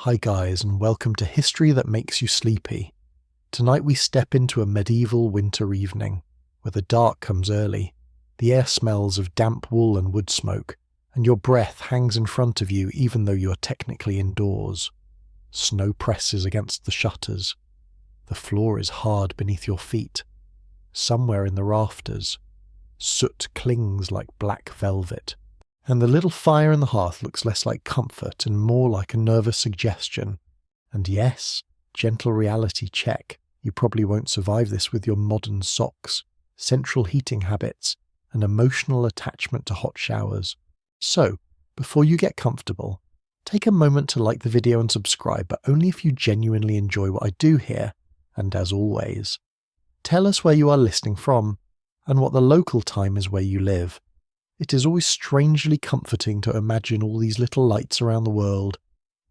Hi guys, and welcome to History That Makes You Sleepy. Tonight we step into a medieval winter evening, where the dark comes early, the air smells of damp wool and wood smoke, and your breath hangs in front of you even though you are technically indoors. Snow presses against the shutters. The floor is hard beneath your feet. Somewhere in the rafters, soot clings like black velvet. And the little fire in the hearth looks less like comfort and more like a nervous suggestion. And yes, gentle reality check, you probably won't survive this with your modern socks, central heating habits, and emotional attachment to hot showers. So, before you get comfortable, take a moment to like the video and subscribe, but only if you genuinely enjoy what I do here. And as always, tell us where you are listening from, and what the local time is where you live. It is always strangely comforting to imagine all these little lights around the world.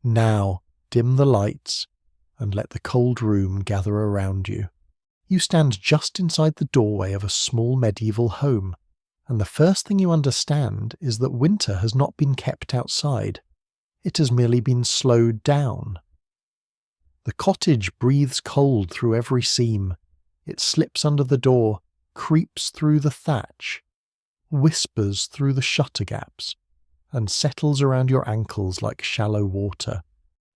Now, dim the lights, and let the cold room gather around you. You stand just inside the doorway of a small medieval home, and the first thing you understand is that winter has not been kept outside. It has merely been slowed down. The cottage breathes cold through every seam. It slips under the door, creeps through the thatch, whispers through the shutter gaps, and settles around your ankles like shallow water.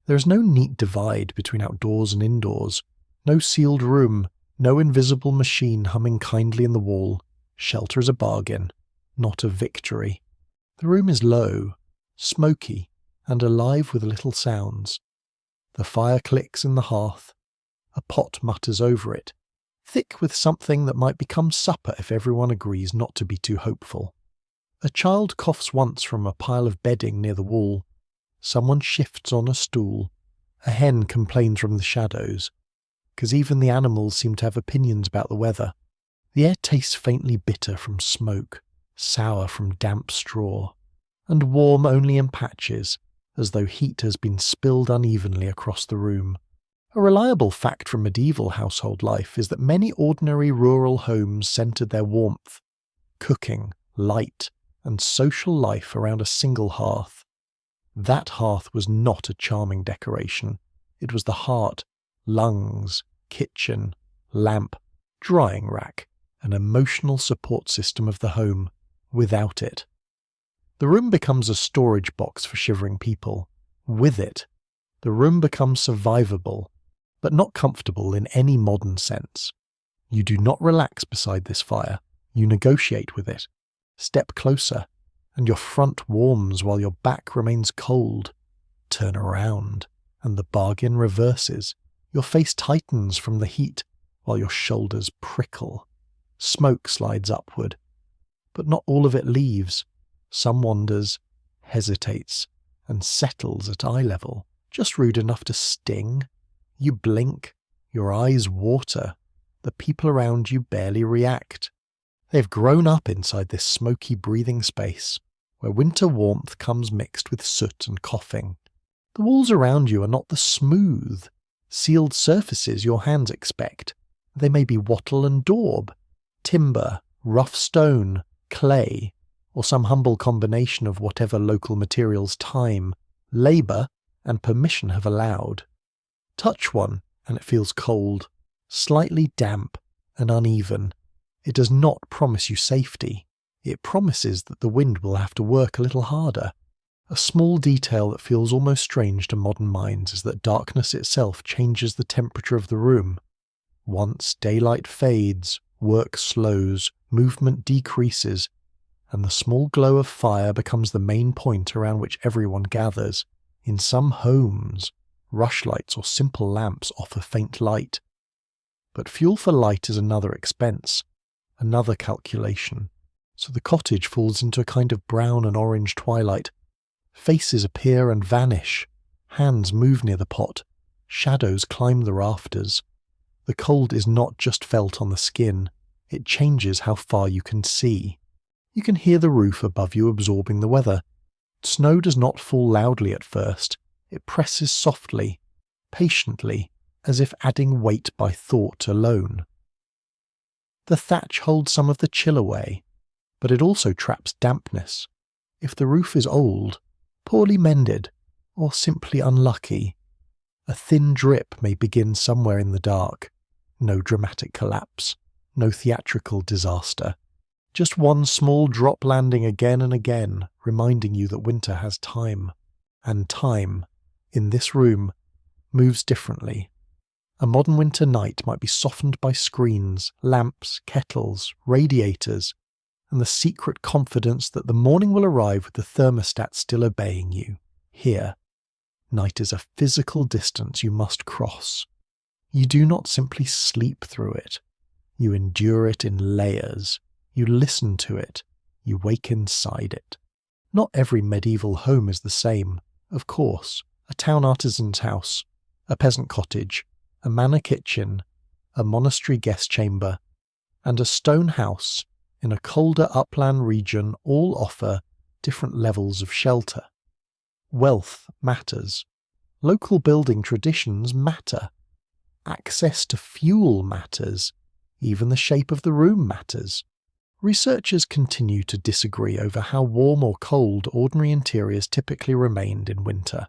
There is no neat divide between outdoors and indoors, no sealed room, no invisible machine humming kindly in the wall. Shelter is a bargain, not a victory. The room is low, smoky, and alive with little sounds. The fire clicks in the hearth. A pot mutters over it, thick with something that might become supper if everyone agrees not to be too hopeful. A child coughs once from a pile of bedding near the wall. Someone shifts on a stool. A hen complains from the shadows, because even the animals seem to have opinions about the weather. The air tastes faintly bitter from smoke, sour from damp straw, and warm only in patches, as though heat has been spilled unevenly across the room. A reliable fact from medieval household life is that many ordinary rural homes centered their warmth, cooking, light, and social life around a single hearth. That hearth was not a charming decoration. It was the heart, lungs, kitchen, lamp, drying rack, an emotional support system of the home. Without it, the room becomes a storage box for shivering people. With it, the room becomes survivable, but not comfortable in any modern sense. You do not relax beside this fire, you negotiate with it. Step closer, and your front warms while your back remains cold. Turn around, and the bargain reverses. Your face tightens from the heat, while your shoulders prickle. Smoke slides upward, but not all of it leaves. Some wanders, hesitates, and settles at eye level, just rude enough to sting. You blink, your eyes water, the people around you barely react. They've grown up inside this smoky breathing space, where winter warmth comes mixed with soot and coughing. The walls around you are not the smooth, sealed surfaces your hands expect. They may be wattle and daub, timber, rough stone, clay, or some humble combination of whatever local materials time, labour, and permission have allowed. Touch one, and it feels cold, slightly damp and uneven. It does not promise you safety. It promises that the wind will have to work a little harder. A small detail that feels almost strange to modern minds is that darkness itself changes the temperature of the room. Once daylight fades, work slows, movement decreases, and the small glow of fire becomes the main point around which everyone gathers. In some homes, rushlights or simple lamps offer faint light. But fuel for light is another expense, another calculation, so the cottage falls into a kind of brown and orange twilight. Faces appear and vanish, hands move near the pot, shadows climb the rafters. The cold is not just felt on the skin, it changes how far you can see. You can hear the roof above you absorbing the weather. Snow does not fall loudly at first. It presses softly, patiently, as if adding weight by thought alone. The thatch holds some of the chill away, but it also traps dampness. If the roof is old, poorly mended, or simply unlucky, A thin drip may begin somewhere in the dark. No dramatic collapse, no theatrical disaster. Just one small drop landing again and again, reminding you that winter has time. And time, in this room, moves differently. A modern winter night might be softened by screens, lamps, kettles, radiators, and the secret confidence that the morning will arrive with the thermostat still obeying you. Here, night is a physical distance you must cross. You do not simply sleep through it. You endure it in layers. You listen to it. You wake inside it. Not every medieval home is the same, of course. A town artisan's house, a peasant cottage, a manor kitchen, a monastery guest chamber, and a stone house in a colder upland region all offer different levels of shelter. Wealth matters. Local building traditions matter. Access to fuel matters. Even the shape of the room matters. Researchers continue to disagree over how warm or cold ordinary interiors typically remained in winter,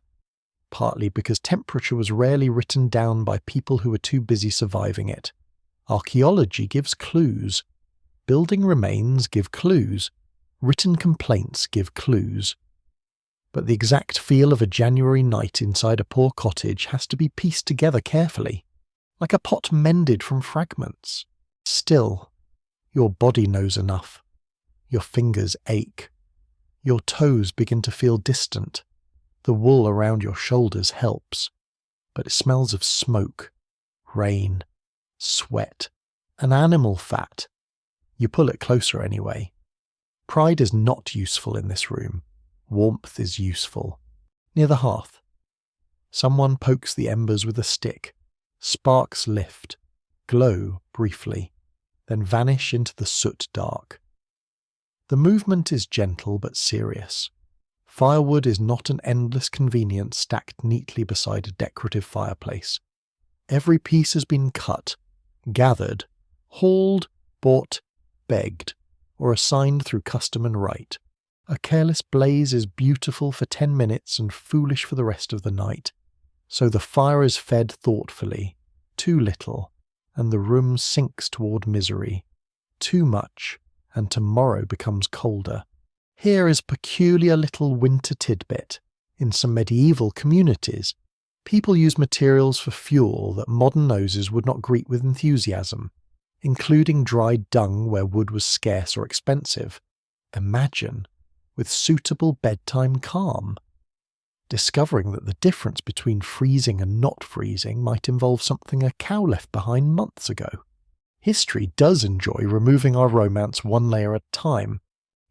partly because temperature was rarely written down by people who were too busy surviving it. Archaeology gives clues. Building remains give clues. Written complaints give clues. But the exact feel of a January night inside a poor cottage has to be pieced together carefully, like a pot mended from fragments. Still, your body knows enough. Your fingers ache. Your toes begin to feel distant. The wool around your shoulders helps, but it smells of smoke, rain, sweat, and animal fat. You pull it closer anyway. Pride is not useful in this room. Warmth is useful. Near the hearth, someone pokes the embers with a stick. Sparks lift, glow briefly, then vanish into the soot dark. The movement is gentle but serious. Firewood is not an endless convenience stacked neatly beside a decorative fireplace. Every piece has been cut, gathered, hauled, bought, begged, or assigned through custom and right. A careless blaze is beautiful for 10 minutes and foolish for the rest of the night. So the fire is fed thoughtfully, too little, and the room sinks toward misery. Too much, and tomorrow becomes colder. Here is a peculiar little winter tidbit. In some medieval communities, people use materials for fuel that modern noses would not greet with enthusiasm, including dried dung where wood was scarce or expensive. Imagine, with suitable bedtime calm. Discovering that the difference between freezing and not freezing might involve something a cow left behind months ago. History does enjoy removing our romance one layer at a time.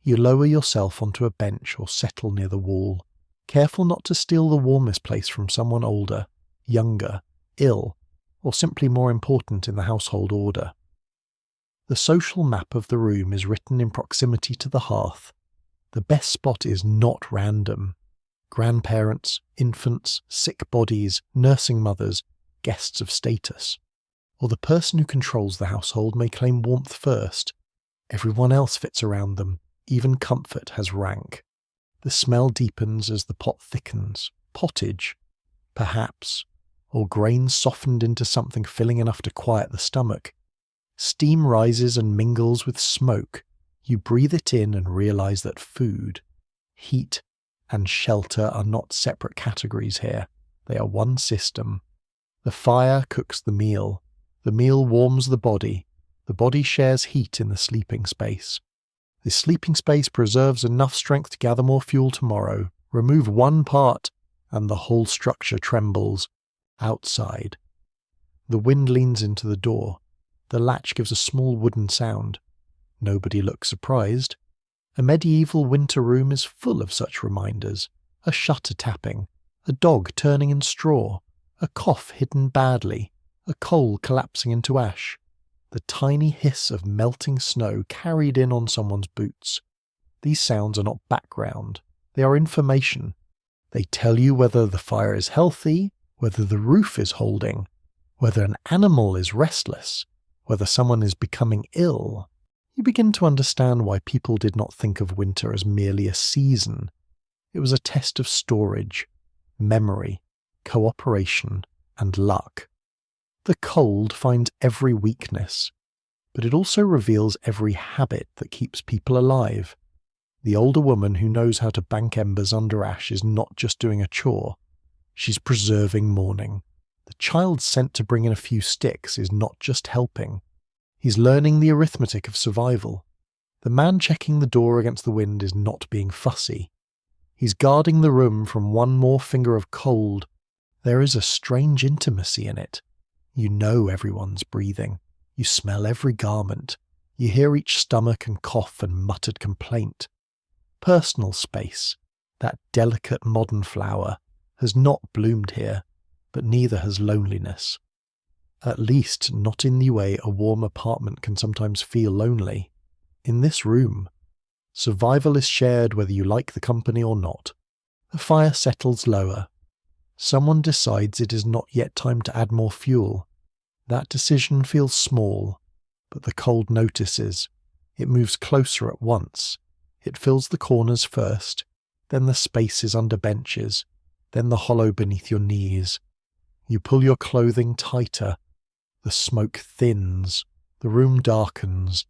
You lower yourself onto a bench or settle near the wall, careful not to steal the warmest place from someone older, younger, ill, or simply more important in the household order. The social map of the room is written in proximity to the hearth. The best spot is not random. Grandparents, infants, sick bodies, nursing mothers, guests of status. Or the person who controls the household may claim warmth first. Everyone else fits around them. Even comfort has rank. The smell deepens as the pot thickens. Pottage, perhaps, or grains softened into something filling enough to quiet the stomach. Steam rises and mingles with smoke. You breathe it in and realize that food, heat, and shelter are not separate categories here. They are one system. The fire cooks the meal warms the body shares heat in the sleeping space. The sleeping space preserves enough strength to gather more fuel tomorrow. Remove one part, and the whole structure trembles. Outside. The wind leans into the door. The latch gives a small wooden sound. Nobody looks surprised. A medieval winter room is full of such reminders. A shutter tapping, a dog turning in straw, a cough hidden badly, a coal collapsing into ash, the tiny hiss of melting snow carried in on someone's boots. These sounds are not background. They are information. They tell you whether the fire is healthy, whether the roof is holding, whether an animal is restless, whether someone is becoming ill. You begin to understand why people did not think of winter as merely a season. It was a test of storage, memory, cooperation, and luck. The cold finds every weakness, but it also reveals every habit that keeps people alive. The older woman who knows how to bank embers under ash is not just doing a chore, she's preserving morning. The child sent to bring in a few sticks is not just helping, he's learning the arithmetic of survival. The man checking the door against the wind is not being fussy. He's guarding the room from one more finger of cold. There is a strange intimacy in it. You know everyone's breathing. You smell every garment. You hear each stomach and cough and muttered complaint. Personal space, that delicate modern flower, has not bloomed here, but neither has loneliness. At least not in the way a warm apartment can sometimes feel lonely. In this room, survival is shared whether you like the company or not. The fire settles lower. Someone decides it is not yet time to add more fuel. That decision feels small, but the cold notices. It moves closer at once. It fills the corners first, then the spaces under benches, then the hollow beneath your knees. You pull your clothing tighter. The smoke thins. The room darkens.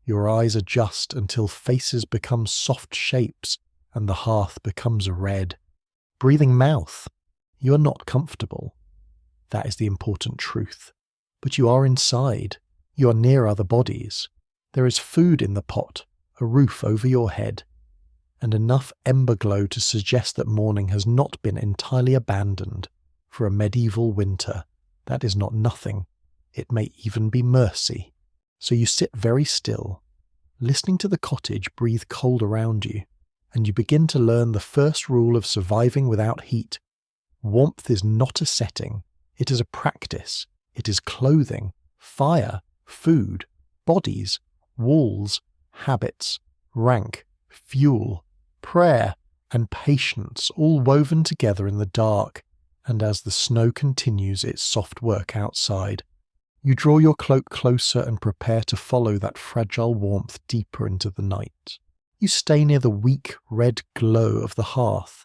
Your eyes adjust until faces become soft shapes and the hearth becomes a red. Breathing mouth. You are not comfortable. That is the important truth. But you are inside. You are near other bodies. There is food in the pot, a roof over your head, and enough ember glow to suggest that morning has not been entirely abandoned. For a medieval winter, that is not nothing. It may even be mercy. So you sit very still, listening to the cottage breathe cold around you, and you begin to learn the first rule of surviving without heat. Warmth is not a setting, it is a practice. It is clothing, fire, food, bodies, walls, habits, rank, fuel, prayer, and patience all woven together in the dark, and as the snow continues its soft work outside, you draw your cloak closer and prepare to follow that fragile warmth deeper into the night. You stay near the weak red glow of the hearth.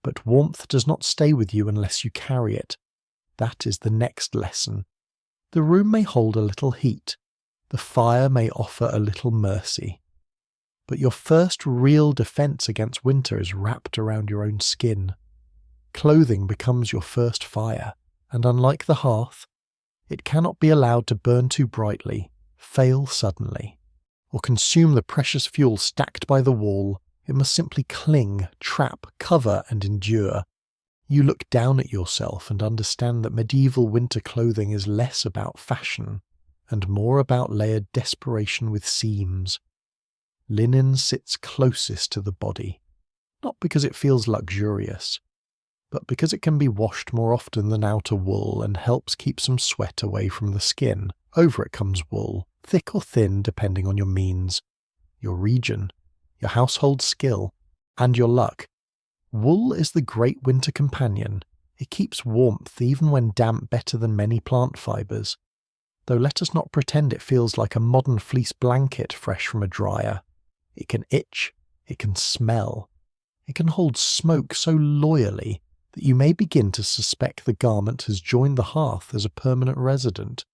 But warmth does not stay with you unless you carry it. That is the next lesson. The room may hold a little heat. The fire may offer a little mercy. But your first real defense against winter is wrapped around your own skin. Clothing becomes your first fire, and unlike the hearth, it cannot be allowed to burn too brightly, fail suddenly, or consume the precious fuel stacked by the wall. It must simply cling, trap, cover, and endure. You look down at yourself and understand that medieval winter clothing is less about fashion and more about layered desperation with seams. Linen sits closest to the body, not because it feels luxurious, but because it can be washed more often than outer wool and helps keep some sweat away from the skin. Over it comes wool, thick or thin depending on your means, your region, your household skill, and your luck. Wool is the great winter companion. It keeps warmth even when damp better than many plant fibres. Though let us not pretend it feels like a modern fleece blanket fresh from a dryer. It can itch, it can smell, it can hold smoke so loyally that you may begin to suspect the garment has joined the hearth as a permanent resident.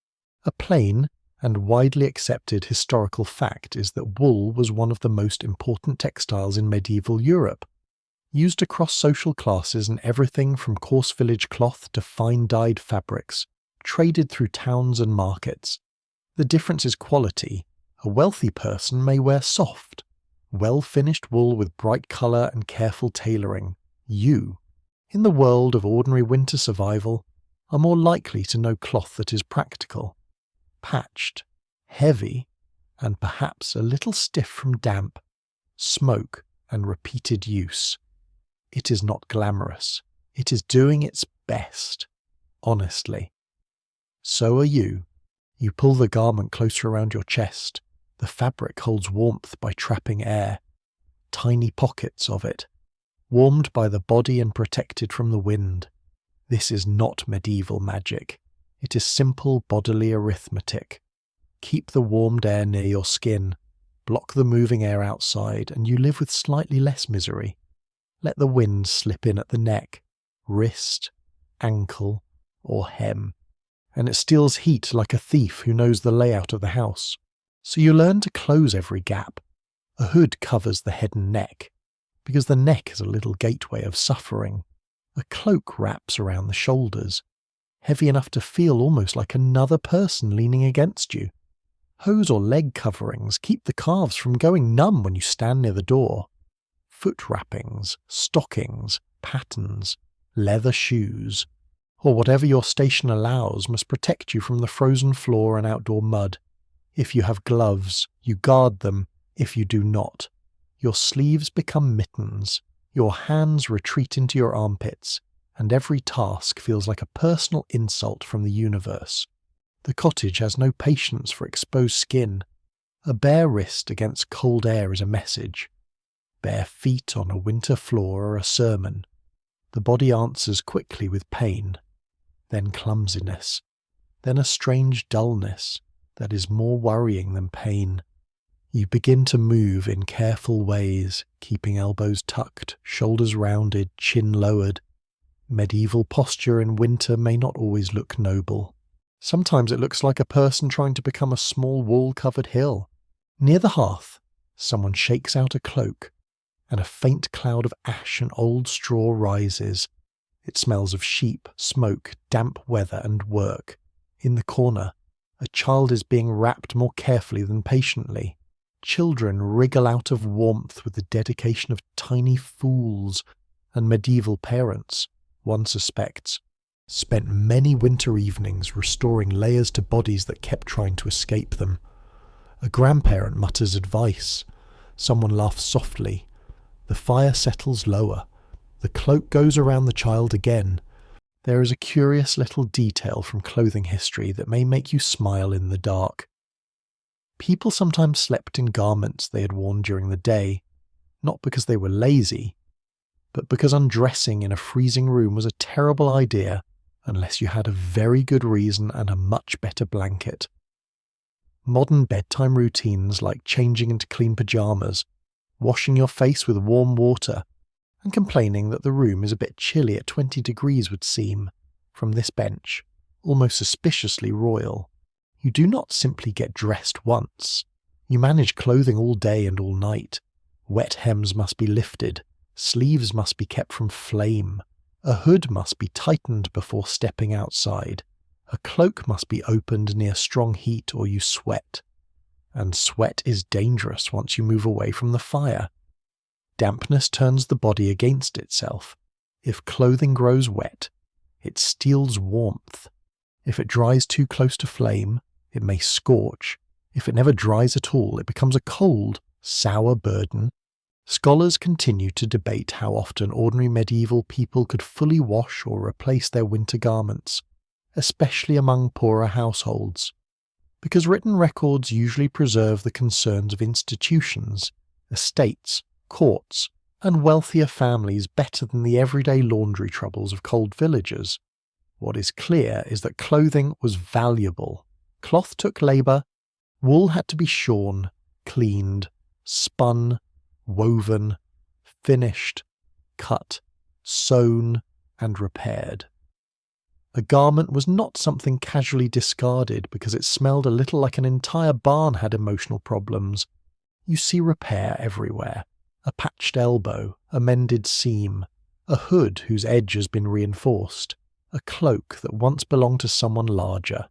A plain and widely accepted historical fact is that wool was one of the most important textiles in medieval Europe, used across social classes and everything from coarse village cloth to fine dyed fabrics, traded through towns and markets. The difference is quality. A wealthy person may wear soft, well-finished wool with bright colour and careful tailoring. You, in the world of ordinary winter survival, are more likely to know cloth that is practical, patched, heavy, and perhaps a little stiff from damp, smoke, and repeated use. It is not glamorous. It is doing its best, honestly. So are you. You pull the garment closer around your chest. The fabric holds warmth by trapping air. Tiny pockets of it, warmed by the body and protected from the wind. This is not medieval magic. It is simple bodily arithmetic. Keep the warmed air near your skin. Block the moving air outside, and you live with slightly less misery. Let the wind slip in at the neck, wrist, ankle, or hem, and it steals heat like a thief who knows the layout of the house. So you learn to close every gap. A hood covers the head and neck, because the neck is a little gateway of suffering. A cloak wraps around the shoulders, heavy enough to feel almost like another person leaning against you. Hose or leg coverings keep the calves from going numb when you stand near the door. Foot wrappings, stockings, pattens, leather shoes, or whatever your station allows must protect you from the frozen floor and outdoor mud. If you have gloves, you guard them. If you do not, your sleeves become mittens, your hands retreat into your armpits, and every task feels like a personal insult from the universe. The cottage has no patience for exposed skin. A bare wrist against cold air is a message. Bare feet on a winter floor are a sermon. The body answers quickly with pain, then clumsiness, then a strange dullness that is more worrying than pain. You begin to move in careful ways, keeping elbows tucked, shoulders rounded, chin lowered. Medieval posture in winter may not always look noble. Sometimes it looks like a person trying to become a small wall-covered hill. Near the hearth, someone shakes out a cloak, and a faint cloud of ash and old straw rises. It smells of sheep, smoke, damp weather, and work. In the corner, a child is being wrapped more carefully than patiently. Children wriggle out of warmth with the dedication of tiny fools, and medieval parents, one suspects, spent many winter evenings restoring layers to bodies that kept trying to escape them. A grandparent mutters advice. Someone laughs softly. The fire settles lower. The cloak goes around the child again. There is a curious little detail from clothing history that may make you smile in the dark. People sometimes slept in garments they had worn during the day, not because they were lazy, but because undressing in a freezing room was a terrible idea unless you had a very good reason and a much better blanket. Modern bedtime routines like changing into clean pajamas, washing your face with warm water, and complaining that the room is a bit chilly at 20 degrees would seem, from this bench, almost suspiciously royal. You do not simply get dressed once. You manage clothing all day and all night. Wet hems must be lifted. Sleeves must be kept from flame. A hood must be tightened before stepping outside. A cloak must be opened near strong heat or you sweat. And sweat is dangerous once you move away from the fire. Dampness turns the body against itself. If clothing grows wet, it steals warmth. If it dries too close to flame, it may scorch. If it never dries at all, it becomes a cold, sour burden. Scholars continue to debate how often ordinary medieval people could fully wash or replace their winter garments, especially among poorer households. Because written records usually preserve the concerns of institutions, estates, courts, and wealthier families better than the everyday laundry troubles of cold villagers. What is clear is that clothing was valuable. Cloth took labour. Wool had to be shorn, cleaned, spun, woven, finished, cut, sewn, and repaired. A garment was not something casually discarded because it smelled a little like an entire barn had emotional problems. You see repair everywhere. A patched elbow, a mended seam, a hood whose edge has been reinforced, a cloak that once belonged to someone larger.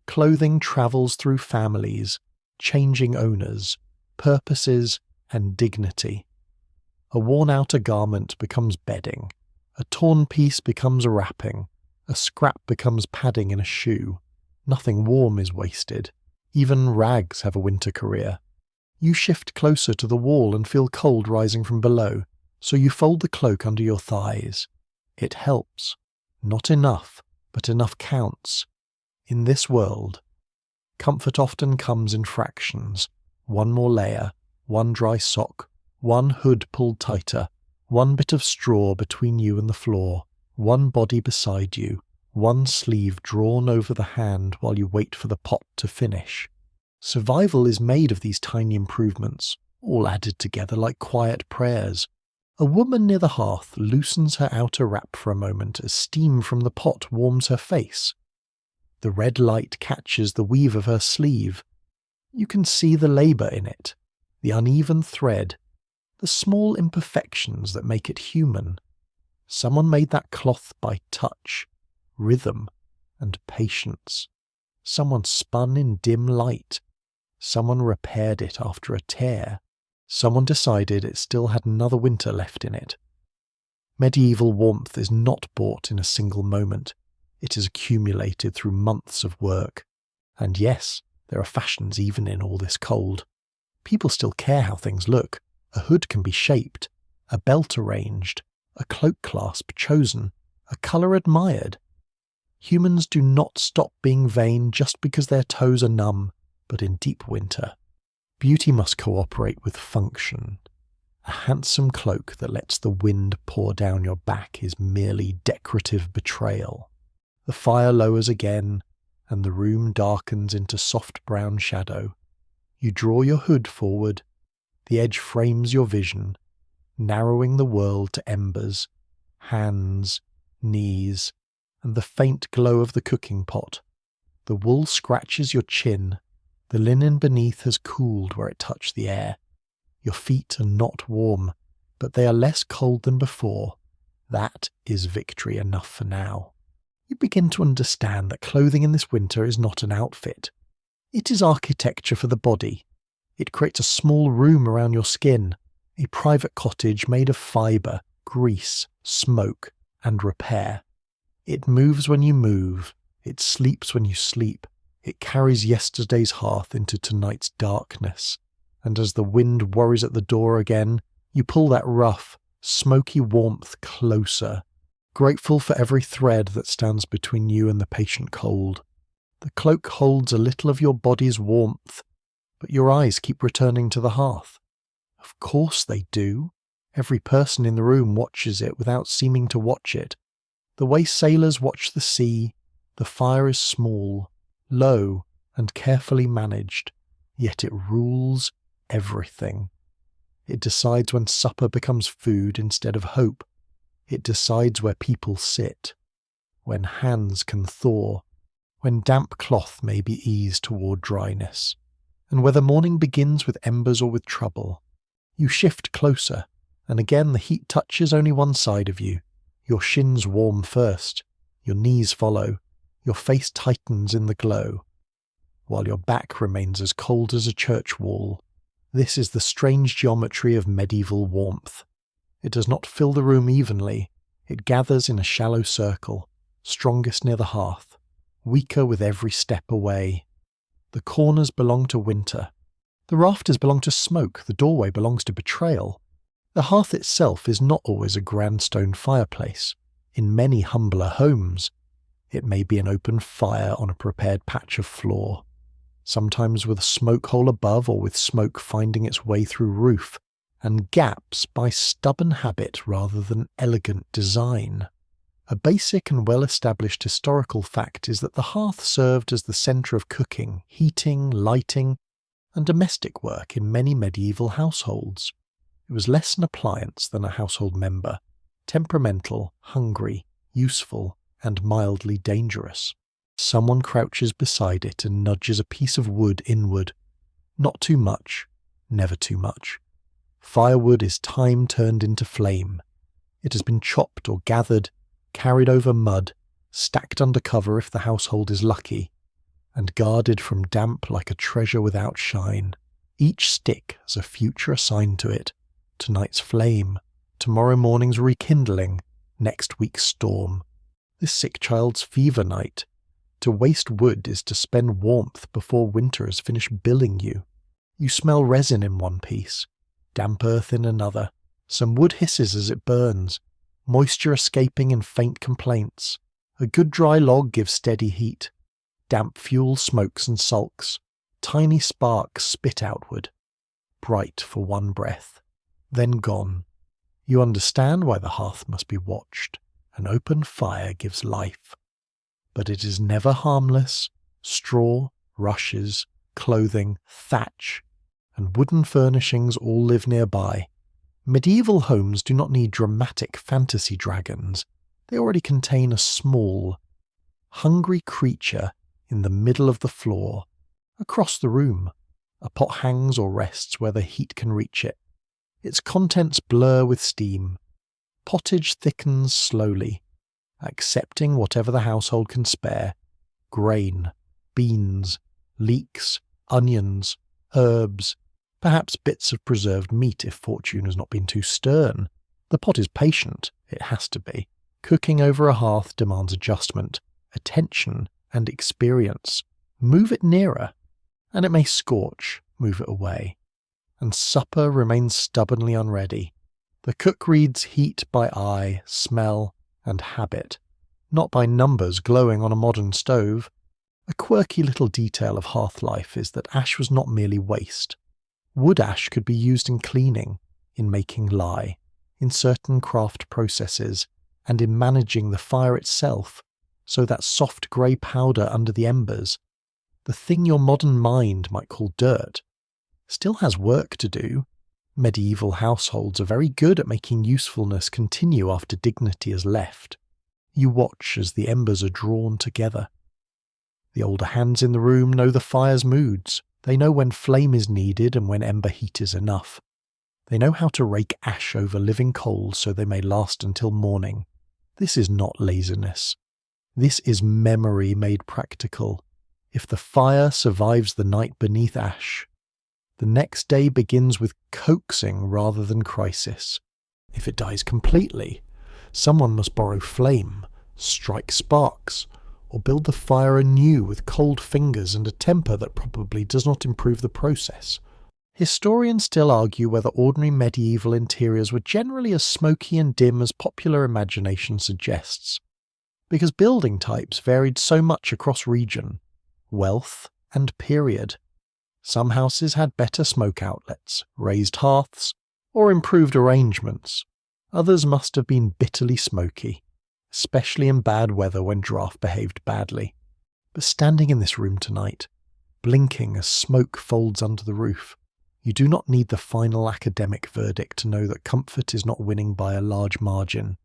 Clothing travels through families, changing owners, purposes, and dignity. A worn-out garment becomes bedding. A torn piece becomes a wrapping. A scrap becomes padding in a shoe. Nothing warm is wasted. Even rags have a winter career. You shift closer to the wall and feel cold rising from below, so you fold the cloak under your thighs. It helps. Not enough, but enough counts. In this world, comfort often comes in fractions. One more layer, one dry sock, one hood pulled tighter, one bit of straw between you and the floor, one body beside you, one sleeve drawn over the hand while you wait for the pot to finish. Survival is made of these tiny improvements, all added together like quiet prayers. A woman near the hearth loosens her outer wrap for a moment as steam from the pot warms her face. The red light catches the weave of her sleeve. You can see the labour in it, the uneven thread, the small imperfections that make it human. Someone made that cloth by touch, rhythm, and patience. Someone spun in dim light. Someone repaired it after a tear. Someone decided it still had another winter left in it. Medieval warmth is not bought in a single moment. It is accumulated through months of work. And yes, there are fashions even in all this cold. People still care how things look. A hood can be shaped, a belt arranged, a cloak clasp chosen, a colour admired. Humans do not stop being vain just because their toes are numb, but in deep winter, beauty must cooperate with function. A handsome cloak that lets the wind pour down your back is merely decorative betrayal. The fire lowers again, and the room darkens into soft brown shadow. You draw your hood forward. The edge frames your vision, narrowing the world to embers, hands, knees, and the faint glow of the cooking pot. The wool scratches your chin. The linen beneath has cooled where it touched the air. Your feet are not warm, but they are less cold than before. That is victory enough for now. You begin to understand that clothing in this winter is not an outfit. It is architecture for the body. It creates a small room around your skin, a private cottage made of fibre, grease, smoke, and repair. It moves when you move. It sleeps when you sleep. It carries yesterday's hearth into tonight's darkness. And as the wind worries at the door again, you pull that rough, smoky warmth closer, grateful for every thread that stands between you and the patient cold. The cloak holds a little of your body's warmth, but your eyes keep returning to the hearth. Of course they do. Every person in the room watches it without seeming to watch it. The way sailors watch the sea, the fire is small, low, and carefully managed, yet it rules everything. It decides when supper becomes food instead of hope. It decides where people sit, when hands can thaw, when damp cloth may be eased toward dryness, and whether morning begins with embers or with trouble. You shift closer, and again the heat touches only one side of you. Your shins warm first, your knees follow, your face tightens in the glow, while your back remains as cold as a church wall. This is the strange geometry of medieval warmth. It does not fill the room evenly. It gathers in a shallow circle, strongest near the hearth, weaker with every step away. The corners belong to winter. The rafters belong to smoke. The doorway belongs to betrayal. The hearth itself is not always a grand stone fireplace. In many humbler homes, it may be an open fire on a prepared patch of floor, sometimes with a smoke hole above or with smoke finding its way through roof, and gaps by stubborn habit rather than elegant design. A basic and well-established historical fact is that the hearth served as the centre of cooking, heating, lighting, and domestic work in many medieval households. It was less an appliance than a household member, temperamental, hungry, useful, and mildly dangerous. Someone crouches beside it and nudges a piece of wood inward. Not too much, never too much. Firewood is time turned into flame. It has been chopped or gathered, carried over mud, stacked under cover if the household is lucky, and guarded from damp like a treasure without shine. Each stick has a future assigned to it. Tonight's flame, tomorrow morning's rekindling, next week's storm. This sick child's fever night. To waste wood is to spend warmth before winter has finished billing you. You smell resin in one piece, damp earth in another. Some wood hisses as it burns, moisture escaping in faint complaints. A good dry log gives steady heat. Damp fuel smokes and sulks. Tiny sparks spit outward, bright for one breath, then gone. You understand why the hearth must be watched. An open fire gives life. But it is never harmless. Straw, rushes, clothing, thatch, and wooden furnishings all live nearby. Medieval homes do not need dramatic fantasy dragons. They already contain a small, hungry creature in the middle of the floor. Across the room, a pot hangs or rests where the heat can reach it. Its contents blur with steam. Pottage thickens slowly, accepting whatever the household can spare. Grain, beans, leeks, onions, herbs, perhaps bits of preserved meat if fortune has not been too stern. The pot is patient, it has to be. Cooking over a hearth demands adjustment, attention, and experience. Move it nearer, and it may scorch, move it away. And supper remains stubbornly unready. The cook reads heat by eye, smell, and habit, not by numbers glowing on a modern stove. A quirky little detail of hearth life is that ash was not merely waste. Wood ash could be used in cleaning, in making lye, in certain craft processes, and in managing the fire itself, so that soft grey powder under the embers, the thing your modern mind might call dirt, still has work to do. Medieval households are very good at making usefulness continue after dignity has left. You watch as the embers are drawn together. The older hands in the room know the fire's moods. They know when flame is needed and when ember heat is enough. They know how to rake ash over living coals so they may last until morning. This is not laziness. This is memory made practical. If the fire survives the night beneath ash, the next day begins with coaxing rather than crisis. If it dies completely, someone must borrow flame, strike sparks, or build the fire anew with cold fingers and a temper that probably does not improve the process. Historians still argue whether ordinary medieval interiors were generally as smoky and dim as popular imagination suggests, because building types varied so much across region, wealth, and period. Some houses had better smoke outlets, raised hearths, or improved arrangements. Others must have been bitterly smoky, especially in bad weather when draught behaved badly. But standing in this room tonight, blinking as smoke folds under the roof, you do not need the final academic verdict to know that comfort is not winning by a large margin.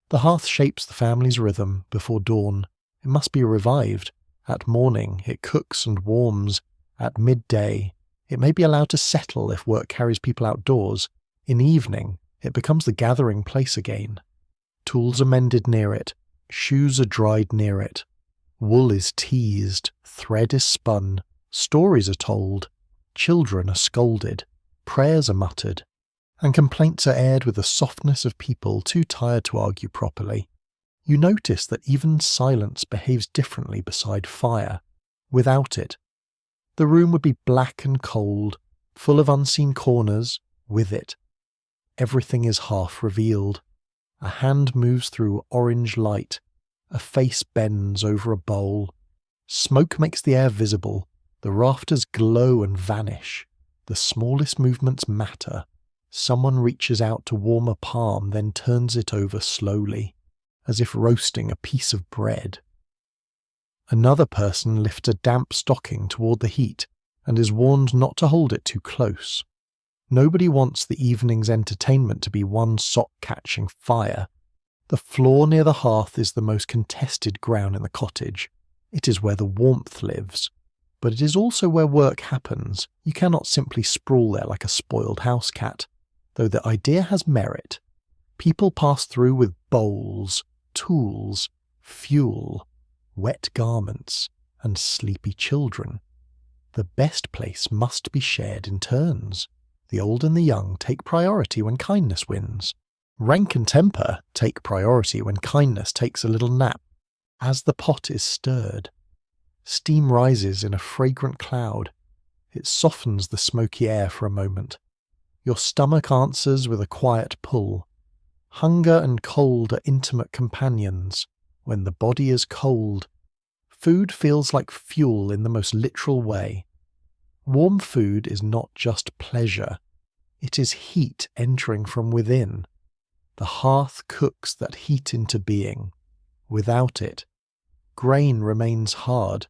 The hearth shapes the family's rhythm before dawn. It must be revived. At morning, it cooks and warms. At midday, it may be allowed to settle if work carries people outdoors. In evening, it becomes the gathering place again. Tools are mended near it. Shoes are dried near it. Wool is teased. Thread is spun. Stories are told. Children are scolded. Prayers are muttered. And complaints are aired with the softness of people too tired to argue properly. You notice that even silence behaves differently beside fire. Without it, the room would be black and cold, full of unseen corners. With it, everything is half revealed. A hand moves through orange light. A face bends over a bowl. Smoke makes the air visible. The rafters glow and vanish. The smallest movements matter. Someone reaches out to warm a palm, then turns it over slowly, as if roasting a piece of bread. Another person lifts a damp stocking toward the heat and is warned not to hold it too close. Nobody wants the evening's entertainment to be one sock-catching fire. The floor near the hearth is the most contested ground in the cottage. It is where the warmth lives. But it is also where work happens. You cannot simply sprawl there like a spoiled house cat. Though the idea has merit. People pass through with bowls, tools, fuel, wet garments, and sleepy children. The best place must be shared in turns. The old and the young take priority when kindness wins. Rank and temper take priority when kindness takes a little nap. As the pot is stirred, steam rises in a fragrant cloud. It softens the smoky air for a moment. Your stomach answers with a quiet pull. Hunger and cold are intimate companions. When the body is cold, food feels like fuel in the most literal way. Warm food is not just pleasure. It is heat entering from within. The hearth cooks that heat into being. Without it, grain remains hard,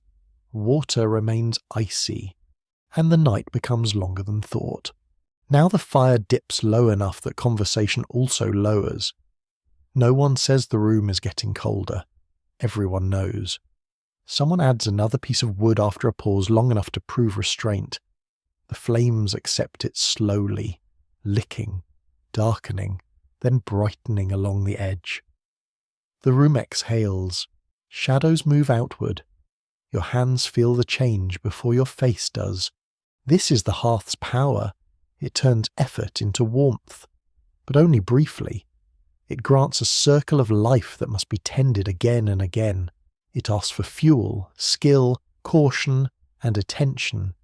water remains icy, and the night becomes longer than thought. Now the fire dips low enough that conversation also lowers. No one says the room is getting colder. Everyone knows. Someone adds another piece of wood after a pause long enough to prove restraint. The flames accept it slowly, licking, darkening, then brightening along the edge. The room exhales. Shadows move outward. Your hands feel the change before your face does. This is the hearth's power. It turns effort into warmth, but only briefly. It grants a circle of life that must be tended again and again. It asks for fuel, skill, caution, and attention.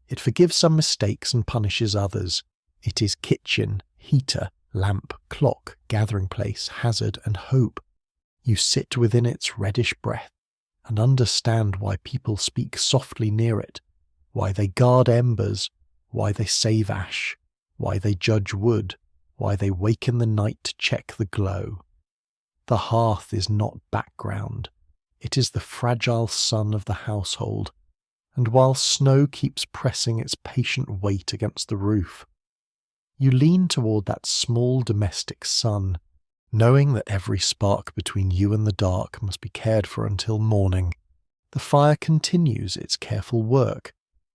It forgives some mistakes and punishes others. It is kitchen, heater, lamp, clock, gathering place, hazard, and hope. You sit within its reddish breath and understand why people speak softly near it, why they guard embers, why they save ash, why they judge wood, why they wake in the night to check the glow. The hearth is not background. It is the fragile sun of the household, and while snow keeps pressing its patient weight against the roof, you lean toward that small domestic sun, knowing that every spark between you and the dark must be cared for until morning. The fire continues its careful work,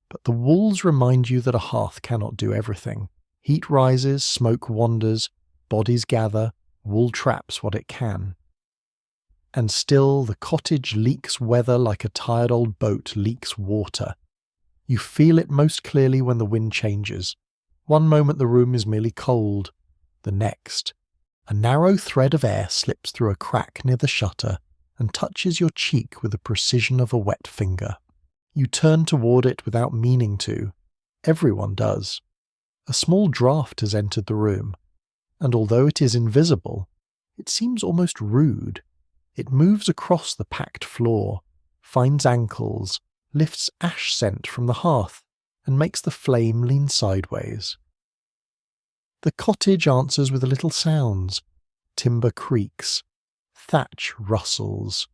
but the walls remind you that a hearth cannot do everything. Heat rises, smoke wanders, bodies gather, wool traps what it can. And still the cottage leaks weather like a tired old boat leaks water. You feel it most clearly when the wind changes. One moment the room is merely cold. The next, a narrow thread of air slips through a crack near the shutter and touches your cheek with the precision of a wet finger. You turn toward it without meaning to. Everyone does. A small draught has entered the room, and although it is invisible, it seems almost rude. It moves across the packed floor, finds ankles, lifts ash scent from the hearth, and makes the flame lean sideways. The cottage answers with little sounds. Timber creaks. Thatch rustles.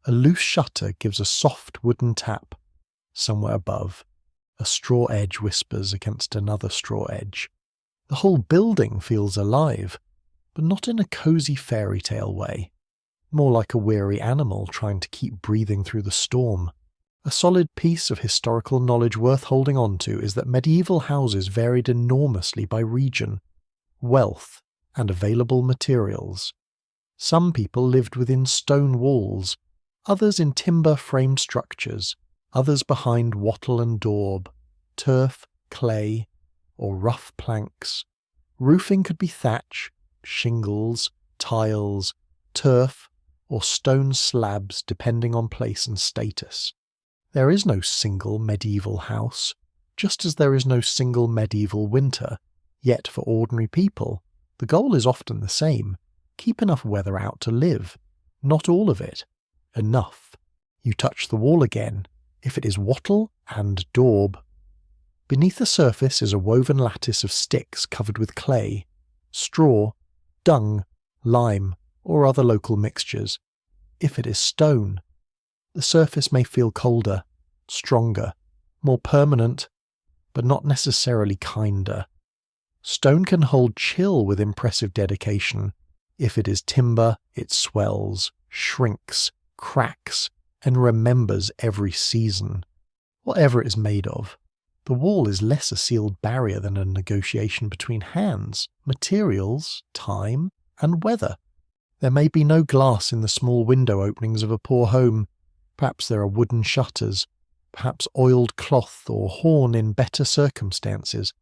A loose shutter gives a soft wooden tap. Somewhere above, a straw edge whispers against another straw edge. The whole building feels alive, but not in a cosy fairy tale way. More like a weary animal trying to keep breathing through the storm. A solid piece of historical knowledge worth holding on to is that medieval houses varied enormously by region, wealth, and available materials. Some people lived within stone walls, others in timber-framed structures, others behind wattle and daub, turf, clay, or rough planks. Roofing could be thatch, shingles, tiles, turf, or stone slabs depending on place and status. There is no single medieval house, just as there is no single medieval winter. Yet for ordinary people, the goal is often the same. Keep enough weather out to live. Not all of it. Enough. You touch the wall again, if it is wattle and daub. Beneath the surface is a woven lattice of sticks covered with clay, straw, dung, lime, or other local mixtures. If it is stone, the surface may feel colder, stronger, more permanent, but not necessarily kinder. Stone can hold chill with impressive dedication. If it is timber, it swells, shrinks, cracks, and remembers every season. Whatever it is made of, the wall is less a sealed barrier than a negotiation between hands, materials, time, and weather. There may be no glass in the small window openings of a poor home. Perhaps there are wooden shutters, perhaps oiled cloth or horn in better circumstances,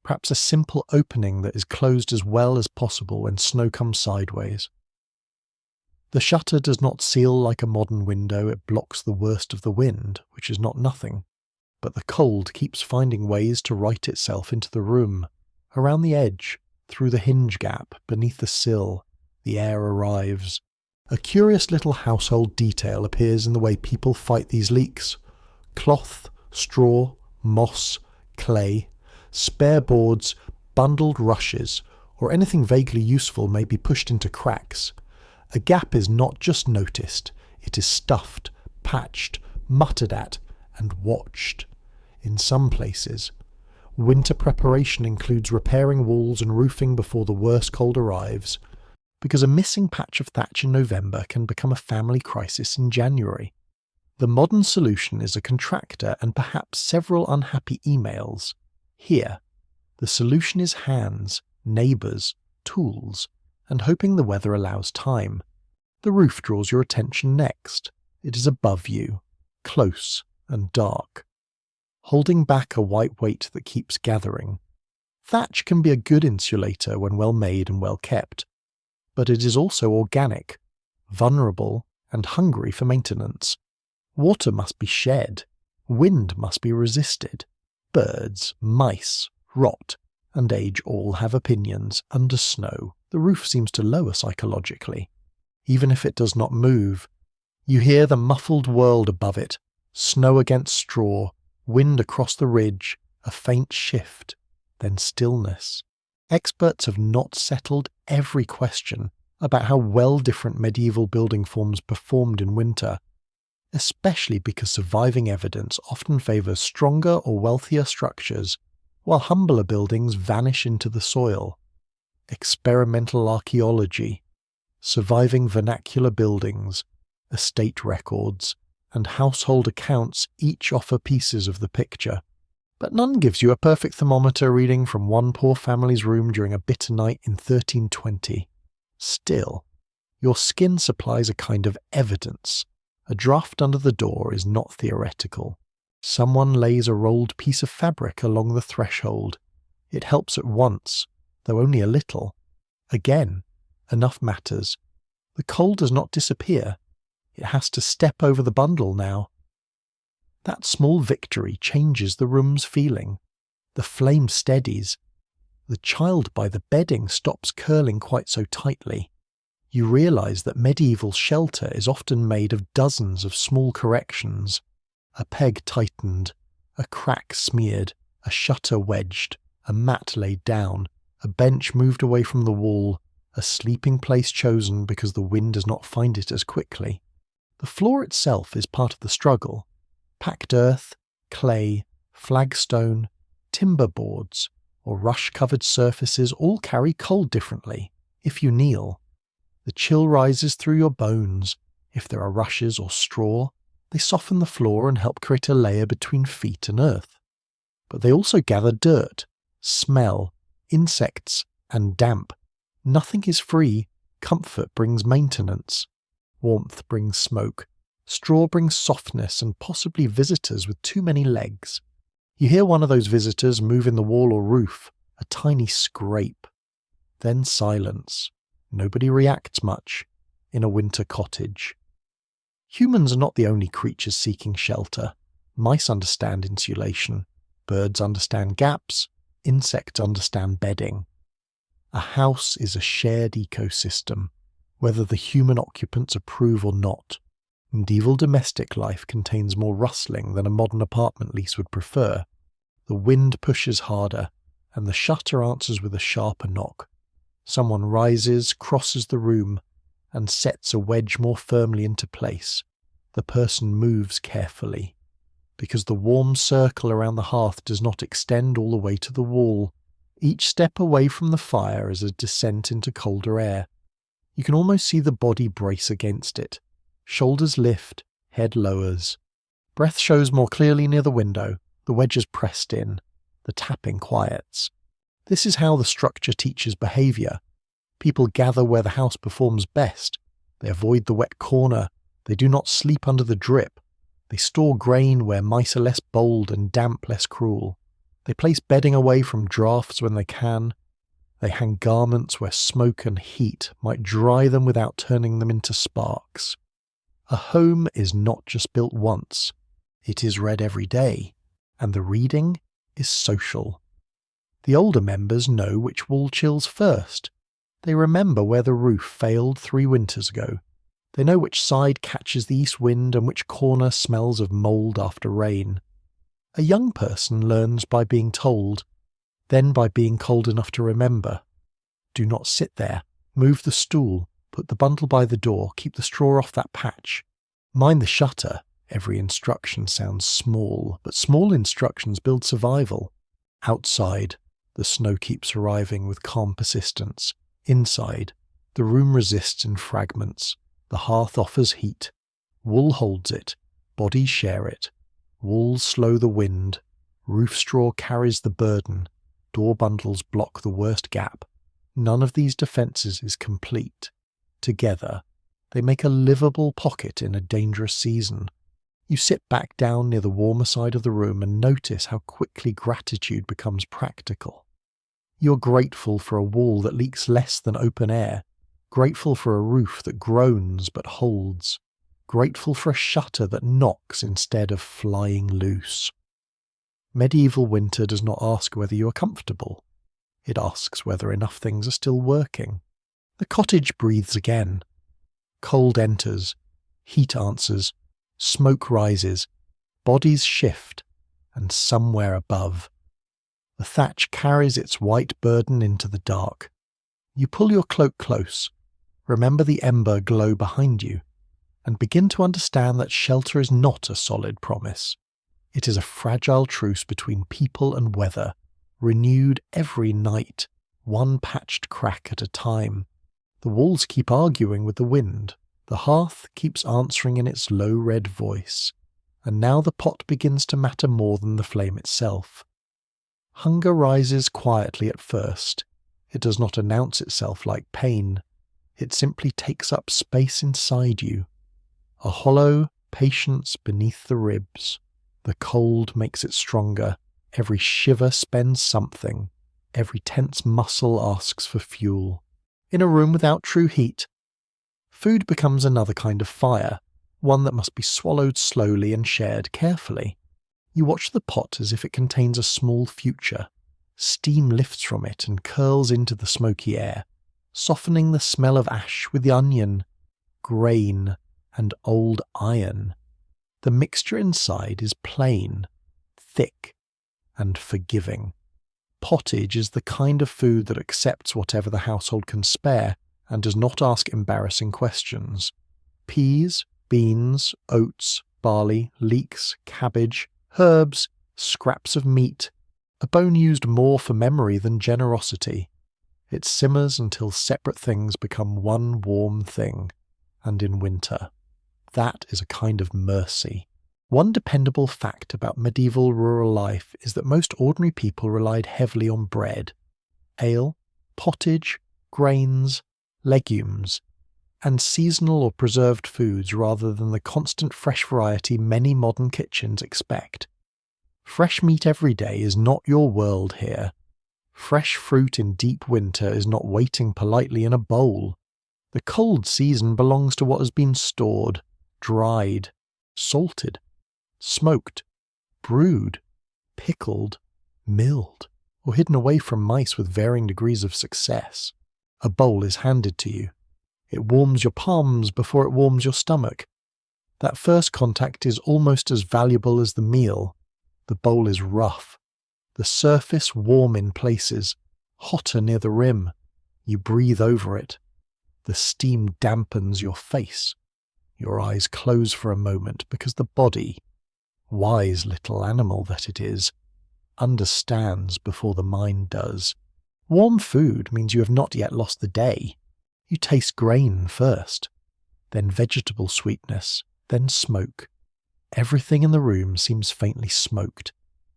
perhaps a simple opening that is closed as well as possible when snow comes sideways. The shutter does not seal like a modern window, it blocks the worst of the wind, which is not nothing. But the cold keeps finding ways to write itself into the room, around the edge, through the hinge gap, beneath the sill. The air arrives. A curious little household detail appears in the way people fight these leaks. Cloth, straw, moss, clay, spare boards, bundled rushes, or anything vaguely useful may be pushed into cracks. A gap is not just noticed, it is stuffed, patched, muttered at, and watched. In some places, Winter preparation includes repairing walls and roofing before the worst cold arrives, because a missing patch of thatch in November can become a family crisis in January. The modern solution is a contractor and perhaps several unhappy emails. Here, the solution is hands, neighbours, tools, and hoping the weather allows time. The roof draws your attention next. It is above you, close and dark, holding back a white weight that keeps gathering. Thatch can be a good insulator when well made and well kept, but it is also organic, vulnerable, and hungry for maintenance. Water must be shed, wind must be resisted. Birds, mice, rot, and age all have opinions. Under snow, the roof seems to lower psychologically. Even if it does not move, you hear the muffled world above it, snow against straw, wind across the ridge, a faint shift, then stillness. Experts have not settled every question about how well different medieval building forms performed in winter, especially because surviving evidence often favours stronger or wealthier structures, while humbler buildings vanish into the soil. Experimental archaeology, surviving vernacular buildings, estate records, and household accounts each offer pieces of the picture, but none gives you a perfect thermometer reading from one poor family's room during a bitter night in 1320. Still, your skin supplies a kind of evidence. A draft under the door is not theoretical. Someone lays a rolled piece of fabric along the threshold. It helps at once, though only a little. Again, enough matters. The cold does not disappear. It has to step over the bundle now. That small victory changes the room's feeling. The flame steadies. The child by the bedding stops curling quite so tightly. You realise that medieval shelter is often made of dozens of small corrections. A peg tightened, a crack smeared, a shutter wedged, a mat laid down, a bench moved away from the wall, a sleeping place chosen because the wind does not find it as quickly. The floor itself is part of the struggle. Packed earth, clay, flagstone, timber boards, or rush-covered surfaces all carry cold differently. If you kneel, the chill rises through your bones. If there are rushes or straw, they soften the floor and help create a layer between feet and earth. But they also gather dirt, smell, insects, and damp. Nothing is free. Comfort brings maintenance. Warmth brings smoke. Straw brings softness and possibly visitors with too many legs. You hear one of those visitors move in the wall or roof, a tiny scrape. Then silence. Nobody reacts much in a winter cottage. Humans are not the only creatures seeking shelter. Mice understand insulation. Birds understand gaps. Insects understand bedding. A house is a shared ecosystem, whether the human occupants approve or not. Medieval domestic life contains more rustling than a modern apartment lease would prefer. The wind pushes harder, and the shutter answers with a sharper knock. Someone rises, crosses the room, and sets a wedge more firmly into place. The person moves carefully, because the warm circle around the hearth does not extend all the way to the wall. Each step away from the fire is a descent into colder air. You can almost see the body brace against it. Shoulders lift, head lowers. Breath shows more clearly near the window. The wedge is pressed in. The tapping quiets. This is how the structure teaches behaviour. People gather where the house performs best. They avoid the wet corner. They do not sleep under the drip. They store grain where mice are less bold and damp less cruel. They place bedding away from draughts when they can. They hang garments where smoke and heat might dry them without turning them into sparks. A home is not just built once. It is read every day, and the reading is social. The older members know which wall chills first. They remember where the roof failed 3 winters ago. They know which side catches the east wind and which corner smells of mould after rain. A young person learns by being told, then by being cold enough to remember. Do not sit there. Move the stool. Put the bundle by the door. Keep the straw off that patch. Mind the shutter. Every instruction sounds small, but small instructions build survival. Outside, the snow keeps arriving with calm persistence. Inside, the room resists in fragments. The hearth offers heat. Wool holds it. Bodies share it. Walls slow the wind. Roof straw carries the burden. Door bundles block the worst gap. None of these defences is complete. Together, they make a livable pocket in a dangerous season. You sit back down near the warmer side of the room and notice how quickly gratitude becomes practical. You're grateful for a wall that leaks less than open air, grateful for a roof that groans but holds, grateful for a shutter that knocks instead of flying loose. Medieval winter does not ask whether you are comfortable. It asks whether enough things are still working. The cottage breathes again. Cold enters, heat answers, smoke rises, bodies shift, and somewhere above, the thatch carries its white burden into the dark. You pull your cloak close, remember the ember glow behind you, and begin to understand that shelter is not a solid promise. It is a fragile truce between people and weather, renewed every night, one patched crack at a time. The walls keep arguing with the wind. The hearth keeps answering in its low red voice, and now the pot begins to matter more than the flame itself. Hunger rises quietly at first. It does not announce itself like pain. It simply takes up space inside you. A hollow patience beneath the ribs. The cold makes it stronger. Every shiver spends something. Every tense muscle asks for fuel. In a room without true heat, food becomes another kind of fire, one that must be swallowed slowly and shared carefully. You watch the pot as if it contains a small future. Steam lifts from it and curls into the smoky air, softening the smell of ash with the onion, grain, and old iron. The mixture inside is plain, thick, and forgiving. Pottage is the kind of food that accepts whatever the household can spare and does not ask embarrassing questions. Peas, beans, oats, barley, leeks, cabbage, herbs, scraps of meat, a bone used more for memory than generosity. It simmers until separate things become one warm thing, and in winter, that is a kind of mercy. One dependable fact about medieval rural life is that most ordinary people relied heavily on bread, ale, pottage, grains, legumes, and seasonal or preserved foods rather than the constant fresh variety many modern kitchens expect. Fresh meat every day is not your world here. Fresh fruit in deep winter is not waiting politely in a bowl. The cold season belongs to what has been stored, dried, salted, smoked, brewed, pickled, milled, or hidden away from mice with varying degrees of success. A bowl is handed to you. It warms your palms before it warms your stomach. That first contact is almost as valuable as the meal. The bowl is rough. The surface warm in places, hotter near the rim. You breathe over it. The steam dampens your face. Your eyes close for a moment because the body, wise little animal that it is, understands before the mind does. Warm food means you have not yet lost the day. You taste grain first, then vegetable sweetness, then smoke. Everything in the room seems faintly smoked,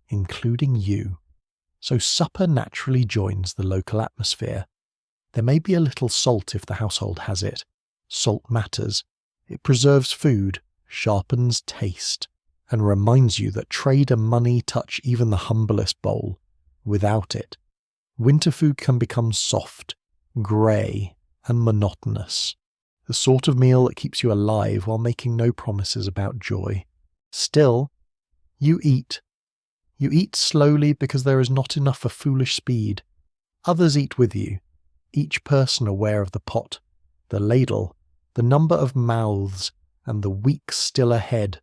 including you. So supper naturally joins the local atmosphere. There may be a little salt if the household has it. Salt matters. It preserves food, sharpens taste, and reminds you that trade and money touch even the humblest bowl. Without it, winter food can become soft, grey, and monotonous. The sort of meal that keeps you alive while making no promises about joy. Still, you eat. You eat slowly because there is not enough for foolish speed. Others eat with you, each person aware of the pot, the ladle, the number of mouths, and the weeks still ahead.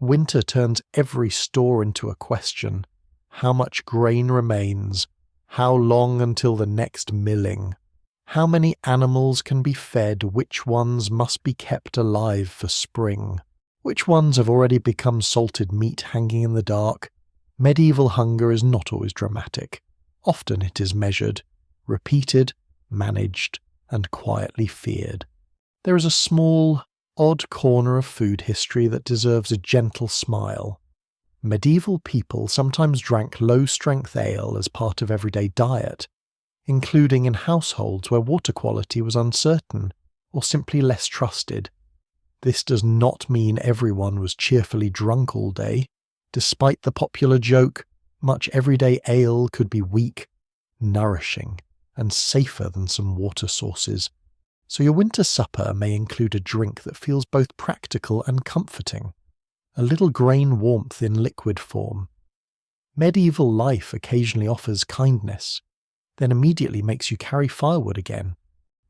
Winter turns every store into a question. How much grain remains? How long until the next milling? How many animals can be fed? Which ones must be kept alive for spring? Which ones have already become salted meat hanging in the dark? Medieval hunger is not always dramatic. Often it is measured, repeated, managed, and quietly feared. There is a small, odd corner of food history that deserves a gentle smile. Medieval people sometimes drank low-strength ale as part of everyday diet, including in households where water quality was uncertain or simply less trusted. This does not mean everyone was cheerfully drunk all day. Despite the popular joke, much everyday ale could be weak, nourishing, and safer than some water sources. So your winter supper may include a drink that feels both practical and comforting, a little grain warmth in liquid form. Medieval life occasionally offers kindness, then immediately makes you carry firewood again.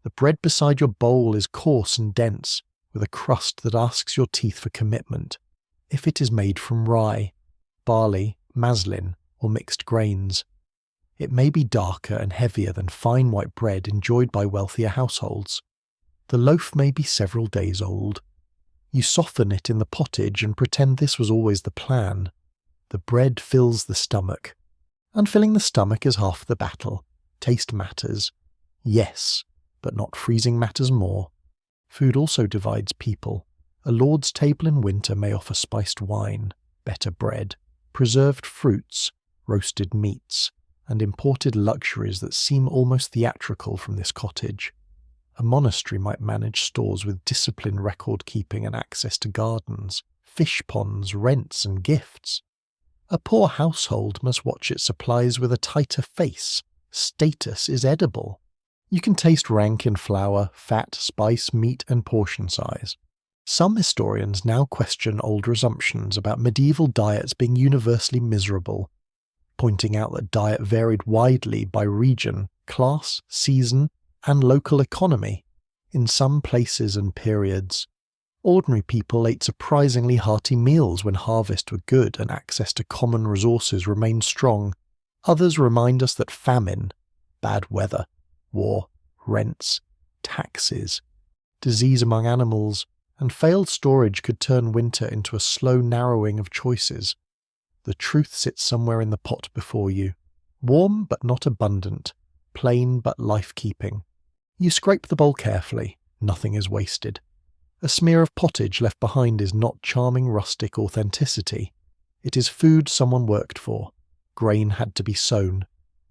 The bread beside your bowl is coarse and dense, with a crust that asks your teeth for commitment. If it is made from rye, barley, maslin, or mixed grains, it may be darker and heavier than fine white bread enjoyed by wealthier households. The loaf may be several days old. You soften it in the pottage and pretend this was always the plan. The bread fills the stomach. And filling the stomach is half the battle. Taste matters. Yes, but not freezing matters more. Food also divides people. A lord's table in winter may offer spiced wine, better bread, preserved fruits, roasted meats, and imported luxuries that seem almost theatrical from this cottage. A monastery might manage stores with disciplined record-keeping and access to gardens, fish ponds, rents, and gifts. A poor household must watch its supplies with a tighter face. Status is edible. You can taste rank in flour, fat, spice, meat, and portion size. Some historians now question older assumptions about medieval diets being universally miserable, pointing out that diet varied widely by region, class, season, and local economy. In some places and periods, ordinary people ate surprisingly hearty meals when harvests were good and access to common resources remained strong. Others remind us that famine, bad weather, war, rents, taxes, disease among animals, and failed storage could turn winter into a slow narrowing of choices. The truth sits somewhere in the pot before you, warm but not abundant, plain but life-keeping. You scrape the bowl carefully, nothing is wasted. A smear of pottage left behind is not charming rustic authenticity. It is food someone worked for. Grain had to be sown,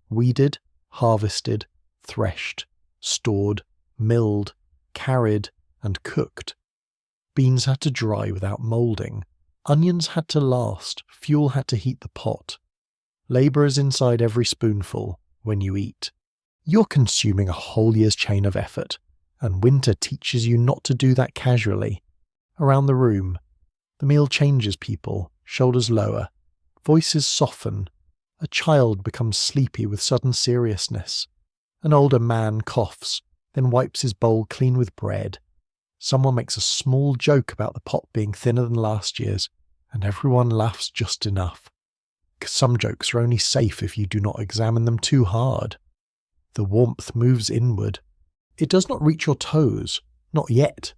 weeded, harvested, threshed, stored, milled, carried, and cooked. Beans had to dry without moulding. Onions had to last. Fuel had to heat the pot. Labour is inside every spoonful when you eat. You're consuming a whole year's chain of effort, and winter teaches you not to do that casually. Around the room, the meal changes people, shoulders lower, voices soften. A child becomes sleepy with sudden seriousness. An older man coughs, then wipes his bowl clean with bread. Someone makes a small joke about the pot being thinner than last year's, and everyone laughs just enough. Some jokes are only safe if you do not examine them too hard. The warmth moves inward. It does not reach your toes, not yet,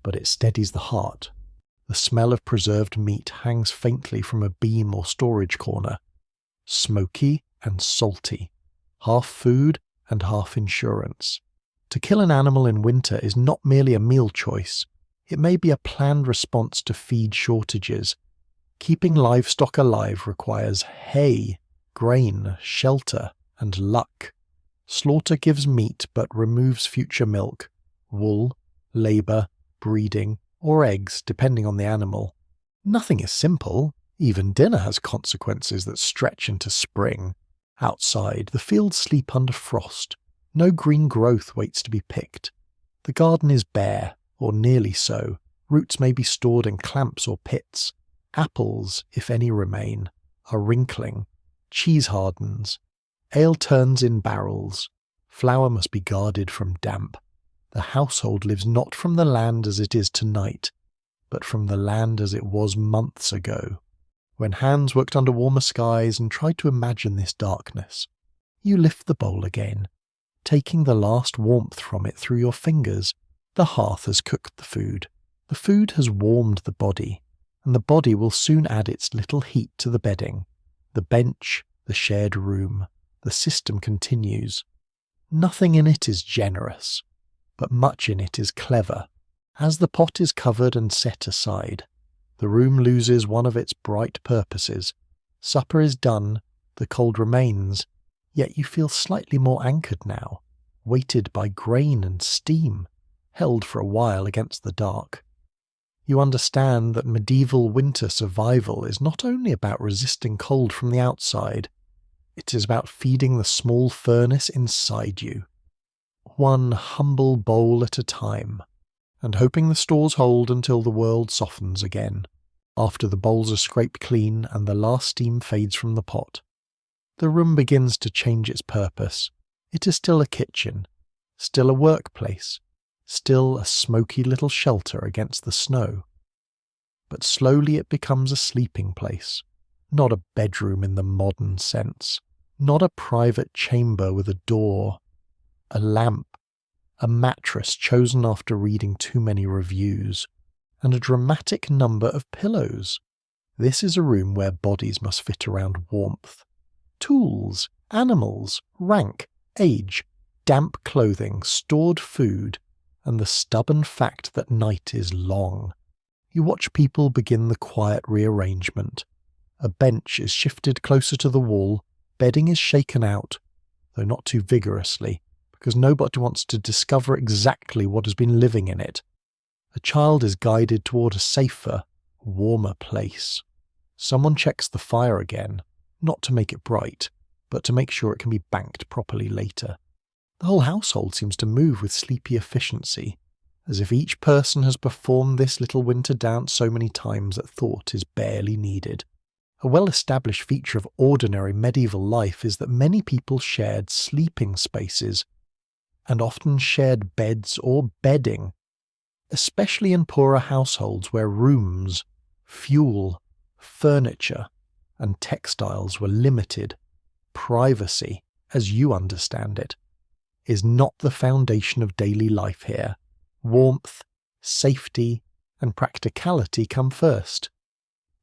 but it steadies the heart. The smell of preserved meat hangs faintly from a beam or storage corner. Smoky and salty, half food and half insurance. To kill an animal in winter is not merely a meal choice. It may be a planned response to feed shortages. Keeping livestock alive requires hay, grain, shelter, and luck. Slaughter gives meat but removes future milk, wool, labour, breeding, or eggs depending on the animal. Nothing is simple. Even dinner has consequences that stretch into spring. Outside, the fields sleep under frost. No green growth waits to be picked. The garden is bare, or nearly so. Roots may be stored in clamps or pits. Apples, if any remain, are wrinkling. Cheese hardens. Ale turns in barrels. Flour must be guarded from damp. The household lives not from the land as it is tonight, but from the land as it was months ago, when hands worked under warmer skies and tried to imagine this darkness. You lift the bowl again, taking the last warmth from it through your fingers. The hearth has cooked the food. The food has warmed the body, and the body will soon add its little heat to the bedding. The bench, the shared room, the system continues. Nothing in it is generous, but much in it is clever. As the pot is covered and set aside, the room loses one of its bright purposes. Supper is done, the cold remains, yet you feel slightly more anchored now, weighted by grain and steam, held for a while against the dark. You understand that medieval winter survival is not only about resisting cold from the outside, it is about feeding the small furnace inside you, one humble bowl at a time, and hoping the stores hold until the world softens again, after the bowls are scraped clean and the last steam fades from the pot. The room begins to change its purpose. It is still a kitchen, still a workplace, still a smoky little shelter against the snow. But slowly it becomes a sleeping place, not a bedroom in the modern sense, not a private chamber with a door, a lamp, a mattress chosen after reading too many reviews, and a dramatic number of pillows. This is a room where bodies must fit around warmth. Tools, animals, rank, age, damp clothing, stored food, and the stubborn fact that night is long. You watch people begin the quiet rearrangement. A bench is shifted closer to the wall, bedding is shaken out, though not too vigorously, because nobody wants to discover exactly what has been living in it. A child is guided toward a safer, warmer place. Someone checks the fire again, not to make it bright, but to make sure it can be banked properly later. The whole household seems to move with sleepy efficiency, as if each person has performed this little winter dance so many times that thought is barely needed. A well-established feature of ordinary medieval life is that many people shared sleeping spaces, and often shared beds or bedding, especially in poorer households where rooms, fuel, furniture, and textiles were limited. Privacy, as you understand it, is not the foundation of daily life here. Warmth, safety, and practicality come first.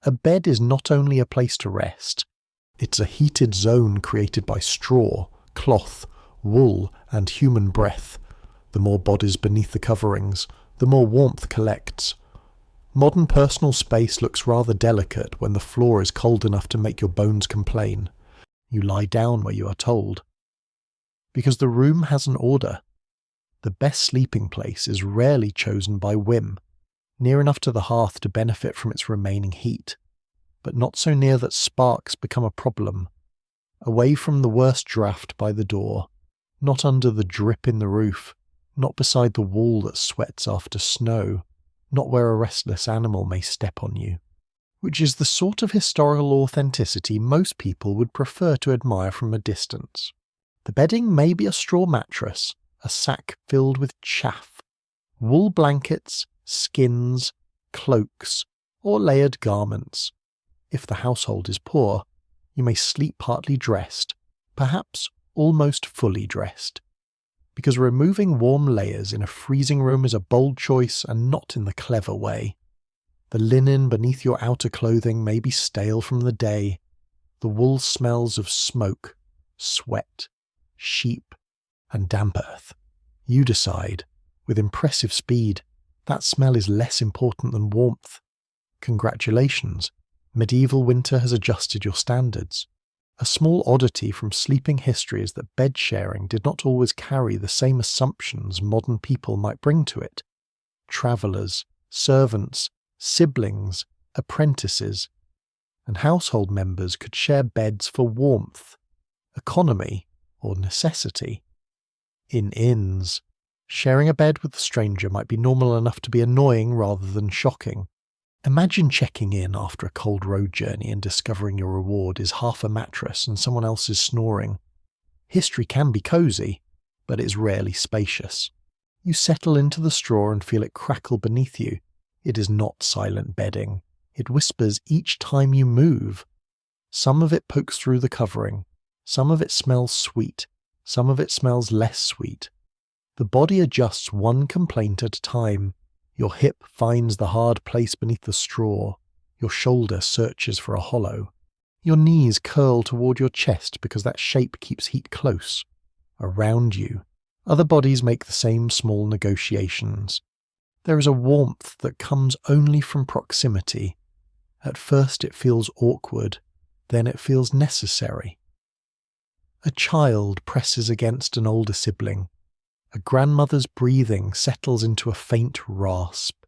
A bed is not only a place to rest, it's a heated zone created by straw, cloth, wool, and human breath. The more bodies beneath the coverings, the more warmth collects. Modern personal space looks rather delicate when the floor is cold enough to make your bones complain. You lie down where you are told. Because the room has an order. The best sleeping place is rarely chosen by whim, near enough to the hearth to benefit from its remaining heat, but not so near that sparks become a problem, away from the worst draught by the door, not under the drip in the roof, not beside the wall that sweats after snow, not where a restless animal may step on you, which is the sort of historical authenticity most people would prefer to admire from a distance. The bedding may be a straw mattress, a sack filled with chaff, wool blankets, skins, cloaks, or layered garments. If the household is poor, you may sleep partly dressed, perhaps almost fully dressed, because removing warm layers in a freezing room is a bold choice and not in the clever way. The linen beneath your outer clothing may be stale from the day. The wool smells of smoke, sweat, sheep, and damp earth. You decide, with impressive speed, that smell is less important than warmth. Congratulations, medieval winter has adjusted your standards. A small oddity from sleeping history is that bed sharing did not always carry the same assumptions modern people might bring to it. Travellers, servants, siblings, apprentices, and household members could share beds for warmth, economy, or necessity. In inns, sharing a bed with a stranger might be normal enough to be annoying rather than shocking. Imagine checking in after a cold road journey and discovering your reward is half a mattress and someone else is snoring. History can be cosy, but it's rarely spacious. You settle into the straw and feel it crackle beneath you. It is not silent bedding. It whispers each time you move. Some of it pokes through the covering. Some of it smells sweet. Some of it smells less sweet. The body adjusts one complaint at a time. Your hip finds the hard place beneath the straw. Your shoulder searches for a hollow. Your knees curl toward your chest because that shape keeps heat close. Around you, other bodies make the same small negotiations. There is a warmth that comes only from proximity. At first it feels awkward, then it feels necessary. A child presses against an older sibling. A grandmother's breathing settles into a faint rasp.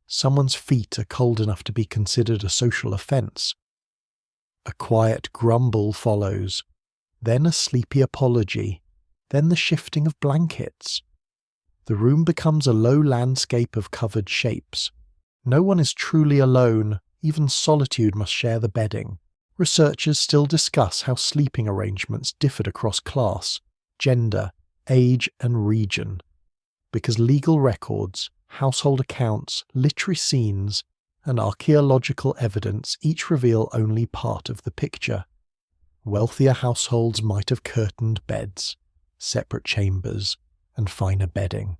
Someone's feet are cold enough to be considered a social offence. A quiet grumble follows, then a sleepy apology, then the shifting of blankets. The room becomes a low landscape of covered shapes. No one is truly alone, even solitude must share the bedding. Researchers still discuss how sleeping arrangements differed across class, gender, age and region. Because legal records, household accounts, literary scenes, and archaeological evidence each reveal only part of the picture. Wealthier households might have curtained beds, separate chambers, and finer bedding,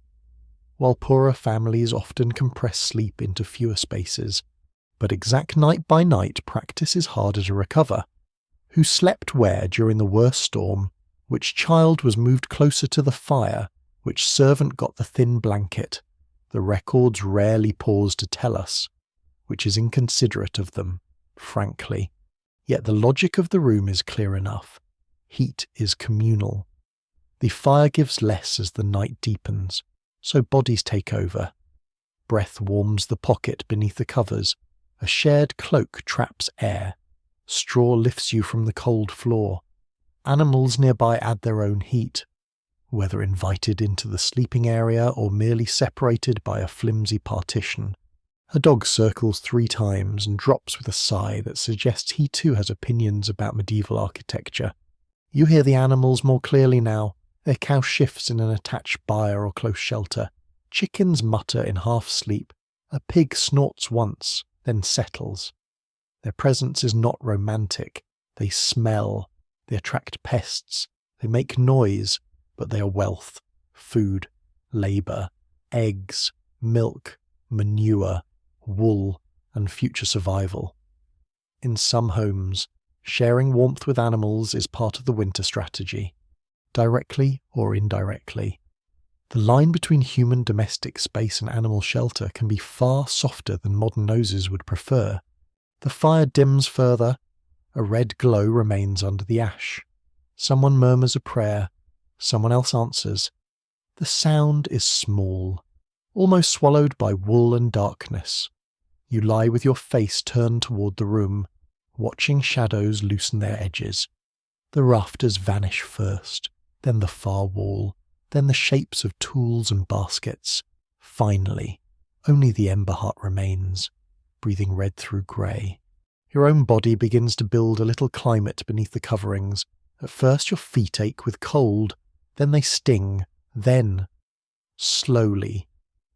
while poorer families often compress sleep into fewer spaces. But exact night-by-night practice is harder to recover. Who slept where during the worst storm? Which child was moved closer to the fire? Which servant got the thin blanket? The records rarely pause to tell us, which is inconsiderate of them, frankly. Yet the logic of the room is clear enough. Heat is communal. The fire gives less as the night deepens, so bodies take over. Breath warms the pocket beneath the covers. A shared cloak traps air. Straw lifts you from the cold floor. Animals nearby add their own heat, whether invited into the sleeping area or merely separated by a flimsy partition. A dog circles 3 times and drops with a sigh that suggests he too has opinions about medieval architecture. You hear the animals more clearly now. Their cow shifts in an attached byre or close shelter. Chickens mutter in half-sleep. A pig snorts once, then settles. Their presence is not romantic. They smell. They attract pests. They make noise, but they are wealth, food, labour, eggs, milk, manure, wool, and future survival. In some homes, sharing warmth with animals is part of the winter strategy, directly or indirectly. The line between human domestic space and animal shelter can be far softer than modern noses would prefer. The fire dims further. A red glow remains under the ash. Someone murmurs a prayer. Someone else answers. The sound is small, almost swallowed by wool and darkness. You lie with your face turned toward the room, watching shadows loosen their edges. The rafters vanish first, then the far wall, then the shapes of tools and baskets. Finally, only the ember heart remains, breathing red through grey. Your own body begins to build a little climate beneath the coverings. At first your feet ache with cold, then they sting, then, slowly,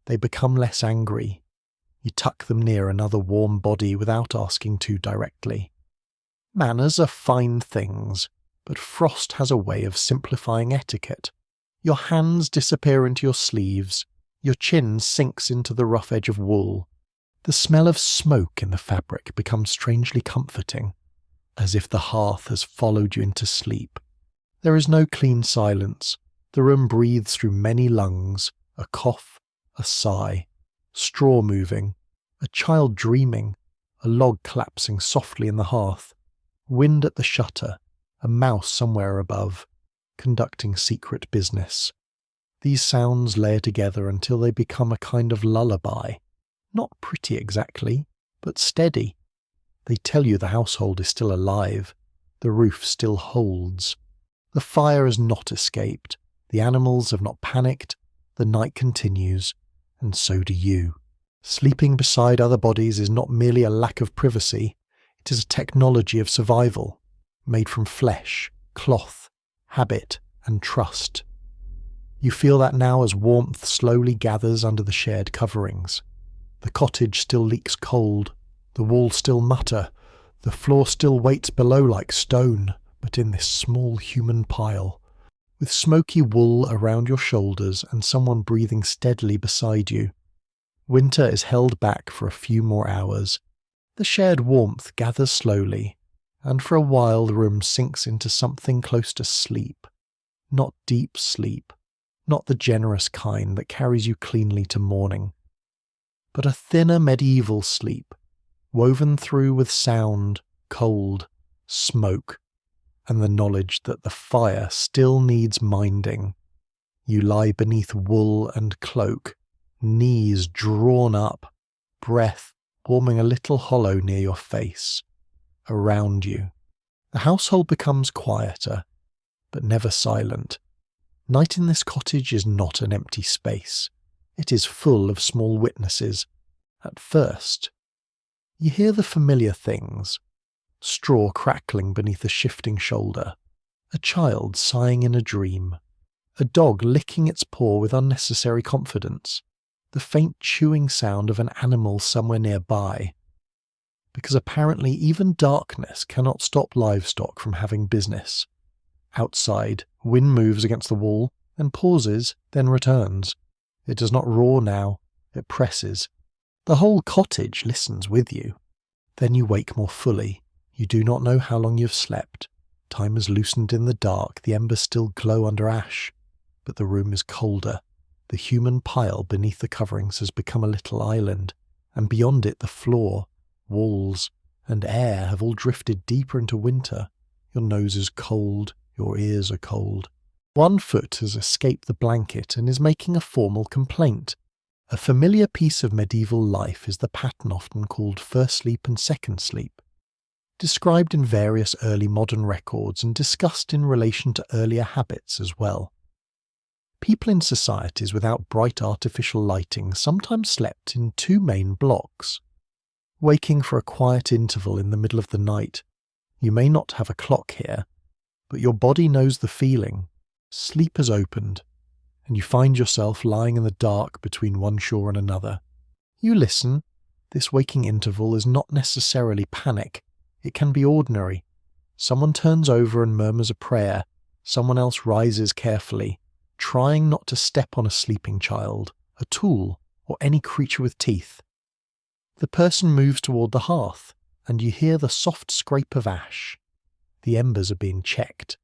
they become less angry. You tuck them near another warm body without asking too directly. Manners are fine things, but frost has a way of simplifying etiquette. Your hands disappear into your sleeves. Your chin sinks into the rough edge of wool. The smell of smoke in the fabric becomes strangely comforting, as if the hearth has followed you into sleep. There is no clean silence. The room breathes through many lungs, a cough, a sigh, straw moving, a child dreaming, a log collapsing softly in the hearth, wind at the shutter, a mouse somewhere above, conducting secret business. These sounds layer together until they become a kind of lullaby. Not pretty exactly, but steady. They tell you the household is still alive. The roof still holds. The fire has not escaped. The animals have not panicked. The night continues, and so do you. Sleeping beside other bodies is not merely a lack of privacy. It is a technology of survival, made from flesh, cloth, habit, and trust. You feel that now as warmth slowly gathers under the shared coverings. The cottage still leaks cold. The walls still mutter. The floor still waits below like stone, but in this small human pile. With smoky wool around your shoulders and someone breathing steadily beside you. Winter is held back for a few more hours. The shared warmth gathers slowly, and for a while the room sinks into something close to sleep. Not deep sleep, not the generous kind that carries you cleanly to morning, but a thinner medieval sleep, woven through with sound, cold, smoke, and the knowledge that the fire still needs minding. You lie beneath wool and cloak, knees drawn up, breath warming a little hollow near your face. Around you, the household becomes quieter, but never silent. Night in this cottage is not an empty space. It is full of small witnesses. At first, you hear the familiar things: straw crackling beneath a shifting shoulder, a child sighing in a dream, a dog licking its paw with unnecessary confidence, the faint chewing sound of an animal somewhere nearby. Because apparently even darkness cannot stop livestock from having business. Outside, wind moves against the wall, and pauses, then returns. It does not roar now, it presses. The whole cottage listens with you. Then you wake more fully. You do not know how long you've slept. Time has loosened in the dark, the embers still glow under ash. But the room is colder. The human pile beneath the coverings has become a little island, and beyond it the floor, walls, and air have all drifted deeper into winter. Your nose is cold, your ears are cold. One foot has escaped the blanket and is making a formal complaint. A familiar piece of medieval life is the pattern often called first sleep and second sleep, described in various early modern records and discussed in relation to earlier habits as well. People in societies without bright artificial lighting sometimes slept in two main blocks. Waking for a quiet interval in the middle of the night. You may not have a clock here, but your body knows the feeling. Sleep has opened, and you find yourself lying in the dark between one shore and another. You listen. This waking interval is not necessarily panic. It can be ordinary. Someone turns over and murmurs a prayer. Someone else rises carefully, trying not to step on a sleeping child, a tool, or any creature with teeth. The person moves toward the hearth, and you hear the soft scrape of ash. The embers are being checked.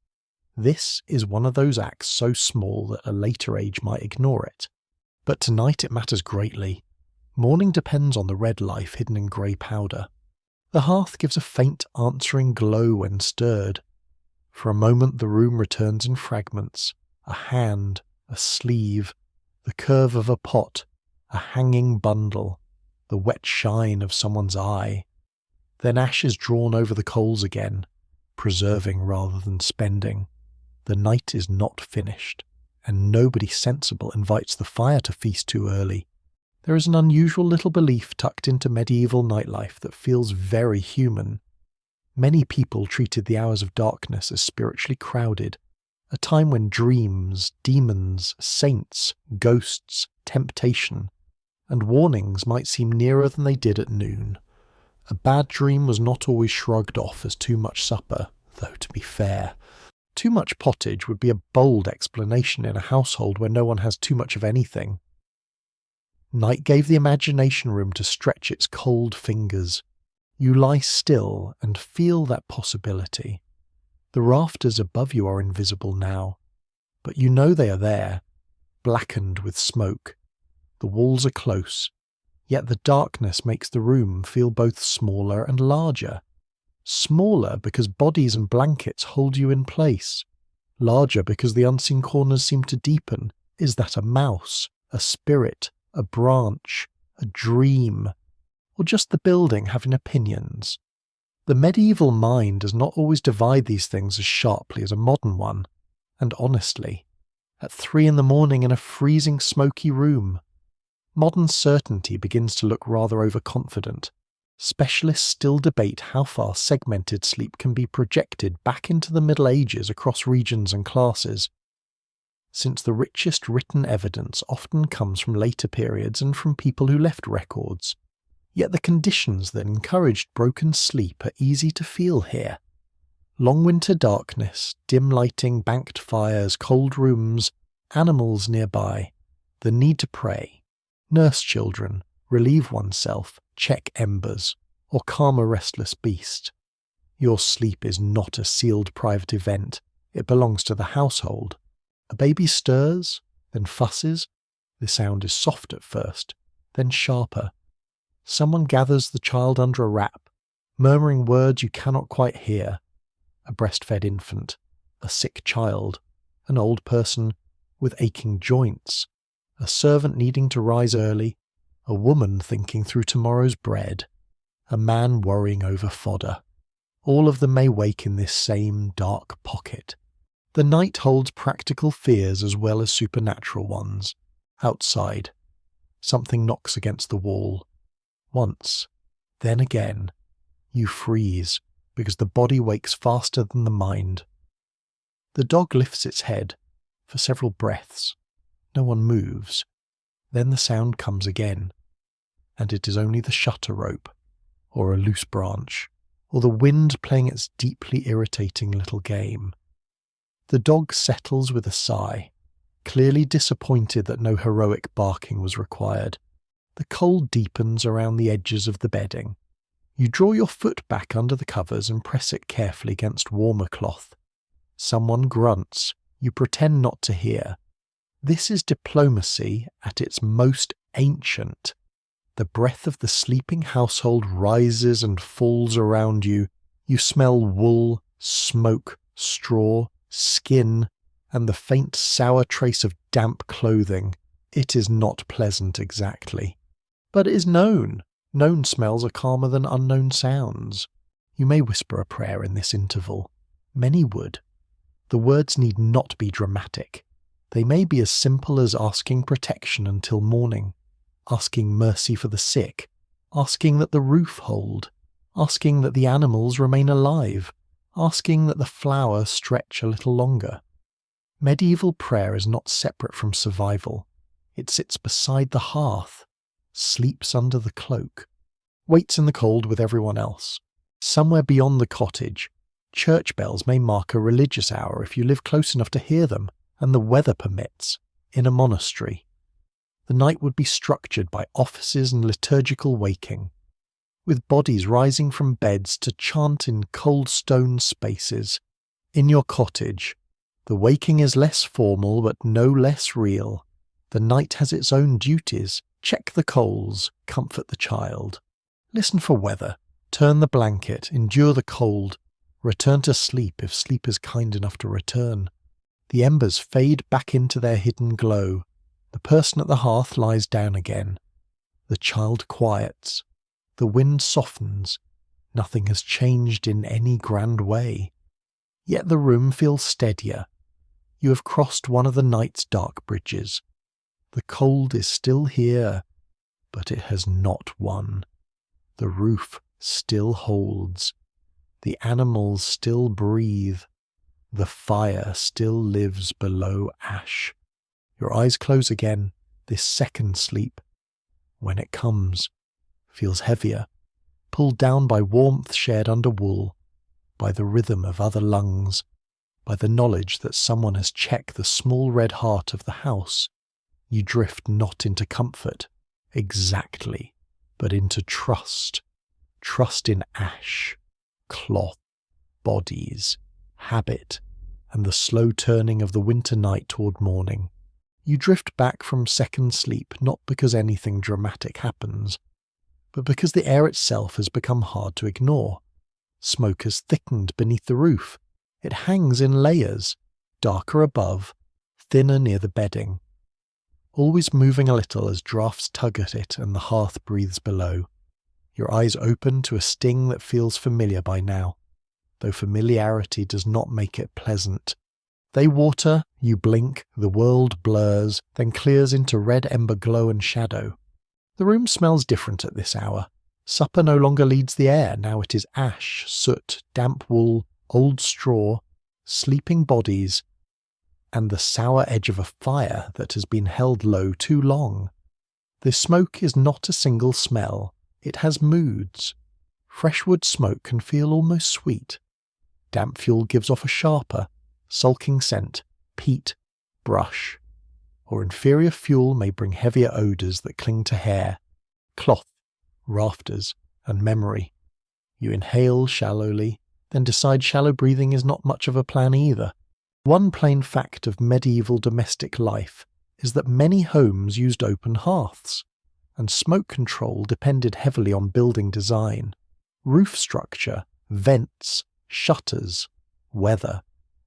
This is one of those acts so small that a later age might ignore it. But tonight it matters greatly. Morning depends on the red life hidden in grey powder. The hearth gives a faint answering glow when stirred. For a moment the room returns in fragments. A hand, a sleeve, the curve of a pot, a hanging bundle, the wet shine of someone's eye. Then ash is drawn over the coals again, preserving rather than spending. The night is not finished, and nobody sensible invites the fire to feast too early. There is an unusual little belief tucked into medieval nightlife that feels very human. Many people treated the hours of darkness as spiritually crowded, a time when dreams, demons, saints, ghosts, temptation, and warnings might seem nearer than they did at noon. A bad dream was not always shrugged off as too much supper, though to be fair, too much pottage would be a bold explanation in a household where no one has too much of anything. Night gave the imagination room to stretch its cold fingers. You lie still and feel that possibility. The rafters above you are invisible now, but you know they are there, blackened with smoke. The walls are close, yet the darkness makes the room feel both smaller and larger. Smaller because bodies and blankets hold you in place. Larger because the unseen corners seem to deepen. Is that a mouse, a spirit, a branch, a dream, or just the building having opinions? The medieval mind does not always divide these things as sharply as a modern one, and honestly, at 3 a.m. in a freezing smoky room, modern certainty begins to look rather overconfident. Specialists still debate how far segmented sleep can be projected back into the Middle Ages across regions and classes, since the richest written evidence often comes from later periods and from people who left records. Yet the conditions that encouraged broken sleep are easy to feel here. Long winter darkness, dim lighting, banked fires, cold rooms, animals nearby, the need to pray, nurse children, relieve oneself, check embers, or calm a restless beast. Your sleep is not a sealed private event. It belongs to the household. A baby stirs, then fusses. The sound is soft at first, then sharper. Someone gathers the child under a wrap, murmuring words you cannot quite hear. A breastfed infant, a sick child, an old person with aching joints, a servant needing to rise early, a woman thinking through tomorrow's bread, a man worrying over fodder. All of them may wake in this same dark pocket. The night holds practical fears as well as supernatural ones. Outside, something knocks against the wall. Once, then again, you freeze because the body wakes faster than the mind. The dog lifts its head for several breaths. No one moves. Then the sound comes again, and it is only the shutter rope, or a loose branch, or the wind playing its deeply irritating little game. The dog settles with a sigh, clearly disappointed that no heroic barking was required. The cold deepens around the edges of the bedding. You draw your foot back under the covers and press it carefully against warmer cloth. Someone grunts. You pretend not to hear. This is diplomacy at its most ancient. The breath of the sleeping household rises and falls around you. You smell wool, smoke, straw, skin, and the faint sour trace of damp clothing. It is not pleasant exactly. But it is known. Known smells are calmer than unknown sounds. You may whisper a prayer in this interval. Many would. The words need not be dramatic. They may be as simple as asking protection until morning, asking mercy for the sick, asking that the roof hold, asking that the animals remain alive, asking that the flowers stretch a little longer. Medieval prayer is not separate from survival. It sits beside the hearth, sleeps under the cloak, waits in the cold with everyone else. Somewhere beyond the cottage, church bells may mark a religious hour if you live close enough to hear them, and the weather permits, in a monastery. The night would be structured by offices and liturgical waking, with bodies rising from beds to chant in cold stone spaces. In your cottage, the waking is less formal but no less real. The night has its own duties. Check the coals, comfort the child. Listen for weather, turn the blanket, endure the cold, return to sleep if sleep is kind enough to return. The embers fade back into their hidden glow. The person at the hearth lies down again. The child quiets. The wind softens. Nothing has changed in any grand way. Yet the room feels steadier. You have crossed one of the night's dark bridges. The cold is still here, but it has not won. The roof still holds. The animals still breathe. The fire still lives below ash. Your eyes close again, this second sleep. When it comes, feels heavier, pulled down by warmth shared under wool, by the rhythm of other lungs, by the knowledge that someone has checked the small red heart of the house. You drift not into comfort, exactly, but into trust. Trust in ash, cloth, bodies, habit, and the slow turning of the winter night toward morning. You drift back from second sleep not because anything dramatic happens, but because the air itself has become hard to ignore. Smoke has thickened beneath the roof. It hangs in layers, darker above, thinner near the bedding, always moving a little as drafts tug at it and the hearth breathes below. Your eyes open to a sting that feels familiar by now, though familiarity does not make it pleasant. They water, you blink, the world blurs, then clears into red ember glow and shadow. The room smells different at this hour. Supper no longer leads the air, now it is ash, soot, damp wool, old straw, sleeping bodies, and the sour edge of a fire that has been held low too long. The smoke is not a single smell, it has moods. Fresh wood smoke can feel almost sweet. Damp fuel gives off a sharper, sulking scent, peat, brush, or inferior fuel may bring heavier odours that cling to hair, cloth, rafters, and memory. You inhale shallowly, then decide shallow breathing is not much of a plan either. One plain fact of medieval domestic life is that many homes used open hearths, and smoke control depended heavily on building design, roof structure, vents, shutters, weather,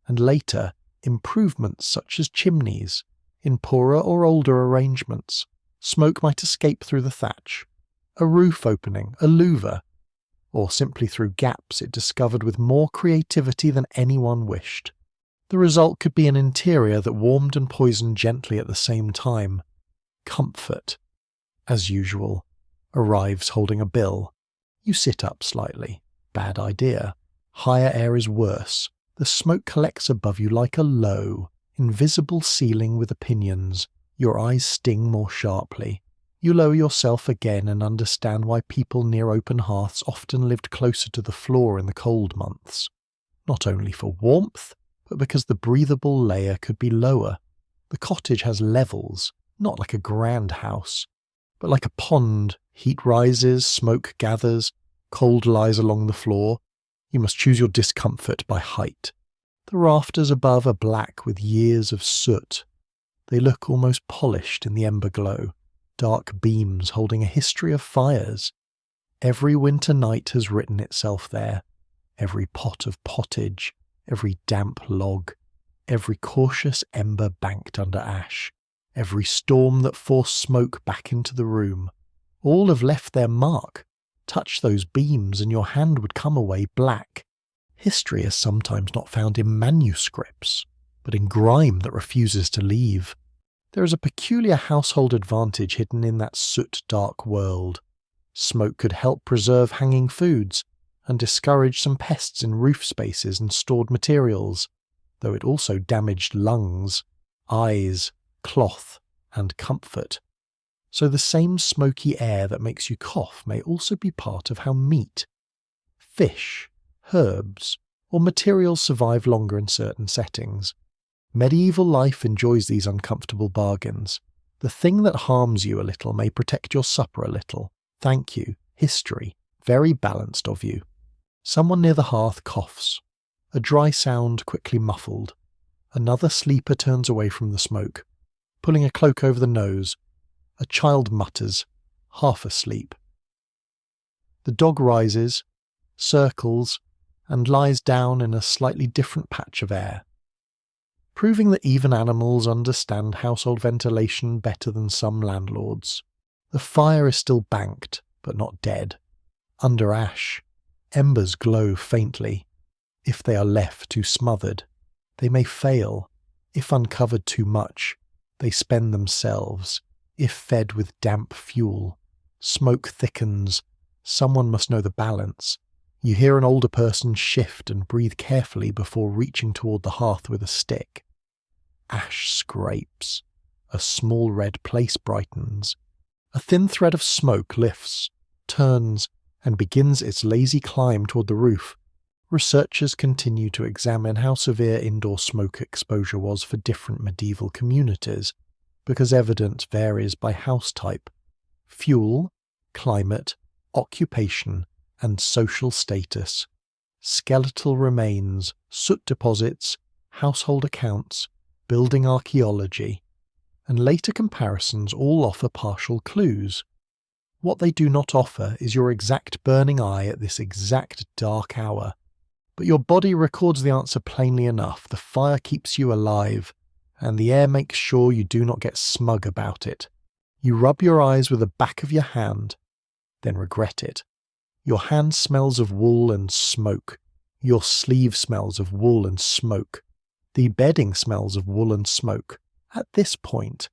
and later improvements such as chimneys. In poorer or older arrangements, smoke might escape through the thatch, a roof opening, a louver, or simply through gaps it discovered with more creativity than anyone wished. The result could be an interior that warmed and poisoned gently at the same time. Comfort, as usual, arrives holding a bill. You sit up slightly. Bad idea. Higher air is worse. The smoke collects above you like a low, invisible ceiling with opinions. Your eyes sting more sharply. You lower yourself again and understand why people near open hearths often lived closer to the floor in the cold months. Not only for warmth, but because the breathable layer could be lower. The cottage has levels, not like a grand house, but like a pond. Heat rises, smoke gathers, cold lies along the floor. You must choose your discomfort by height. The rafters above are black with years of soot. They look almost polished in the ember glow, dark beams holding a history of fires. Every winter night has written itself there, every pot of pottage, every damp log, every cautious ember banked under ash, every storm that forced smoke back into the room. All have left their mark. Touch those beams and your hand would come away black. History is sometimes not found in manuscripts, but in grime that refuses to leave. There is a peculiar household advantage hidden in that soot-dark world. Smoke could help preserve hanging foods and discourage some pests in roof spaces and stored materials, though it also damaged lungs, eyes, cloth, and comfort. So the same smoky air that makes you cough may also be part of how meat, fish, herbs, or materials survive longer in certain settings. Medieval life enjoys these uncomfortable bargains. The thing that harms you a little may protect your supper a little. Thank you, history, very balanced of you. Someone near the hearth coughs. A dry sound quickly muffled. Another sleeper turns away from the smoke, pulling a cloak over the nose. A child mutters, half asleep. The dog rises, circles, and lies down in a slightly different patch of air, proving that even animals understand household ventilation better than some landlords. The fire is still banked, but not dead. Under ash, embers glow faintly. If they are left too smothered, they may fail. If uncovered too much, they spend themselves. If fed with damp fuel, smoke thickens. Someone must know the balance. You hear an older person shift and breathe carefully before reaching toward the hearth with a stick. Ash scrapes. A small red place brightens. A thin thread of smoke lifts, turns, and begins its lazy climb toward the roof. Researchers continue to examine how severe indoor smoke exposure was for different medieval communities, because evidence varies by house type, fuel, climate, occupation, and social status. Skeletal remains, soot deposits, household accounts, building archaeology, and later comparisons all offer partial clues. What they do not offer is your exact burning eye at this exact dark hour. But your body records the answer plainly enough. The fire keeps you alive, and the air makes sure you do not get smug about it. You rub your eyes with the back of your hand, then regret it. Your hand smells of wool and smoke. Your sleeve smells of wool and smoke. The bedding smells of wool and smoke. At this point,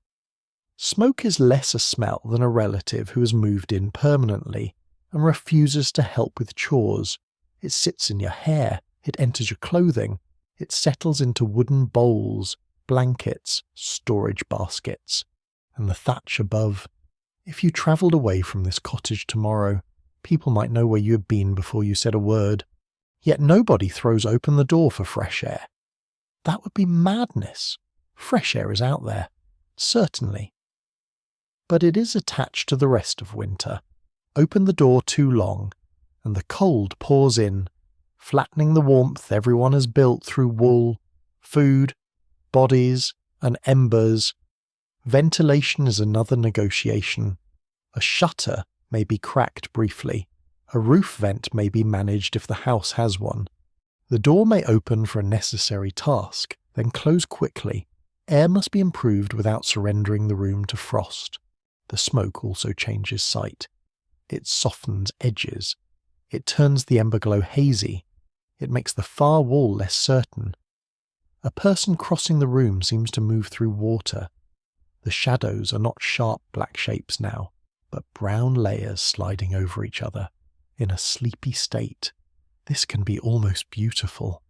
smoke is less a smell than a relative who has moved in permanently and refuses to help with chores. It sits in your hair, it enters your clothing, it settles into wooden bowls, blankets, storage baskets, and the thatch above. If you travelled away from this cottage tomorrow, people might know where you had been before you said a word. Yet nobody throws open the door for fresh air. That would be madness. Fresh air is out there, certainly. But it is attached to the rest of winter. Open the door too long, and the cold pours in, flattening the warmth everyone has built through wool, food, bodies, and embers. Ventilation is another negotiation. A shutter may be cracked briefly. A roof vent may be managed if the house has one. The door may open for a necessary task, then close quickly. Air must be improved without surrendering the room to frost. The smoke also changes sight. It softens edges. It turns the ember glow hazy. It makes the far wall less certain. A person crossing the room seems to move through water. The shadows are not sharp black shapes now, but brown layers sliding over each other. In a sleepy state, this can be almost beautiful,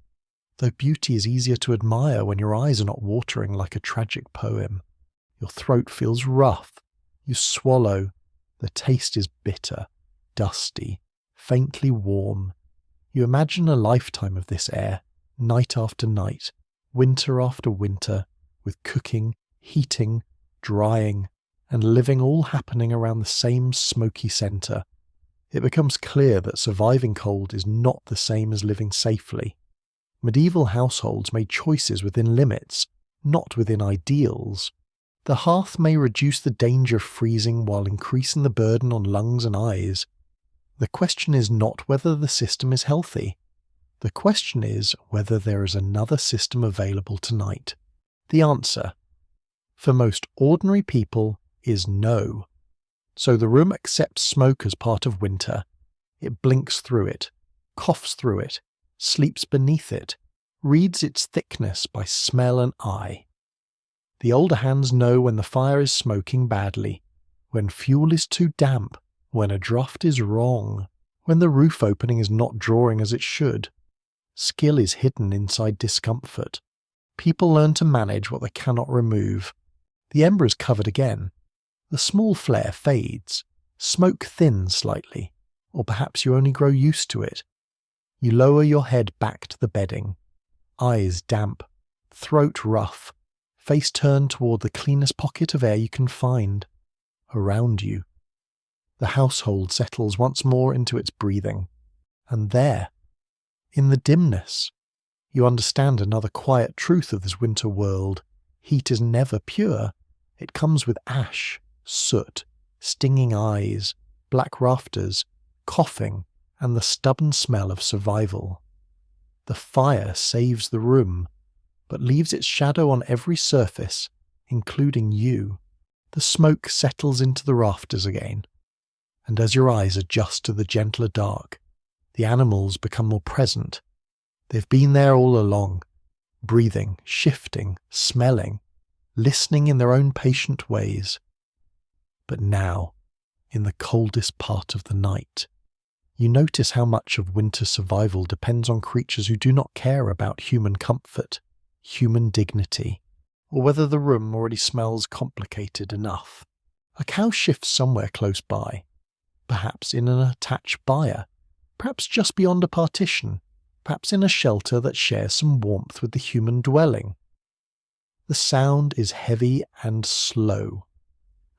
though beauty is easier to admire when your eyes are not watering like a tragic poem. Your throat feels rough. You swallow. The taste is bitter, dusty, faintly warm. You imagine a lifetime of this air, night after night, winter after winter, with cooking, heating, drying, and living all happening around the same smoky centre. It becomes clear that surviving cold is not the same as living safely. Medieval households made choices within limits, not within ideals. The hearth may reduce the danger of freezing while increasing the burden on lungs and eyes. The question is not whether the system is healthy. The question is whether there is another system available tonight. The answer, for most ordinary people, is no. So the room accepts smoke as part of winter. It blinks through it, coughs through it, sleeps beneath it, reads its thickness by smell and eye. The older hands know when the fire is smoking badly, when fuel is too damp, when a draught is wrong, when the roof opening is not drawing as it should. Skill is hidden inside discomfort. People learn to manage what they cannot remove. The ember is covered again. The small flare fades. Smoke thins slightly, or perhaps you only grow used to it. You lower your head back to the bedding. Eyes damp, throat rough, face turned toward the cleanest pocket of air you can find. Around you, the household settles once more into its breathing. And there, in the dimness, you understand another quiet truth of this winter world. Heat is never pure. It comes with ash, soot, stinging eyes, black rafters, coughing, and the stubborn smell of survival. The fire saves the room, but leaves its shadow on every surface, including you. The smoke settles into the rafters again, and as your eyes adjust to the gentler dark, the animals become more present. They've been there all along, breathing, shifting, smelling, listening in their own patient ways. But now, in the coldest part of the night, you notice how much of winter survival depends on creatures who do not care about human comfort, human dignity, or whether the room already smells complicated enough. A cow shifts somewhere close by, perhaps in an attached byre, perhaps just beyond a partition, perhaps in a shelter that shares some warmth with the human dwelling. The sound is heavy and slow.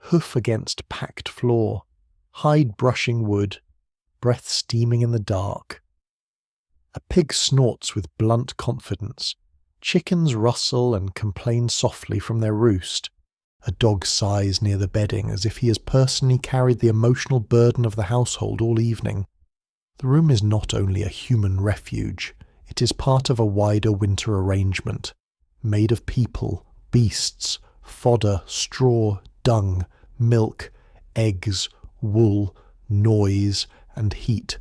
Hoof against packed floor, hide brushing wood, breath steaming in the dark. A pig snorts with blunt confidence. Chickens rustle and complain softly from their roost. A dog sighs near the bedding as if he has personally carried the emotional burden of the household all evening. The room is not only a human refuge, it is part of a wider winter arrangement, made of people, beasts, fodder, straw, dung, milk, eggs, wool, noise, and heat.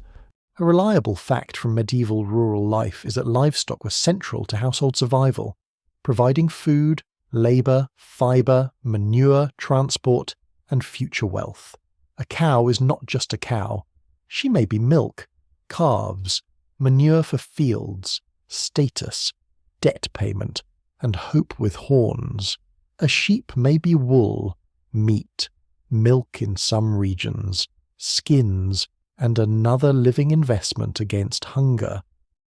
A reliable fact from medieval rural life is that livestock was central to household survival, providing food, labour, fibre, manure, transport, and future wealth. A cow is not just a cow. She may be milk, calves, manure for fields, status, debt payment, and hope with horns. A sheep may be wool, meat, milk in some regions, skins, and another living investment against hunger.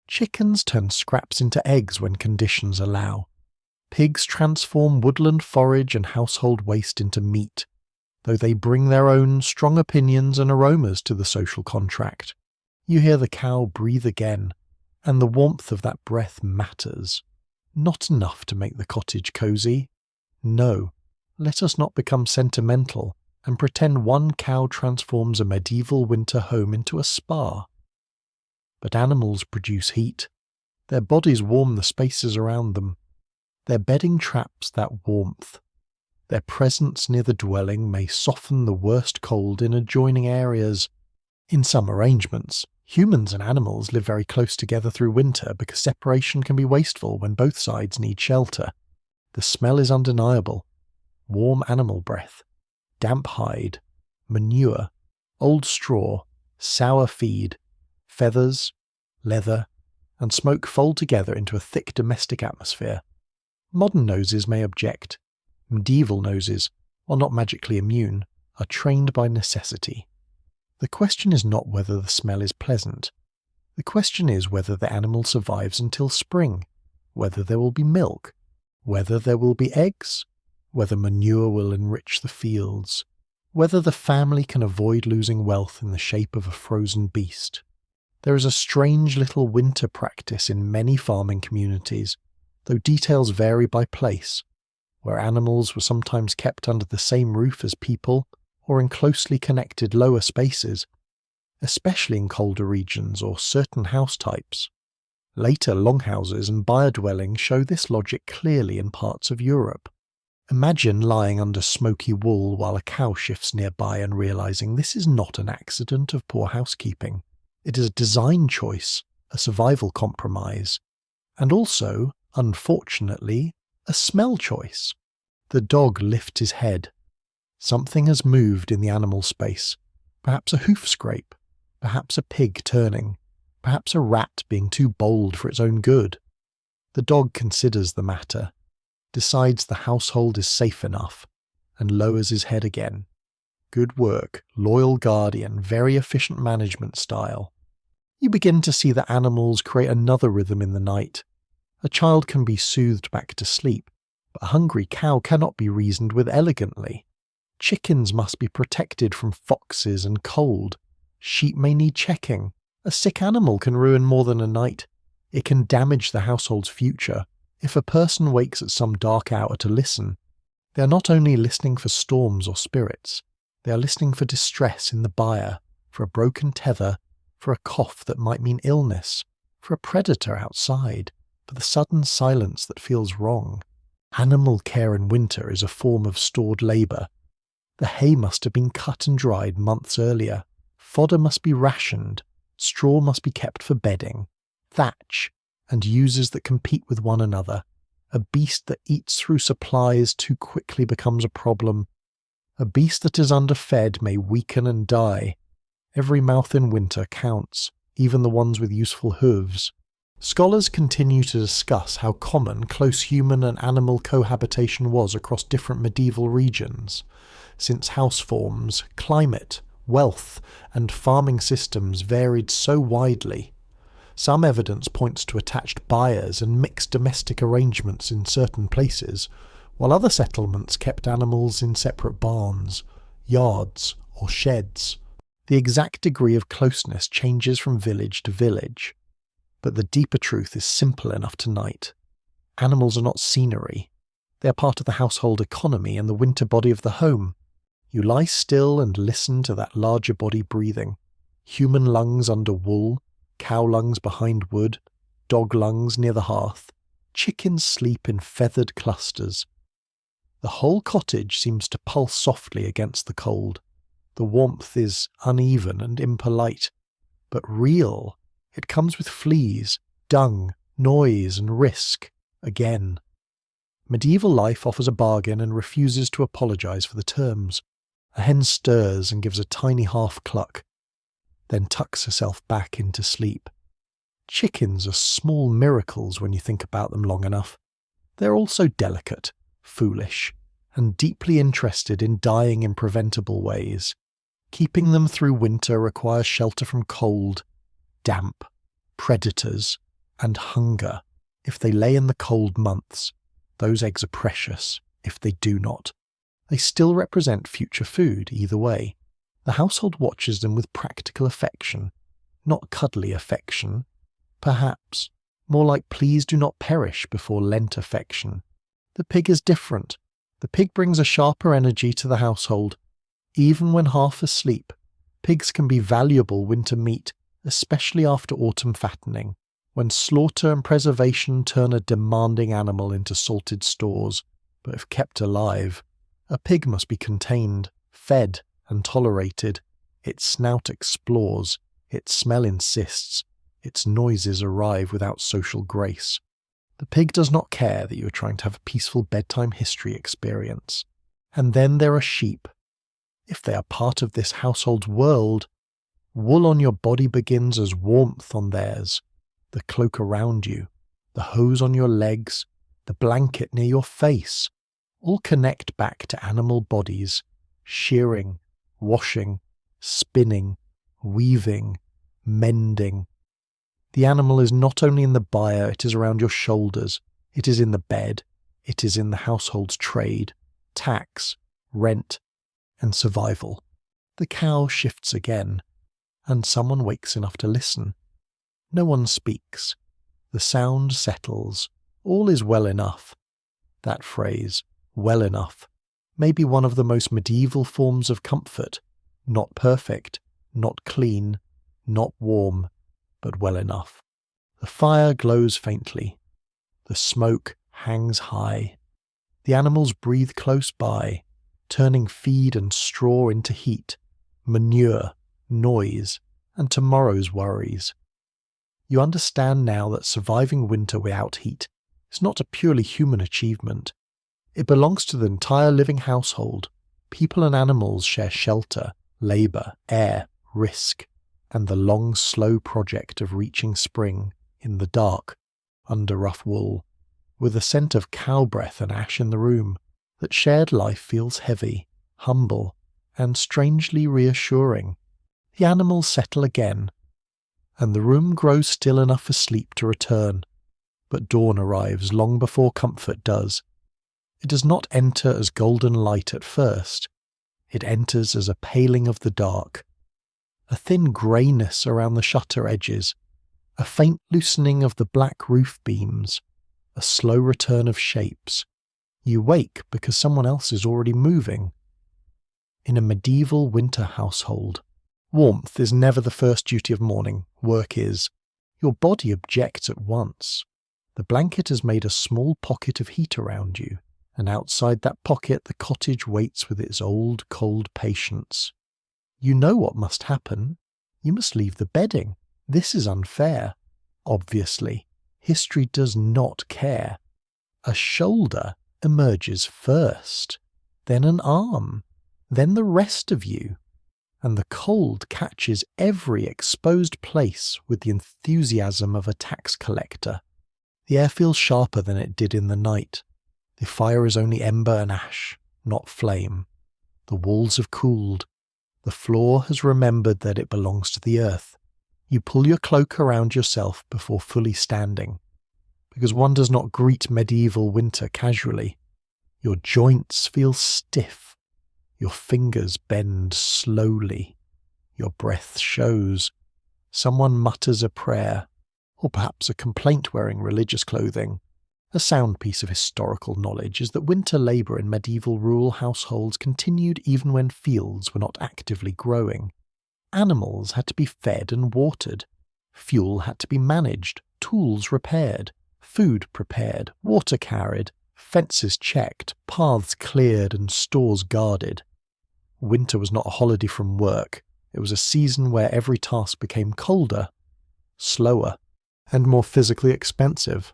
Chickens turn scraps into eggs when conditions allow. Pigs transform woodland forage and household waste into meat, though they bring their own strong opinions and aromas to the social contract. You hear the cow breathe again, And the warmth of that breath matters. Not enough to make the cottage cosy. No, let us not become sentimental and pretend one cow transforms a medieval winter home into a spa. But animals produce heat. Their bodies warm the spaces around them. Their bedding traps that warmth. Their presence near the dwelling may soften the worst cold in adjoining areas. In some arrangements, humans and animals live very close together through winter because separation can be wasteful when both sides need shelter. The smell is undeniable. Warm animal breath, damp hide, manure, old straw, sour feed, feathers, leather, and smoke fold together into a thick domestic atmosphere. Modern noses may object. Medieval noses, while not magically immune, are trained by necessity. The question is not whether the smell is pleasant. The question is whether the animal survives until spring, whether there will be milk, whether there will be eggs, whether manure will enrich the fields, whether the family can avoid losing wealth in the shape of a frozen beast. There is a strange little winter practice in many farming communities, though details vary by place, where animals were sometimes kept under the same roof as people or in closely connected lower spaces, especially in colder regions or certain house types. Later longhouses and byre dwellings show this logic clearly in parts of Europe. Imagine lying under smoky wool while a cow shifts nearby and realizing this is not an accident of poor housekeeping. It is a design choice, a survival compromise, and also, unfortunately, a smell choice. The dog lifts his head. Something has moved in the animal space. Perhaps a hoof scrape, perhaps a pig turning, perhaps a rat being too bold for its own good. The dog considers the matter, decides the household is safe enough, and lowers his head again. Good work, loyal guardian, very efficient management style. You begin to see that animals create another rhythm in the night. A child can be soothed back to sleep, but a hungry cow cannot be reasoned with elegantly. Chickens must be protected from foxes and cold. Sheep may need checking. A sick animal can ruin more than a night. It can damage the household's future. If a person wakes at some dark hour to listen, they are not only listening for storms or spirits, they are listening for distress in the byre, for a broken tether, for a cough that might mean illness, for a predator outside, for the sudden silence that feels wrong. Animal care in winter is a form of stored labour. The hay must have been cut and dried months earlier. Fodder must be rationed. Straw must be kept for bedding. Thatch, and uses that compete with one another. A beast that eats through supplies too quickly becomes a problem. A beast that is underfed may weaken and die. Every mouth in winter counts, even the ones with useful hooves. Scholars continue to discuss how common close human and animal cohabitation was across different medieval regions, since house forms, climate, wealth, and farming systems varied so widely. Some evidence points to attached byres and mixed domestic arrangements in certain places, while other settlements kept animals in separate barns, yards, or sheds. The exact degree of closeness changes from village to village, but the deeper truth is simple enough tonight. Animals are not scenery. They are part of the household economy and the winter body of the home. You lie still and listen to that larger body breathing. Human lungs under wool, cow lungs behind wood, dog lungs near the hearth. Chickens sleep in feathered clusters. The whole cottage seems to pulse softly against the cold. The warmth is uneven and impolite, but real. It comes with fleas, dung, noise, and risk, again. Medieval life offers a bargain and refuses to apologise for the terms. A hen stirs and gives a tiny half-cluck, then tucks herself back into sleep. Chickens are small miracles when you think about them long enough. They're also delicate, foolish, and deeply interested in dying in preventable ways. Keeping them through winter requires shelter from cold, damp, predators, and hunger. If they lay in the cold months, those eggs are precious. If they do not, they still represent future food either way. The household watches them with practical affection, not cuddly affection. Perhaps. More like please do not perish before Lent affection. The pig is different. The pig brings a sharper energy to the household. Even when half asleep, pigs can be valuable winter meat, especially after autumn fattening, when slaughter and preservation turn a demanding animal into salted stores. But if kept alive, a pig must be contained, fed, and tolerated. Its snout explores, its smell insists, its noises arrive without social grace. The pig does not care that you are trying to have a peaceful bedtime history experience. And then there are sheep. If they are part of this household's world, wool on your body begins as warmth on theirs. The cloak around you, the hose on your legs, the blanket near your face, all connect back to animal bodies, shearing, washing, spinning, weaving, mending. The animal is not only in the byre, it is around your shoulders, it is in the bed, it is in the household's trade, tax, rent, and survival. The cow shifts again, and someone wakes enough to listen. No one speaks. The sound settles. All is well enough. That phrase, well enough, may be one of the most medieval forms of comfort. Not perfect, not clean, not warm, but well enough. The fire glows faintly. The smoke hangs high. The animals breathe close by, turning feed and straw into heat, manure, noise, and tomorrow's worries. You understand now that surviving winter without heat is not a purely human achievement. It belongs to the entire living household. People and animals share shelter, labour, air, risk, and the long, slow project of reaching spring in the dark, under rough wool, with a scent of cow breath and ash in the room. That shared life feels heavy, humble, and strangely reassuring. The animals settle again, and the room grows still enough for sleep to return. But dawn arrives long before comfort does. It does not enter as golden light at first. It enters as a paling of the dark, a thin greyness around the shutter edges, a faint loosening of the black roof beams, a slow return of shapes. You wake because someone else is already moving. In a medieval winter household, warmth is never the first duty of morning, work is. Your body objects at once. The blanket has made a small pocket of heat around you, and outside that pocket the cottage waits with its old, cold patience. You know what must happen. You must leave the bedding. This is unfair. Obviously, history does not care. A shoulder emerges first, then an arm, then the rest of you, and the cold catches every exposed place with the enthusiasm of a tax collector. The air feels sharper than it did in the night. The fire is only ember and ash, not flame. The walls have cooled. The floor has remembered that it belongs to the earth. You pull your cloak around yourself before fully standing, because one does not greet medieval winter casually. Your joints feel stiff. Your fingers bend slowly. Your breath shows. Someone mutters a prayer, or perhaps a complaint wearing religious clothing. A sound piece of historical knowledge is that winter labour in medieval rural households continued even when fields were not actively growing. Animals had to be fed and watered. Fuel had to be managed, tools repaired, food prepared, water carried, fences checked, paths cleared, and stores guarded. Winter was not a holiday from work. It was a season where every task became colder, slower, and more physically expensive.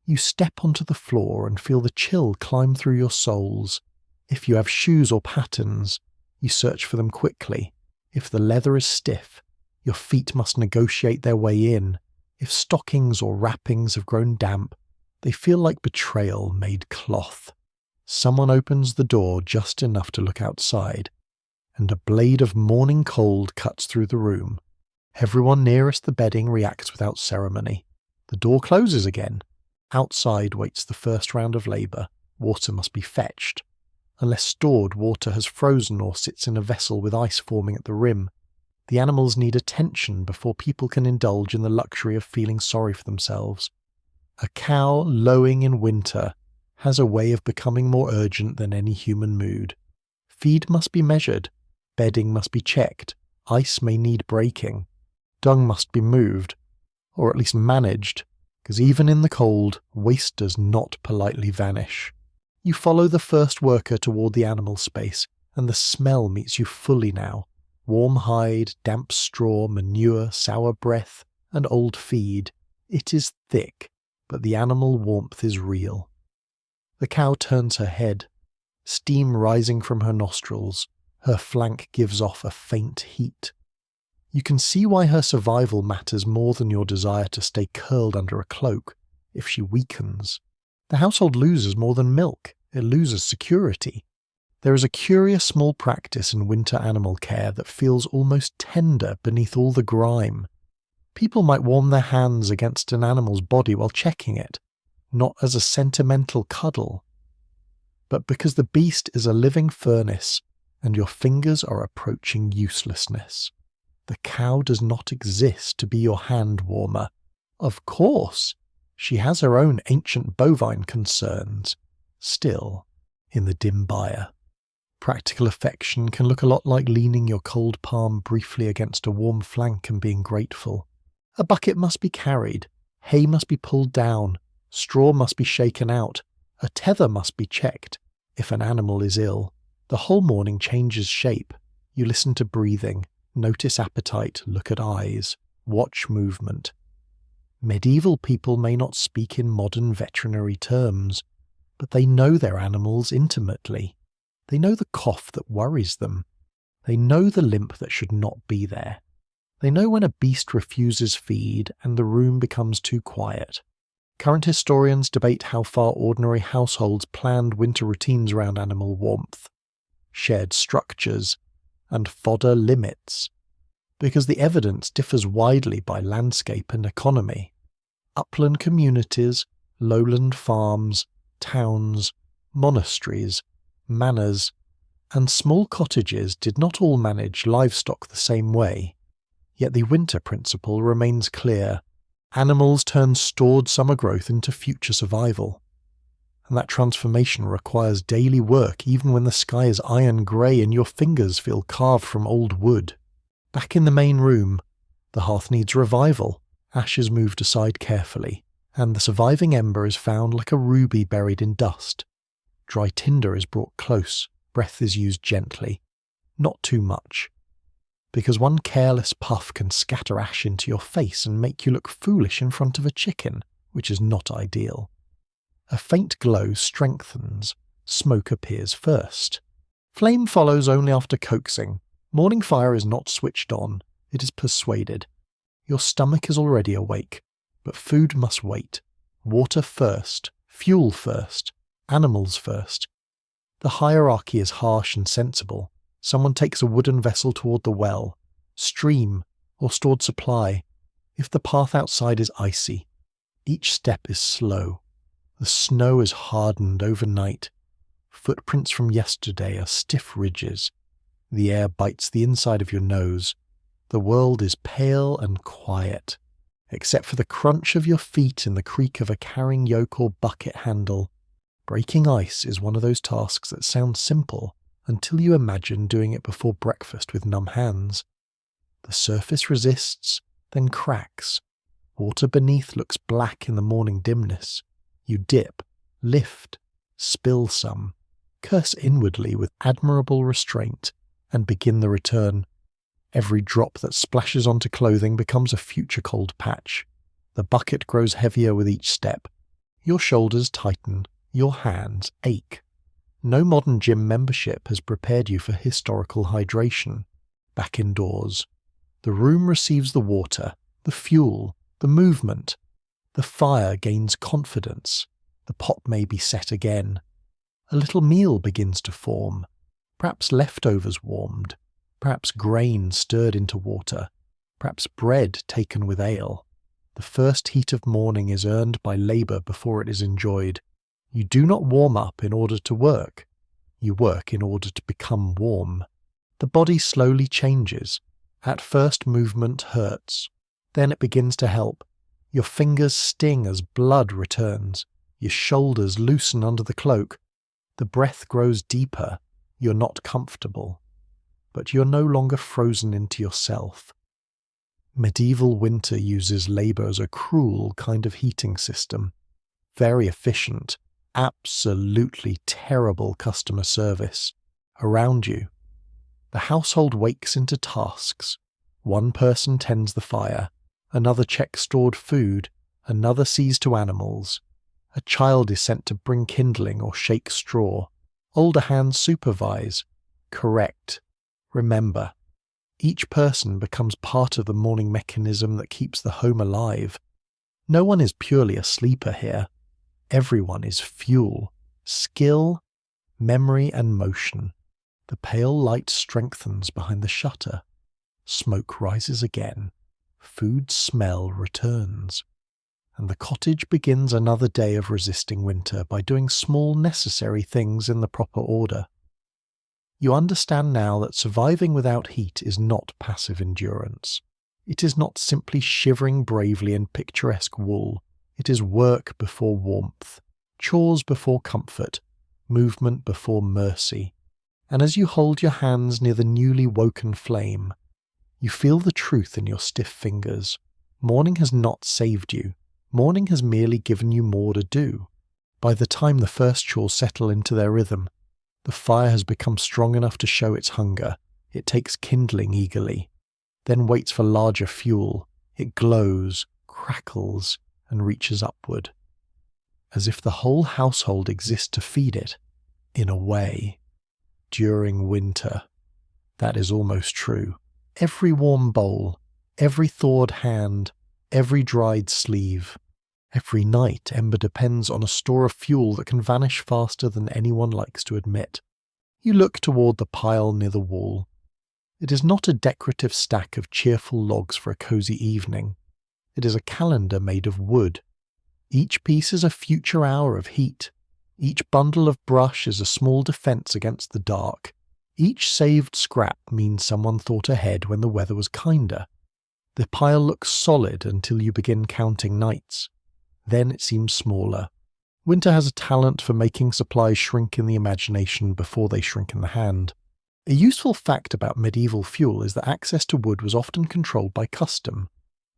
You step onto the floor and feel the chill climb through your soles. If you have shoes or patterns, you search for them quickly. If the leather is stiff, your feet must negotiate their way in. If stockings or wrappings have grown damp, they feel like betrayal made cloth. Someone opens the door just enough to look outside, and a blade of morning cold cuts through the room. Everyone nearest the bedding reacts without ceremony. The door closes again. Outside waits the first round of labour. Water must be fetched. Unless stored water has frozen or sits in a vessel with ice forming at the rim. The animals need attention before people can indulge in the luxury of feeling sorry for themselves. A cow lowing in winter has a way of becoming more urgent than any human mood. Feed must be measured, bedding must be checked, ice may need breaking, dung must be moved, or at least managed, because even in the cold, waste does not politely vanish. You follow the first worker toward the animal space, and the smell meets you fully now. Warm hide, damp straw, manure, sour breath, and old feed. It is thick, but the animal warmth is real. The cow turns her head, steam rising from her nostrils. Her flank gives off a faint heat. You can see why her survival matters more than your desire to stay curled under a cloak. If she weakens, the household loses more than milk. It loses security. There is a curious small practice in winter animal care that feels almost tender beneath all the grime. People might warm their hands against an animal's body while checking it, not as a sentimental cuddle, but because the beast is a living furnace and your fingers are approaching uselessness. The cow does not exist to be your hand warmer. Of course, she has her own ancient bovine concerns, still in the dim byre. Practical affection can look a lot like leaning your cold palm briefly against a warm flank and being grateful. A bucket must be carried, hay must be pulled down, straw must be shaken out, a tether must be checked. If an animal is ill, the whole morning changes shape. You listen to breathing, notice appetite, look at eyes, watch movement. Medieval people may not speak in modern veterinary terms, but they know their animals intimately. They know the cough that worries them. They know the limp that should not be there. They know when a beast refuses feed and the room becomes too quiet. Current historians debate how far ordinary households planned winter routines around animal warmth, shared structures, and fodder limits, because the evidence differs widely by landscape and economy. Upland communities, lowland farms, towns, monasteries, manors, and small cottages did not all manage livestock the same way. Yet the winter principle remains clear. Animals turn stored summer growth into future survival. And that transformation requires daily work even when the sky is iron grey and your fingers feel carved from old wood. Back in the main room, the hearth needs revival. Ash is moved aside carefully, and the surviving ember is found like a ruby buried in dust. Dry tinder is brought close, breath is used gently, not too much, because one careless puff can scatter ash into your face and make you look foolish in front of a chicken, which is not ideal. A faint glow strengthens, smoke appears first. Flame follows only after coaxing. Morning fire is not switched on, it is persuaded. Your stomach is already awake, but food must wait. Water first, fuel first, animals first. The hierarchy is harsh and sensible. Someone takes a wooden vessel toward the well, stream, or stored supply. If the path outside is icy, each step is slow. The snow is hardened overnight. Footprints from yesterday are stiff ridges. The air bites the inside of your nose. The world is pale and quiet, except for the crunch of your feet in the creak of a carrying yoke or bucket handle. Breaking ice is one of those tasks that sounds simple until you imagine doing it before breakfast with numb hands. The surface resists, then cracks. Water beneath looks black in the morning dimness. You dip, lift, spill some, curse inwardly with admirable restraint, and begin the return. Every drop that splashes onto clothing becomes a future cold patch. The bucket grows heavier with each step. Your shoulders tighten. Your hands ache. No modern gym membership has prepared you for historical hydration. Back indoors, the room receives the water, the fuel, the movement. The fire gains confidence. The pot may be set again. A little meal begins to form. Perhaps leftovers warmed. Perhaps grain stirred into water. Perhaps bread taken with ale. The first heat of morning is earned by labour before it is enjoyed. You do not warm up in order to work. You work in order to become warm. The body slowly changes. At first movement hurts, then it begins to help. Your fingers sting as blood returns, your shoulders loosen under the cloak. The breath grows deeper, you're not comfortable. But you're no longer frozen into yourself. Medieval winter uses labour as a cruel kind of heating system. Very efficient, absolutely terrible customer service. Around you, the household wakes into tasks. One person tends the fire, another checks stored food, another sees to animals. A child is sent to bring kindling or shake straw. Older hands supervise, correct, remember. Each person becomes part of the morning mechanism that keeps the home alive. No one is purely a sleeper here. Everyone is fuel, skill, memory and motion. The pale light strengthens behind the shutter. Smoke rises again. Food smell returns. And the cottage begins another day of resisting winter by doing small necessary things in the proper order. You understand now that surviving without heat is not passive endurance. It is not simply shivering bravely in picturesque wool. It is work before warmth, chores before comfort, movement before mercy. And as you hold your hands near the newly woken flame, you feel the truth in your stiff fingers. Morning has not saved you. Morning has merely given you more to do. By the time the first chores settle into their rhythm, the fire has become strong enough to show its hunger. It takes kindling eagerly, then waits for larger fuel. It glows, crackles, and reaches upward, as if the whole household exists to feed it, in a way. During winter. That is almost true. Every warm bowl, every thawed hand, every dried sleeve. Every night, Ember depends on a store of fuel that can vanish faster than anyone likes to admit. You look toward the pile near the wall. It is not a decorative stack of cheerful logs for a cozy evening. It is a calendar made of wood. Each piece is a future hour of heat. Each bundle of brush is a small defense against the dark. Each saved scrap means someone thought ahead when the weather was kinder. The pile looks solid until you begin counting nights. Then it seems smaller. Winter has a talent for making supplies shrink in the imagination before they shrink in the hand. A useful fact about medieval fuel is that access to wood was often controlled by custom.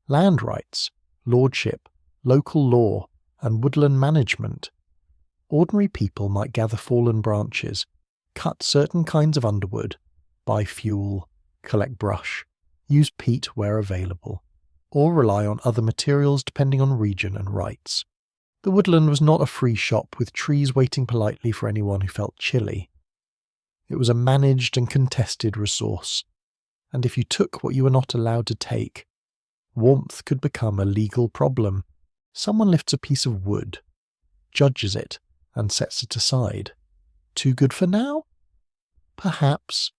Land rights, lordship, local law, and woodland management. Ordinary people might gather fallen branches, cut certain kinds of underwood, buy fuel, collect brush, use peat where available, or rely on other materials depending on region and rights. The woodland was not a free shop with trees waiting politely for anyone who felt chilly. It was a managed and contested resource, and if you took what you were not allowed to take, warmth could become a legal problem. Someone lifts a piece of wood, judges it, and sets it aside. Too good for now? Perhaps.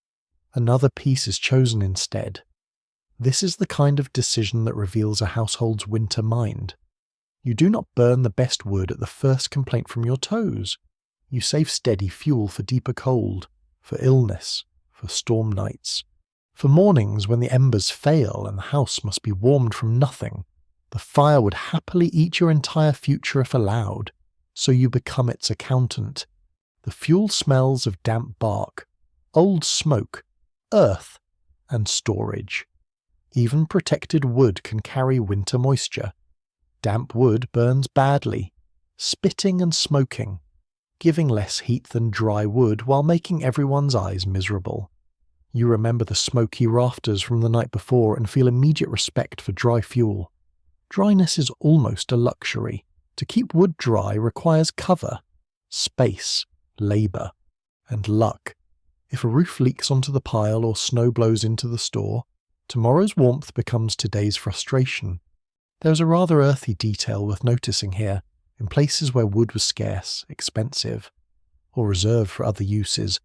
Another piece is chosen instead. This is the kind of decision that reveals a household's winter mind. You do not burn the best wood at the first complaint from your toes. You save steady fuel for deeper cold, for illness, for storm nights, for mornings when the embers fail and the house must be warmed from nothing. The fire would happily eat your entire future if allowed, so you become its accountant. The fuel smells of damp bark, old smoke, earth, and storage. Even protected wood can carry winter moisture. Damp wood burns badly, spitting and smoking, giving less heat than dry wood while making everyone's eyes miserable. You remember the smoky rafters from the night before and feel immediate respect for dry fuel. Dryness is almost a luxury. To keep wood dry requires cover, space, labour, and luck. If a roof leaks onto the pile or snow blows into the store, tomorrow's warmth becomes today's frustration. There is a rather earthy detail worth noticing here. In places where wood was scarce, expensive, or reserved for other uses,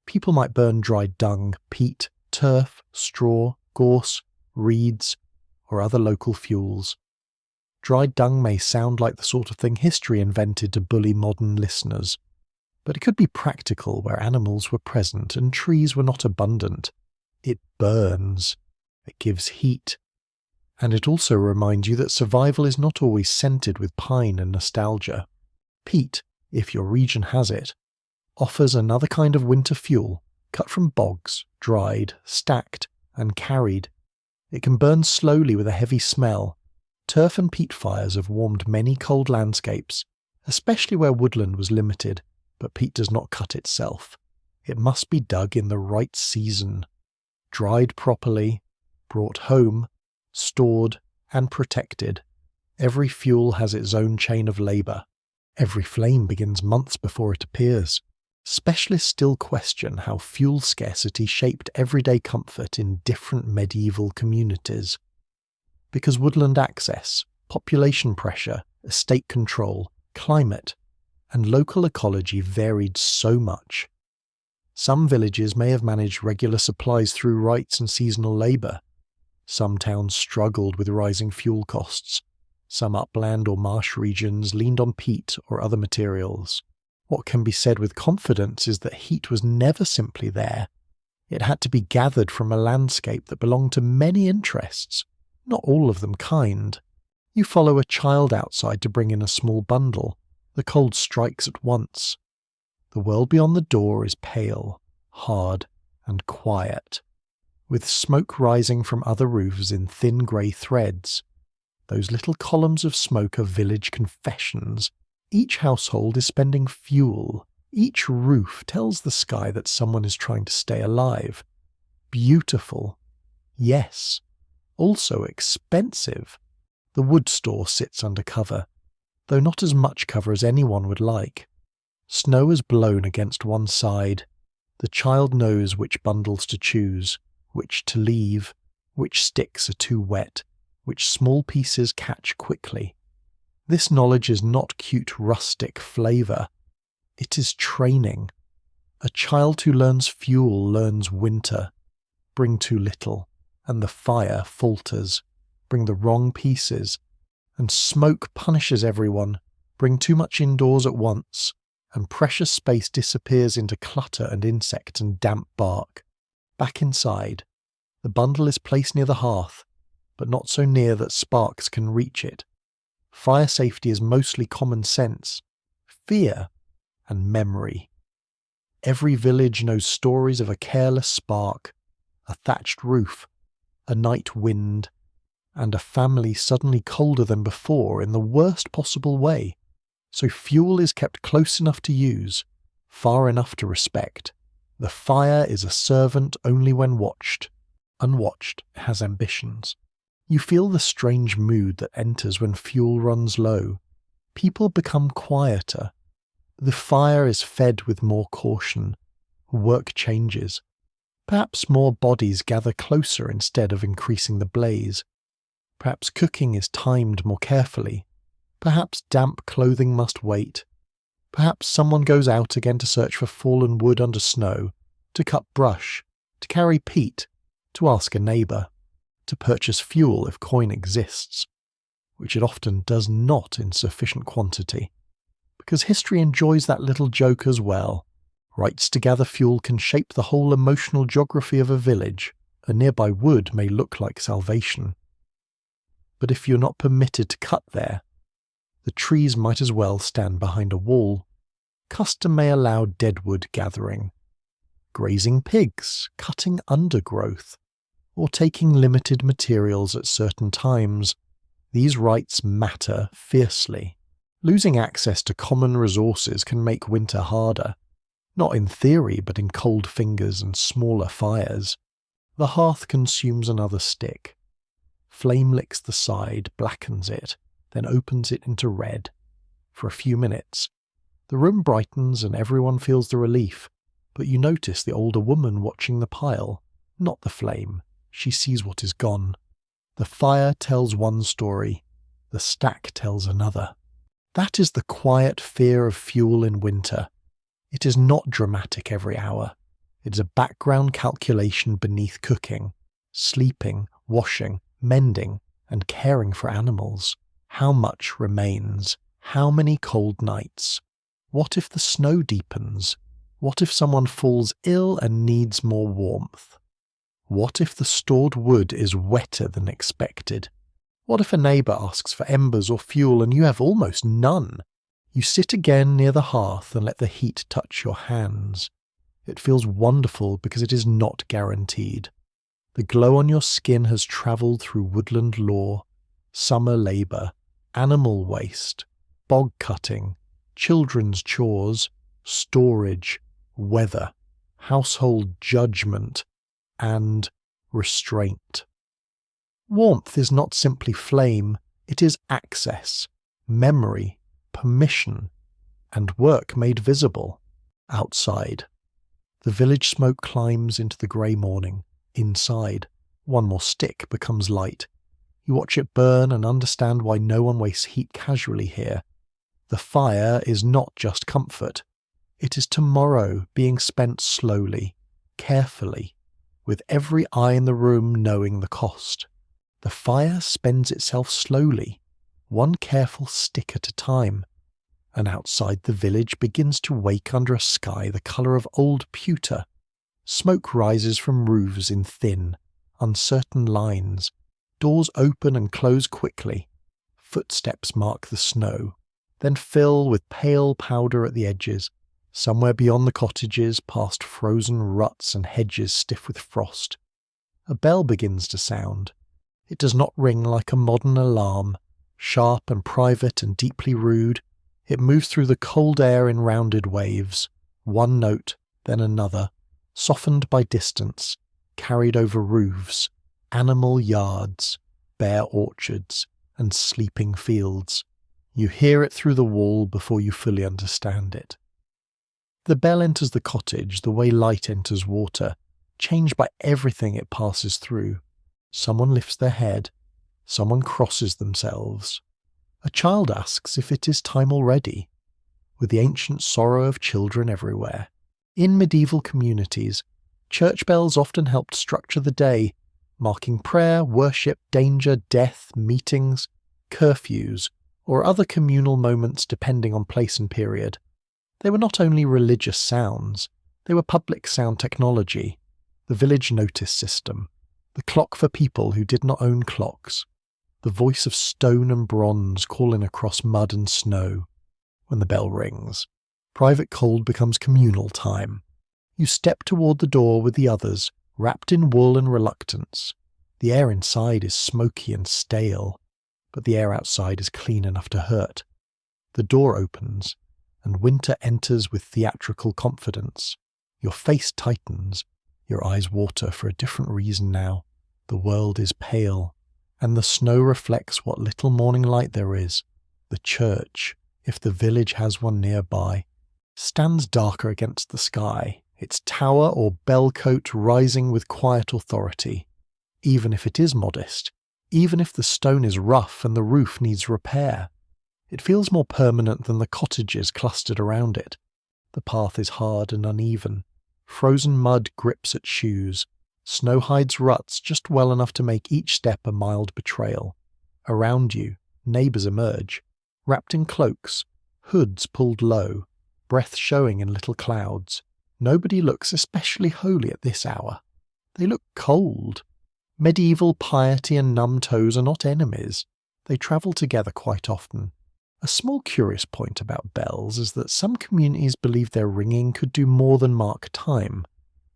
people might burn dried dung, peat, turf, straw, gorse, reeds, or other local fuels. Dried dung may sound like the sort of thing history invented to bully modern listeners, but it could be practical where animals were present and trees were not abundant. It burns. it gives heat. And it also reminds you that survival is not always scented with pine and nostalgia. Peat, if your region has it, offers another kind of winter fuel, cut from bogs, dried, stacked, and carried. It can burn slowly with a heavy smell. Turf and peat fires have warmed many cold landscapes, especially where woodland was limited, but peat does not cut itself. It must be dug in the right season, dried properly, brought home, stored, and protected. Every fuel has its own chain of labour. Every flame begins months before it appears. Specialists still question how fuel scarcity shaped everyday comfort in different medieval communities. Because woodland access, population pressure, estate control, climate, and local ecology varied so much. Some villages may have managed regular supplies through rights and seasonal labour. Some towns struggled with rising fuel costs. Some upland or marsh regions leaned on peat or other materials. What can be said with confidence is that heat was never simply there. It had to be gathered from a landscape that belonged to many interests, not all of them kind. You follow a child outside to bring in a small bundle. The cold strikes at once. The world beyond the door is pale, hard, and quiet, with smoke rising from other roofs in thin grey threads. Those little columns of smoke are village confessions. Each household is spending fuel. Each roof tells the sky that someone is trying to stay alive. Beautiful. Yes. Also expensive. The wood store sits under cover, though not as much cover as anyone would like. Snow has blown against one side. The child knows which bundles to choose, which to leave, which sticks are too wet, which small pieces catch quickly. This knowledge is not cute rustic flavour. It is training. A child who learns fuel learns winter. Bring too little, and the fire falters. Bring the wrong pieces, and smoke punishes everyone. Bring too much indoors at once, and precious space disappears into clutter and insect and damp bark. Back inside, the bundle is placed near the hearth, but not so near that sparks can reach it. Fire safety is mostly common sense, fear, and memory. Every village knows stories of a careless spark, a thatched roof, a night wind, and a family suddenly colder than before in the worst possible way. So fuel is kept close enough to use, far enough to respect. The fire is a servant only when watched. Unwatched, it has ambitions. You feel the strange mood that enters when fuel runs low. People become quieter. The fire is fed with more caution. Work changes. Perhaps more bodies gather closer instead of increasing the blaze. Perhaps cooking is timed more carefully. Perhaps damp clothing must wait. Perhaps someone goes out again to search for fallen wood under snow, to cut brush, to carry peat, to ask a neighbour, to purchase fuel if coin exists, which it often does not in sufficient quantity, because history enjoys that little joke as well. Rights to gather fuel can shape the whole emotional geography of a village. A nearby wood may look like salvation. But if you're not permitted to cut there, the trees might as well stand behind a wall. Custom may allow deadwood gathering, grazing pigs, cutting undergrowth, or taking limited materials at certain times. These rights matter fiercely. Losing access to common resources can make winter harder, not in theory but in cold fingers and smaller fires. The hearth consumes another stick. Flame licks the side, blackens it, then opens it into red. For a few minutes, the room brightens and everyone feels the relief, but you notice the older woman watching the pile, not the flame. She sees what is gone. The fire tells one story, the stack tells another. That is the quiet fear of fuel in winter. It is not dramatic every hour. It is a background calculation beneath cooking, sleeping, washing, mending, and caring for animals. How much remains? How many cold nights? What if the snow deepens? What if someone falls ill and needs more warmth? What if the stored wood is wetter than expected? What if a neighbour asks for embers or fuel and you have almost none? You sit again near the hearth and let the heat touch your hands. It feels wonderful because it is not guaranteed. The glow on your skin has travelled through woodland law, summer labour, animal waste, bog cutting, children's chores, storage, weather, household judgment, and restraint. Warmth is not simply flame, it is access, memory, permission, and work made visible. Outside. The village smoke climbs into the grey morning. Inside. One more stick becomes light. You watch it burn and understand why no one wastes heat casually here. The fire is not just comfort. It is tomorrow being spent slowly, carefully, with every eye in the room knowing the cost. The fire spends itself slowly, one careful stick at a time, and outside the village begins to wake under a sky the colour of old pewter. Smoke rises from roofs in thin, uncertain lines. Doors open and close quickly. Footsteps mark the snow, then fill with pale powder at the edges, somewhere beyond the cottages, past frozen ruts and hedges stiff with frost. A bell begins to sound. It does not ring like a modern alarm, sharp and private and deeply rude. It moves through the cold air in rounded waves, one note, then another, softened by distance, carried over roofs, animal yards, bare orchards, and sleeping fields. You hear it through the wall before you fully understand it. The bell enters the cottage the way light enters water, changed by everything it passes through. Someone lifts their head. Someone crosses themselves. A child asks if it is time already, with the ancient sorrow of children everywhere. In medieval communities, church bells often helped structure the day, marking prayer, worship, danger, death, meetings, curfews, or other communal moments depending on place and period. They were not only religious sounds, they were public sound technology, the village notice system, the clock for people who did not own clocks, the voice of stone and bronze calling across mud and snow. When the bell rings, private cold becomes communal time. You step toward the door with the others, wrapped in wool and reluctance. The air inside is smoky and stale, but the air outside is clean enough to hurt. The door opens, and winter enters with theatrical confidence. Your face tightens, your eyes water for a different reason now. The world is pale, and the snow reflects what little morning light there is. The church, if the village has one nearby, stands darker against the sky, its tower or bell-cote rising with quiet authority. Even if it is modest, even if the stone is rough and the roof needs repair, it feels more permanent than the cottages clustered around it. The path is hard and uneven. Frozen mud grips at shoes. Snow hides ruts just well enough to make each step a mild betrayal. Around you, neighbours emerge, wrapped in cloaks, hoods pulled low, breath showing in little clouds. Nobody looks especially holy at this hour. They look cold. Medieval piety and numb toes are not enemies. They travel together quite often. A small curious point about bells is that some communities believe their ringing could do more than mark time.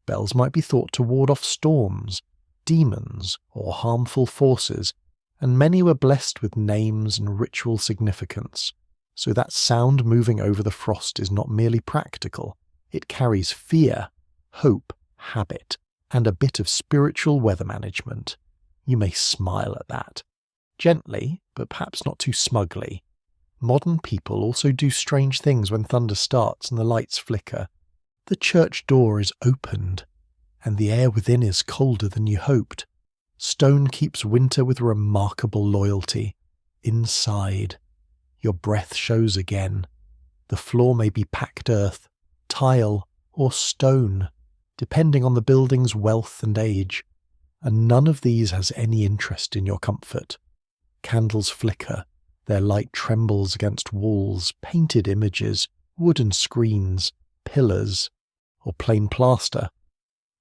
Bells might be thought to ward off storms, demons, or harmful forces, and many were blessed with names and ritual significance. So that sound moving over the frost is not merely practical. It carries fear, hope, habit, and a bit of spiritual weather management. You may smile at that. Gently, but perhaps not too smugly. Modern people also do strange things when thunder starts and the lights flicker. The church door is opened, and the air within is colder than you hoped. Stone keeps winter with remarkable loyalty. Inside, your breath shows again. The floor may be packed earth, tile, or stone, depending on the building's wealth and age, and none of these has any interest in your comfort. Candles flicker. Their light trembles against walls, painted images, wooden screens, pillars, or plain plaster.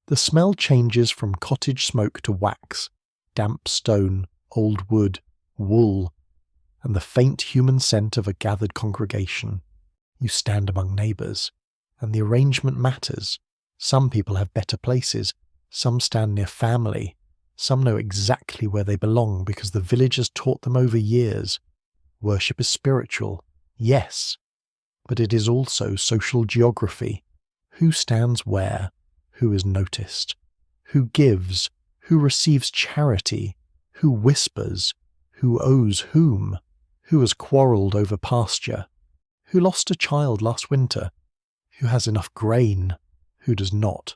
The smell changes from cottage smoke to wax, damp stone, old wood, wool, and the faint human scent of a gathered congregation. You stand among neighbours, and the arrangement matters. Some people have better places, some stand near family, some know exactly where they belong because the village has taught them over years. Worship is spiritual, yes, but it is also social geography. Who stands where? Who is noticed? Who gives? Who receives charity? Who whispers? Who owes whom? Who has quarrelled over pasture? Who lost a child last winter? Who has enough grain? Who does not?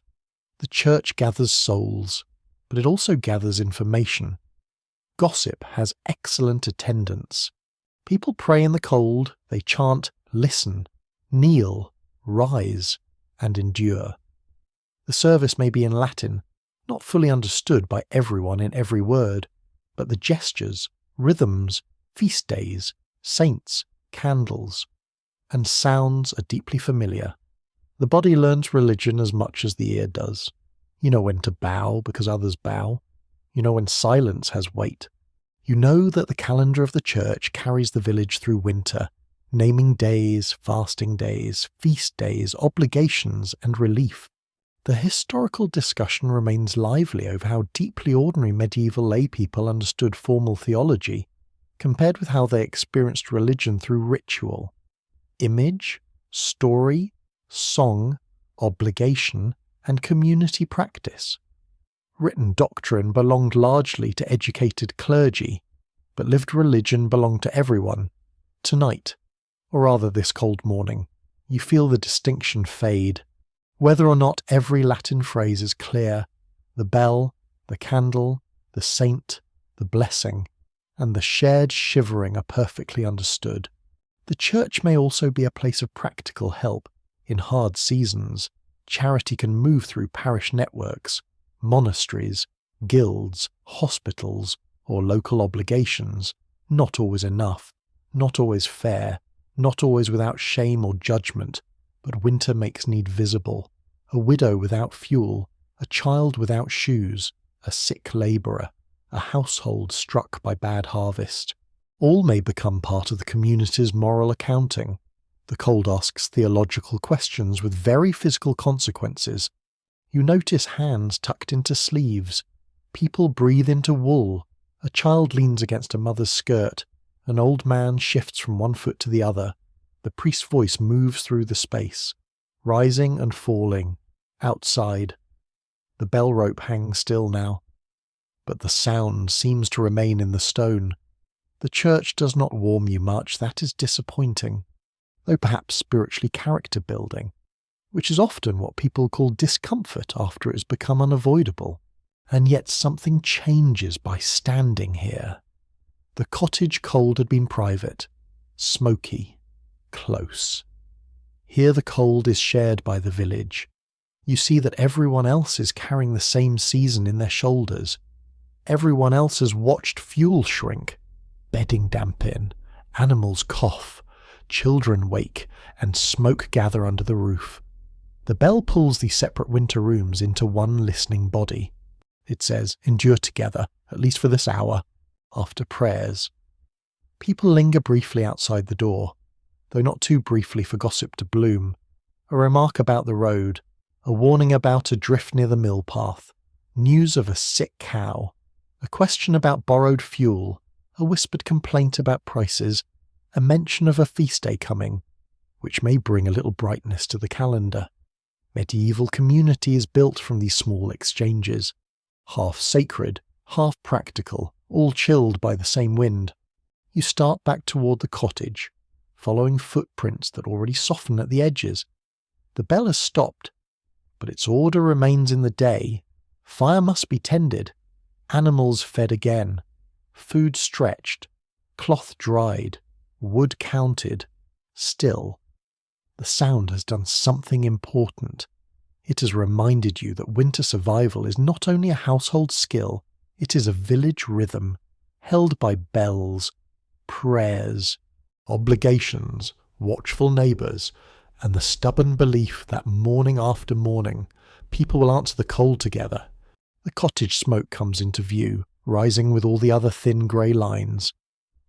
The church gathers souls, but it also gathers information. Gossip has excellent attendance. People pray in the cold, they chant, listen, kneel, rise, and endure. The service may be in Latin, not fully understood by everyone in every word, but the gestures, rhythms, feast days, saints, candles, and sounds are deeply familiar. The body learns religion as much as the ear does. You know when to bow because others bow. You know when silence has weight. You know that the calendar of the church carries the village through winter, naming days, fasting days, feast days, obligations, and relief. The historical discussion remains lively over how deeply ordinary medieval lay people understood formal theology, compared with how they experienced religion through ritual. Image, story, song, obligation, and community practice. Written doctrine belonged largely to educated clergy, but lived religion belonged to everyone. Tonight, or rather this cold morning, you feel the distinction fade. Whether or not every Latin phrase is clear, the bell, the candle, the saint, the blessing, and the shared shivering are perfectly understood. The church may also be a place of practical help. In hard seasons, charity can move through parish networks, monasteries, guilds, hospitals, or local obligations. Not always enough, not always fair, not always without shame or judgment, but winter makes need visible. A widow without fuel, a child without shoes, a sick labourer, a household struck by bad harvest. All may become part of the community's moral accounting. The cold asks theological questions with very physical consequences. You notice hands tucked into sleeves. People breathe into wool. A child leans against a mother's skirt. An old man shifts from one foot to the other. The priest's voice moves through the space, rising and falling. Outside, the bell rope hangs still now, but the sound seems to remain in the stone. The church does not warm you much, that is disappointing, though perhaps spiritually character-building, which is often what people call discomfort after it has become unavoidable. And yet something changes by standing here. The cottage cold had been private, smoky, close. Here the cold is shared by the village. You see that everyone else is carrying the same season in their shoulders. Everyone else has watched fuel shrink, bedding dampen, animals cough, children wake, and smoke gather under the roof. The bell pulls these separate winter rooms into one listening body. It says, endure together, at least for this hour, after prayers. People linger briefly outside the door, though not too briefly for gossip to bloom. A remark about the road, a warning about a drift near the mill path, news of a sick cow, a question about borrowed fuel, a whispered complaint about prices, a mention of a feast day coming, which may bring a little brightness to the calendar. Medieval community is built from these small exchanges, half sacred, half practical, all chilled by the same wind. You start back toward the cottage, following footprints that already soften at the edges. The bell has stopped, but its order remains in the day. Fire must be tended, animals fed again, food stretched, cloth dried, wood counted. Still, the sound has done something important. It has reminded you that winter survival is not only a household skill, it is a village rhythm, held by bells, prayers, obligations, watchful neighbours, and the stubborn belief that morning after morning, People will answer the cold together. The cottage smoke comes into view, rising with all the other thin grey lines.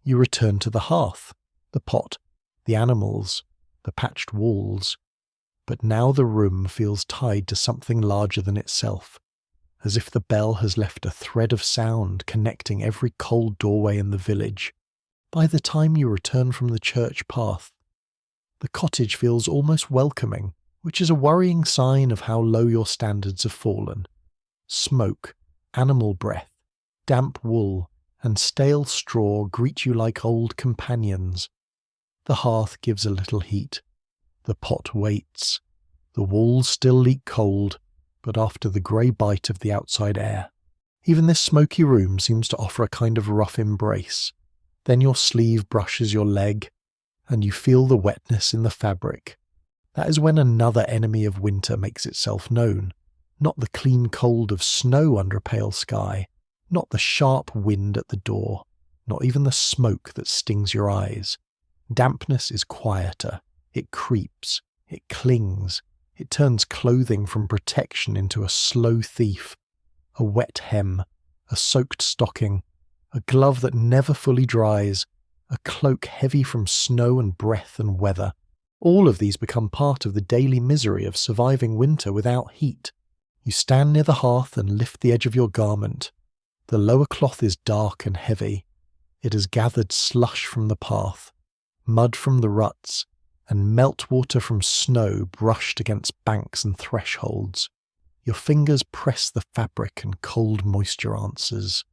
You return to the hearth, the pot, the animals, the patched walls. But now the room feels tied to something larger than itself, as if the bell has left a thread of sound connecting every cold doorway in the village. By the time you return from the church path, the cottage feels almost welcoming, which is a worrying sign of how low your standards have fallen. Smoke, animal breath, damp wool, and stale straw greet you like old companions. The hearth gives a little heat. The pot waits. The walls still leak cold, but after the grey bite of the outside air. Even this smoky room seems to offer a kind of rough embrace. Then your sleeve brushes your leg, and you feel the wetness in the fabric. That is when another enemy of winter makes itself known. Not the clean cold of snow under a pale sky, not the sharp wind at the door, not even the smoke that stings your eyes. Dampness is quieter. It creeps. It clings. It turns clothing from protection into a slow thief. A wet hem, a soaked stocking, a glove that never fully dries, a cloak heavy from snow and breath and weather. All of these become part of the daily misery of surviving winter without heat. You stand near the hearth and lift the edge of your garment. The lower cloth is dark and heavy. It has gathered slush from the path, mud from the ruts, and meltwater from snow brushed against banks and thresholds. Your fingers press the fabric and cold moisture answers.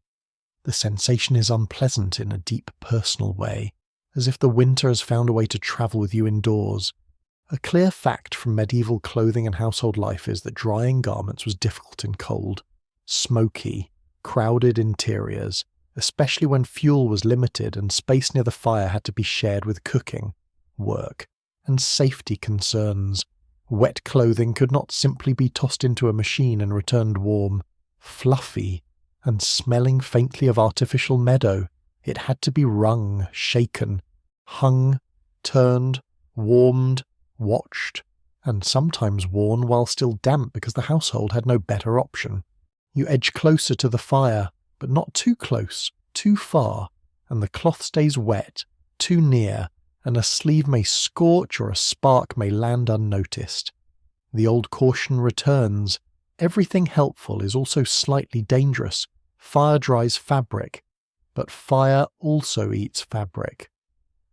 The sensation is unpleasant in a deep personal way, as if the winter has found a way to travel with you indoors. A clear fact from medieval clothing and household life is that drying garments was difficult in cold, smoky, crowded interiors, especially when fuel was limited and space near the fire had to be shared with cooking, work, and safety concerns. Wet clothing could not simply be tossed into a machine and returned warm, fluffy, and smelling faintly of artificial meadow. It had to be wrung, shaken, hung, turned, warmed, watched, and sometimes worn while still damp because the household had no better option. You edge closer to the fire, but not too close, too far, and the cloth stays wet, too near, and a sleeve may scorch or a spark may land unnoticed. The old caution returns. Everything helpful is also slightly dangerous. Fire dries fabric, but fire also eats fabric.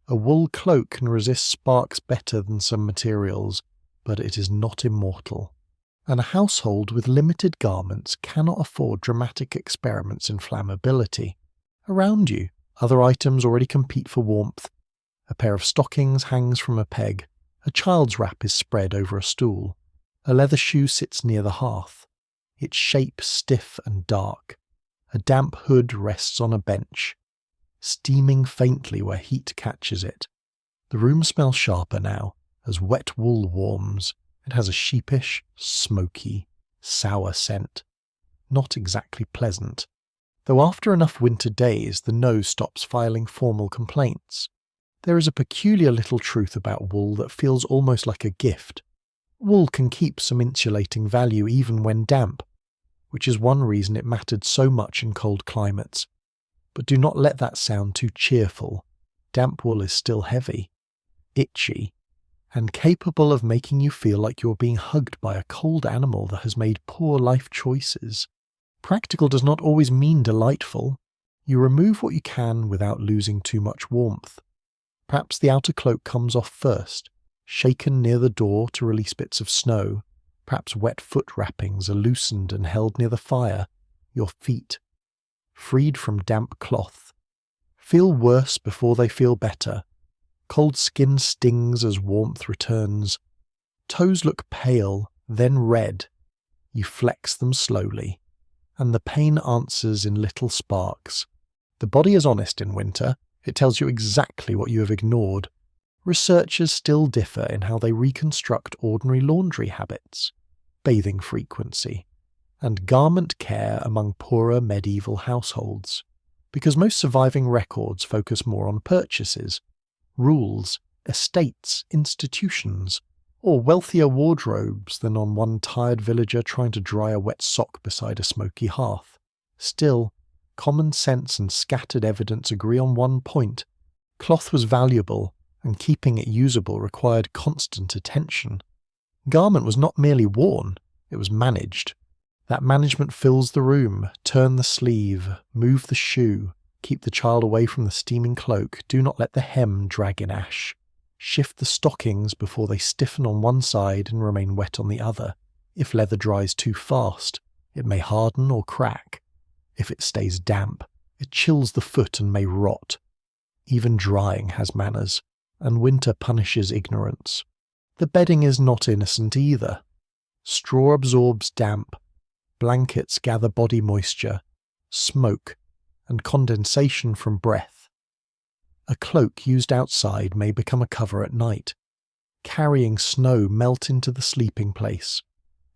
A wool cloak can resist sparks better than some materials, but it is not immortal. And a household with limited garments cannot afford dramatic experiments in flammability. Around you, other items already compete for warmth. A pair of stockings hangs from a peg. A child's wrap is spread over a stool. A leather shoe sits near the hearth, its shape stiff and dark. A damp hood rests on a bench, steaming faintly where heat catches it. The room smells sharper now, as wet wool warms. It has a sheepish, smoky, sour scent. Not exactly pleasant. Though after enough winter days, the nose stops filing formal complaints. There is a peculiar little truth about wool that feels almost like a gift. Wool can keep some insulating value even when damp, which is one reason it mattered so much in cold climates. But do not let that sound too cheerful. Damp wool is still heavy, itchy, and capable of making you feel like you're being hugged by a cold animal that has made poor life choices. Practical does not always mean delightful. You remove what you can without losing too much warmth. Perhaps the outer cloak comes off first, shaken near the door to release bits of snow. Perhaps wet foot wrappings are loosened and held near the fire. Your feet, freed from damp cloth, feel worse before they feel better. Cold skin stings as warmth returns. Toes look pale, then red. You flex them slowly, and the pain answers in little sparks. The body is honest in winter. It tells you exactly what you have ignored. Researchers still differ in how they reconstruct ordinary laundry habits, bathing frequency, and garment care among poorer medieval households, because most surviving records focus more on purchases, rules, estates, institutions, or wealthier wardrobes than on one tired villager trying to dry a wet sock beside a smoky hearth. Still, common sense and scattered evidence agree on one point. Cloth was valuable, and keeping it usable required constant attention. Garment was not merely worn, it was managed. That management fills the room, turn the sleeve, move the shoe, keep the child away from the steaming cloak, do not let the hem drag in ash. Shift the stockings before they stiffen on one side and remain wet on the other. If leather dries too fast, it may harden or crack. If it stays damp, it chills the foot and may rot. Even drying has manners, and winter punishes ignorance. The bedding is not innocent either. Straw absorbs damp, blankets gather body moisture, smoke, and condensation from breath. A cloak used outside may become a cover at night. Carrying snow melt into the sleeping place.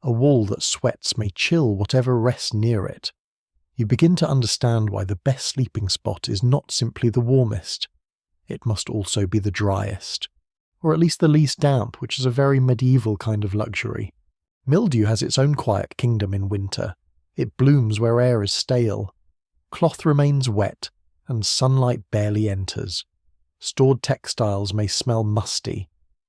A wall that sweats may chill whatever rests near it. You begin to understand why the best sleeping spot is not simply the warmest. It must also be the driest, or at least the least damp, which is a very medieval kind of luxury. Mildew has its own quiet kingdom in winter. It blooms where air is stale. Cloth remains wet, and sunlight barely enters. Stored textiles may smell musty.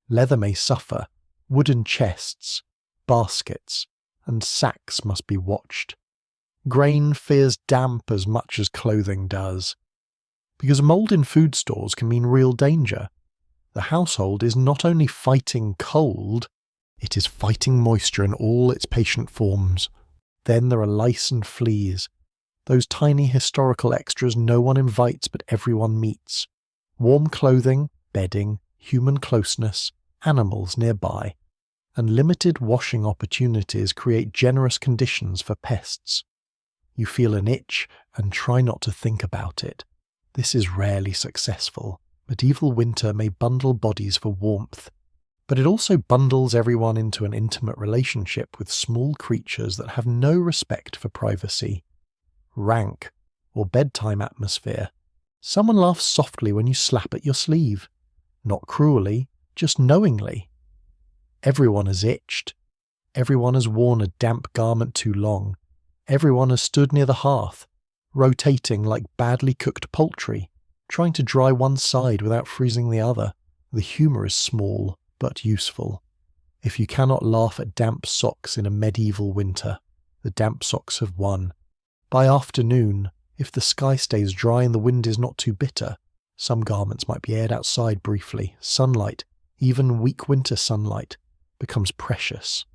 Leather may suffer. Wooden chests, baskets, and sacks must be watched. Grain fears damp as much as clothing does. Because mold in food stores can mean real danger. The household is not only fighting cold, it is fighting moisture in all its patient forms. Then there are lice and fleas. Those tiny historical extras no one invites but everyone meets. Warm clothing, bedding, human closeness, animals nearby. And limited washing opportunities create generous conditions for pests. You feel an itch and try not to think about it. This is rarely successful. Medieval winter may bundle bodies for warmth, but it also bundles everyone into an intimate relationship with small creatures that have no respect for privacy. Rank, or bedtime atmosphere. Someone laughs softly when you slap at your sleeve. Not cruelly, just knowingly. Everyone has itched. Everyone has worn a damp garment too long. Everyone has stood near the hearth, rotating like badly cooked poultry, trying to dry one side without freezing the other. The humour is small, but useful. If you cannot laugh at damp socks in a medieval winter, the damp socks have won. By afternoon, if the sky stays dry and the wind is not too bitter, some garments might be aired outside briefly. Sunlight, even weak winter sunlight, becomes precious.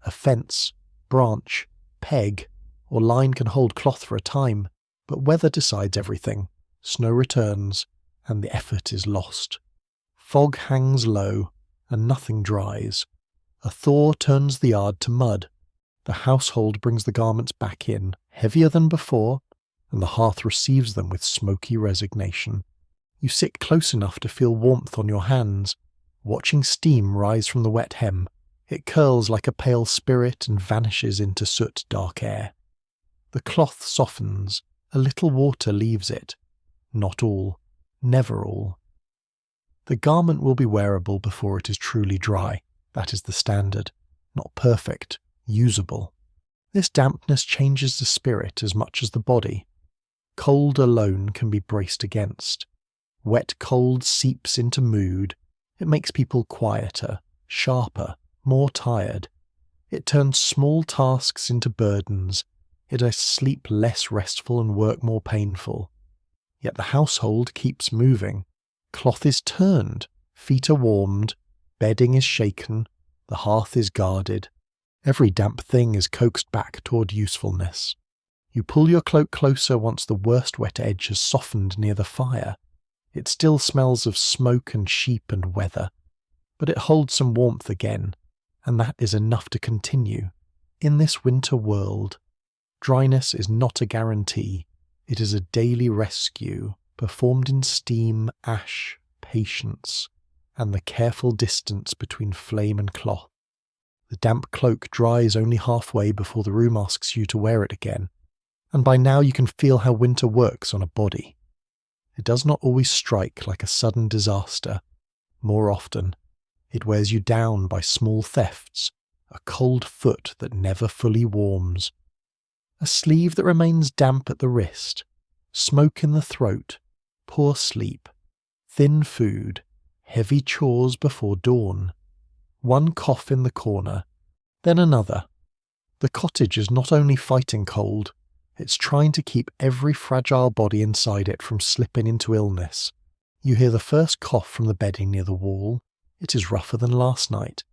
A fence, branch, peg, or line can hold cloth for a time, but weather decides everything. Snow returns, and the effort is lost. Fog hangs low, and nothing dries. A thaw turns the yard to mud. The household brings the garments back in, heavier than before, and the hearth receives them with smoky resignation. You sit close enough to feel warmth on your hands, watching steam rise from the wet hem. It curls like a pale spirit and vanishes into soot-dark air. The cloth softens, a little water leaves it. Not all, never all. The garment will be wearable before it is truly dry. That is the standard. Not perfect, usable. This dampness changes the spirit as much as the body. Cold alone can be braced against. Wet cold seeps into mood. It makes people quieter, sharper, more tired. It turns small tasks into burdens. It makes sleep less restful and work more painful. Yet the household keeps moving. Cloth is turned, feet are warmed, bedding is shaken, the hearth is guarded. Every damp thing is coaxed back toward usefulness. You pull your cloak closer once the worst wet edge has softened near the fire. It still smells of smoke and sheep and weather, but it holds some warmth again, and that is enough to continue. In this winter world, dryness is not a guarantee. It is a daily rescue, performed in steam, ash, patience, and the careful distance between flame and cloth. The damp cloak dries only halfway before the room asks you to wear it again, and by now you can feel how winter works on a body. It does not always strike like a sudden disaster. More often, It wears you down by small thefts, a cold foot that never fully warms, a sleeve that remains damp at the wrist, smoke in the throat, poor sleep, thin food, heavy chores before dawn, one cough in the corner, then another. The cottage is not only fighting cold, it's trying to keep every fragile body inside it from slipping into illness. You hear the first cough from the bedding near the wall. It is rougher than last night.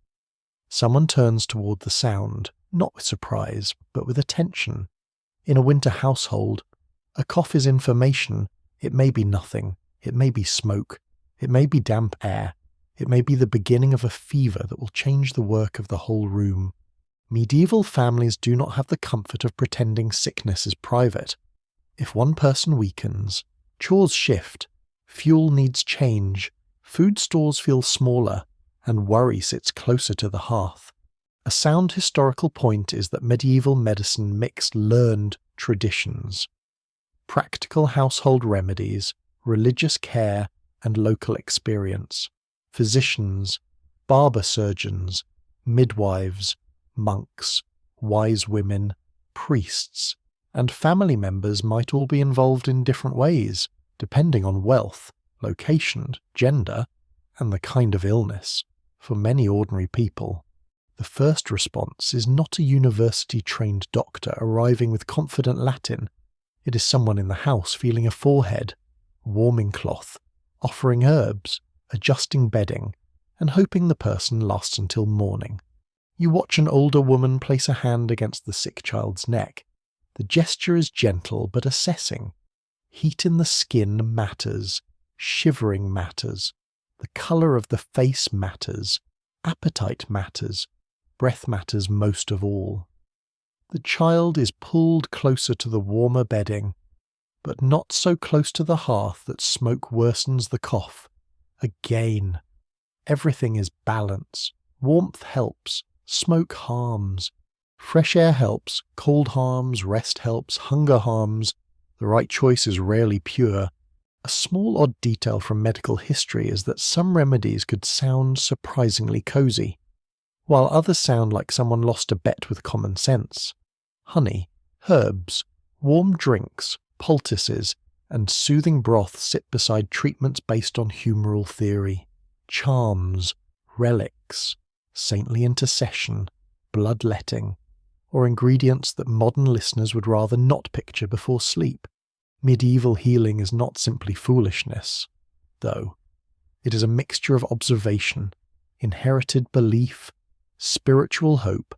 Someone turns toward the sound, not with surprise, but with attention. In a winter household, a cough is information. It may be nothing. It may be smoke. It may be damp air. It may be the beginning of a fever that will change the work of the whole room. Medieval families do not have the comfort of pretending sickness is private. If one person weakens, chores shift, fuel needs change, food stores feel smaller, and worry sits closer to the hearth. A sound historical point is that medieval medicine mixed learned traditions, practical household remedies, religious care, and local experience. Physicians, barber surgeons, midwives, monks, wise women, priests, and family members might all be involved in different ways, depending on wealth, location, gender, and the kind of illness. For many ordinary people, the first response is not a university-trained doctor arriving with confident Latin. It is someone in the house feeling a forehead, warming cloth, offering herbs, adjusting bedding, and hoping the person lasts until morning. You watch an older woman place a hand against the sick child's neck. The gesture is gentle but assessing. Heat in the skin matters. Shivering matters. The colour of the face matters. Appetite matters. Breath matters most of all. The child is pulled closer to the warmer bedding, but not so close to the hearth that smoke worsens the cough. Again, everything is balance. Warmth helps. Smoke harms. Fresh air helps. Cold harms. Rest helps. Hunger harms. The right choice is rarely pure. A small odd detail from medical history is that some remedies could sound surprisingly cosy, while others sound like someone lost a bet with common sense. Honey, herbs, warm drinks, poultices, and soothing broth sit beside treatments based on humoral theory, charms, relics, saintly intercession, bloodletting, or ingredients that modern listeners would rather not picture before sleep. Medieval healing is not simply foolishness, though. It is a mixture of observation, inherited belief, spiritual hope,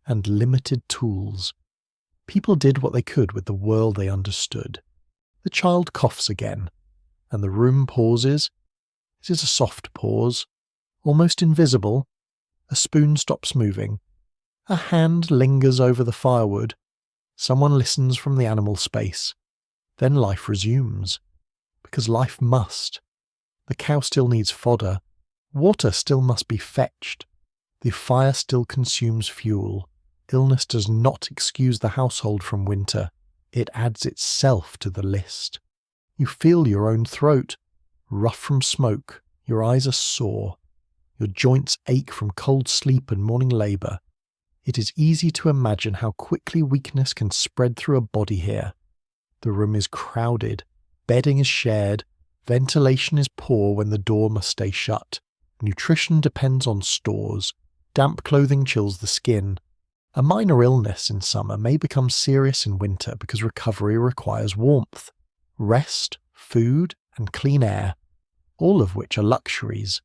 and limited tools. People did what they could with the world they understood. The child coughs again, and the room pauses. It is a soft pause, almost invisible. A spoon stops moving. A hand lingers over the firewood. Someone listens from the animal space. Then life resumes, because life must. The cow still needs fodder. Water still must be fetched. The fire still consumes fuel. Illness does not excuse the household from winter. It adds itself to the list. You feel your own throat, rough from smoke. Your eyes are sore. Your joints ache from cold sleep and morning labour. It is easy to imagine how quickly weakness can spread through a body here. The room is crowded, bedding is shared, ventilation is poor when the door must stay shut, nutrition depends on stores, damp clothing chills the skin. A minor illness in summer may become serious in winter because recovery requires warmth, rest, food, and clean air, all of which are luxuries.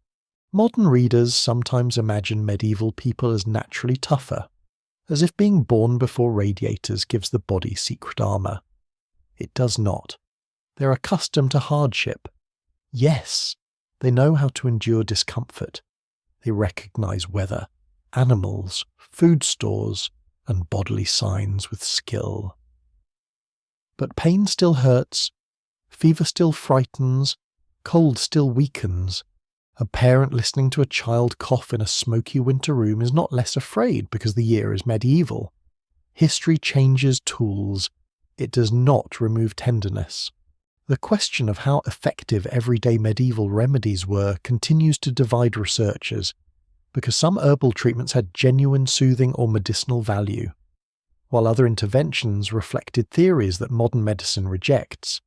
Modern readers sometimes imagine medieval people as naturally tougher, as if being born before radiators gives the body secret armour. It does not. They're accustomed to hardship. Yes, they know how to endure discomfort. They recognise weather, animals, food stores, and bodily signs with skill. But pain still hurts, fever still frightens, cold still weakens. A parent listening to a child cough in a smoky winter room is not less afraid because the year is medieval. History changes tools. It does not remove tenderness. The question of how effective everyday medieval remedies were continues to divide researchers. because some herbal treatments had genuine soothing or medicinal value, while other interventions reflected theories that modern medicine rejects.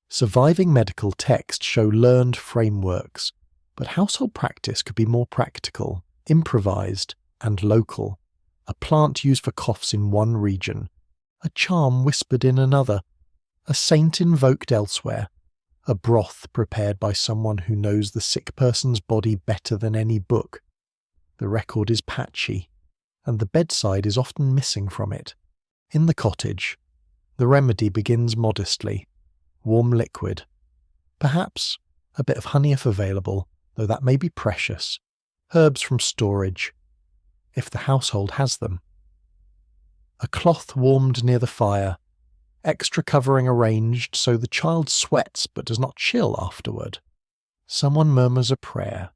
Surviving medical texts show learned frameworks, but household practice could be more practical, improvised, and local. A plant used for coughs in one region, a charm whispered in another, a saint invoked elsewhere, a broth prepared by someone who knows the sick person's body better than any book. The record is patchy, and the bedside is often missing from it. In the cottage, the remedy begins modestly, warm liquid. Perhaps a bit of honey if available, though that may be precious. Herbs from storage, if the household has them. A cloth warmed near the fire, extra covering arranged so the child sweats but does not chill afterward. Someone murmurs a prayer,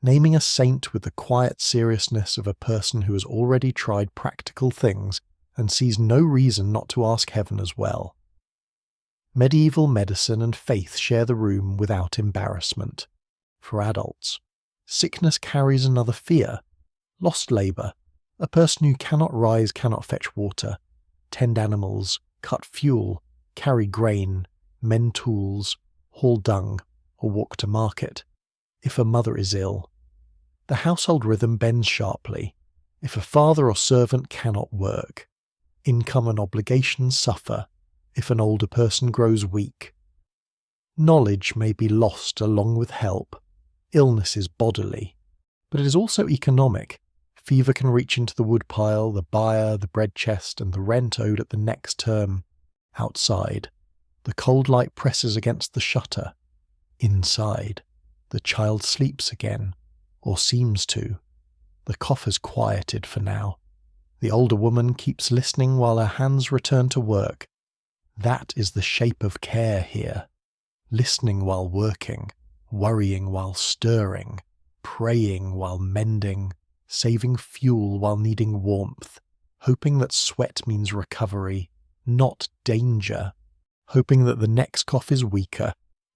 naming a saint with the quiet seriousness of a person who has already tried practical things and sees no reason not to ask heaven as well. Medieval medicine and faith share the room without embarrassment. For adults, sickness carries another fear: lost labour, a person who cannot rise, cannot fetch water, tend animals, cut fuel, carry grain, mend tools, haul dung, or walk to market. If a mother is ill, the household rhythm bends sharply. If a father or servant cannot work, income and obligations suffer. If an older person grows weak, knowledge may be lost along with help. Illness is bodily, but it is also economic. Fever can reach into the woodpile, the byre, the bread chest, and the rent owed at the next term. Outside, the cold light presses against the shutter. Inside, the child sleeps again, or seems to. The cough has quieted for now. The older woman keeps listening while her hands return to work. That is the shape of care here. Listening while working, worrying while stirring, praying while mending, saving fuel while needing warmth, hoping that sweat means recovery, not danger, hoping that the next cough is weaker,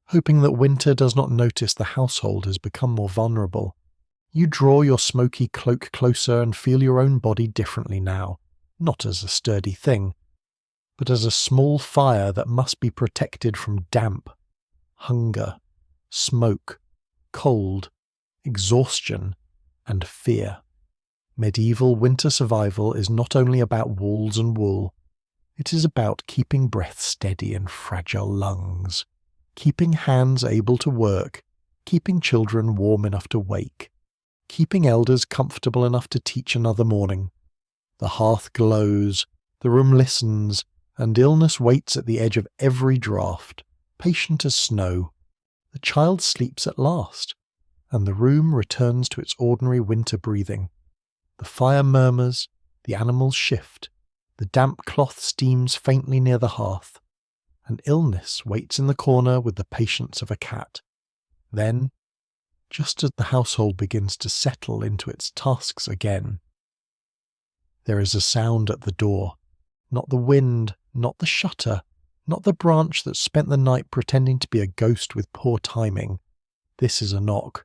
hoping that winter does not notice the household has become more vulnerable. You draw your smoky cloak closer and feel your own body differently now, not as a sturdy thing, but as a small fire that must be protected from damp, hunger, smoke, cold, exhaustion, and fear. Medieval winter survival is not only about walls and wool, it is about keeping breath steady in fragile lungs, keeping hands able to work, keeping children warm enough to wake, keeping elders comfortable enough to teach another morning. The hearth glows, the room listens, and illness waits at the edge of every draught, patient as snow. The child sleeps at last, and the room returns to its ordinary winter breathing. The fire murmurs, the animals shift, the damp cloth steams faintly near the hearth, and illness waits in the corner with the patience of a cat. Then, just as the household begins to settle into its tasks again, there is a sound at the door. Not the wind, not the shutter, not the branch that spent the night pretending to be a ghost with poor timing. This is a knock.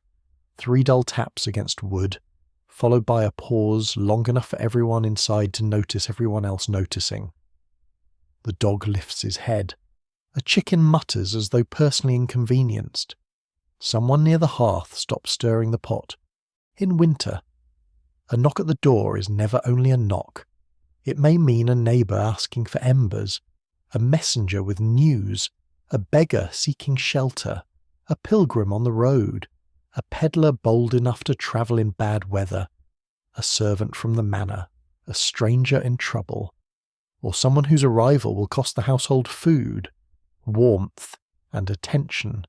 3 dull taps against wood, followed by a pause long enough for everyone inside to notice everyone else noticing. The dog lifts his head. A chicken mutters as though personally inconvenienced. Someone near the hearth stops stirring the pot. In winter, a knock at the door is never only a knock. It may mean a neighbour asking for embers, a messenger with news, a beggar seeking shelter, a pilgrim on the road, a peddler bold enough to travel in bad weather, a servant from the manor, a stranger in trouble, or someone whose arrival will cost the household food, warmth, and attention.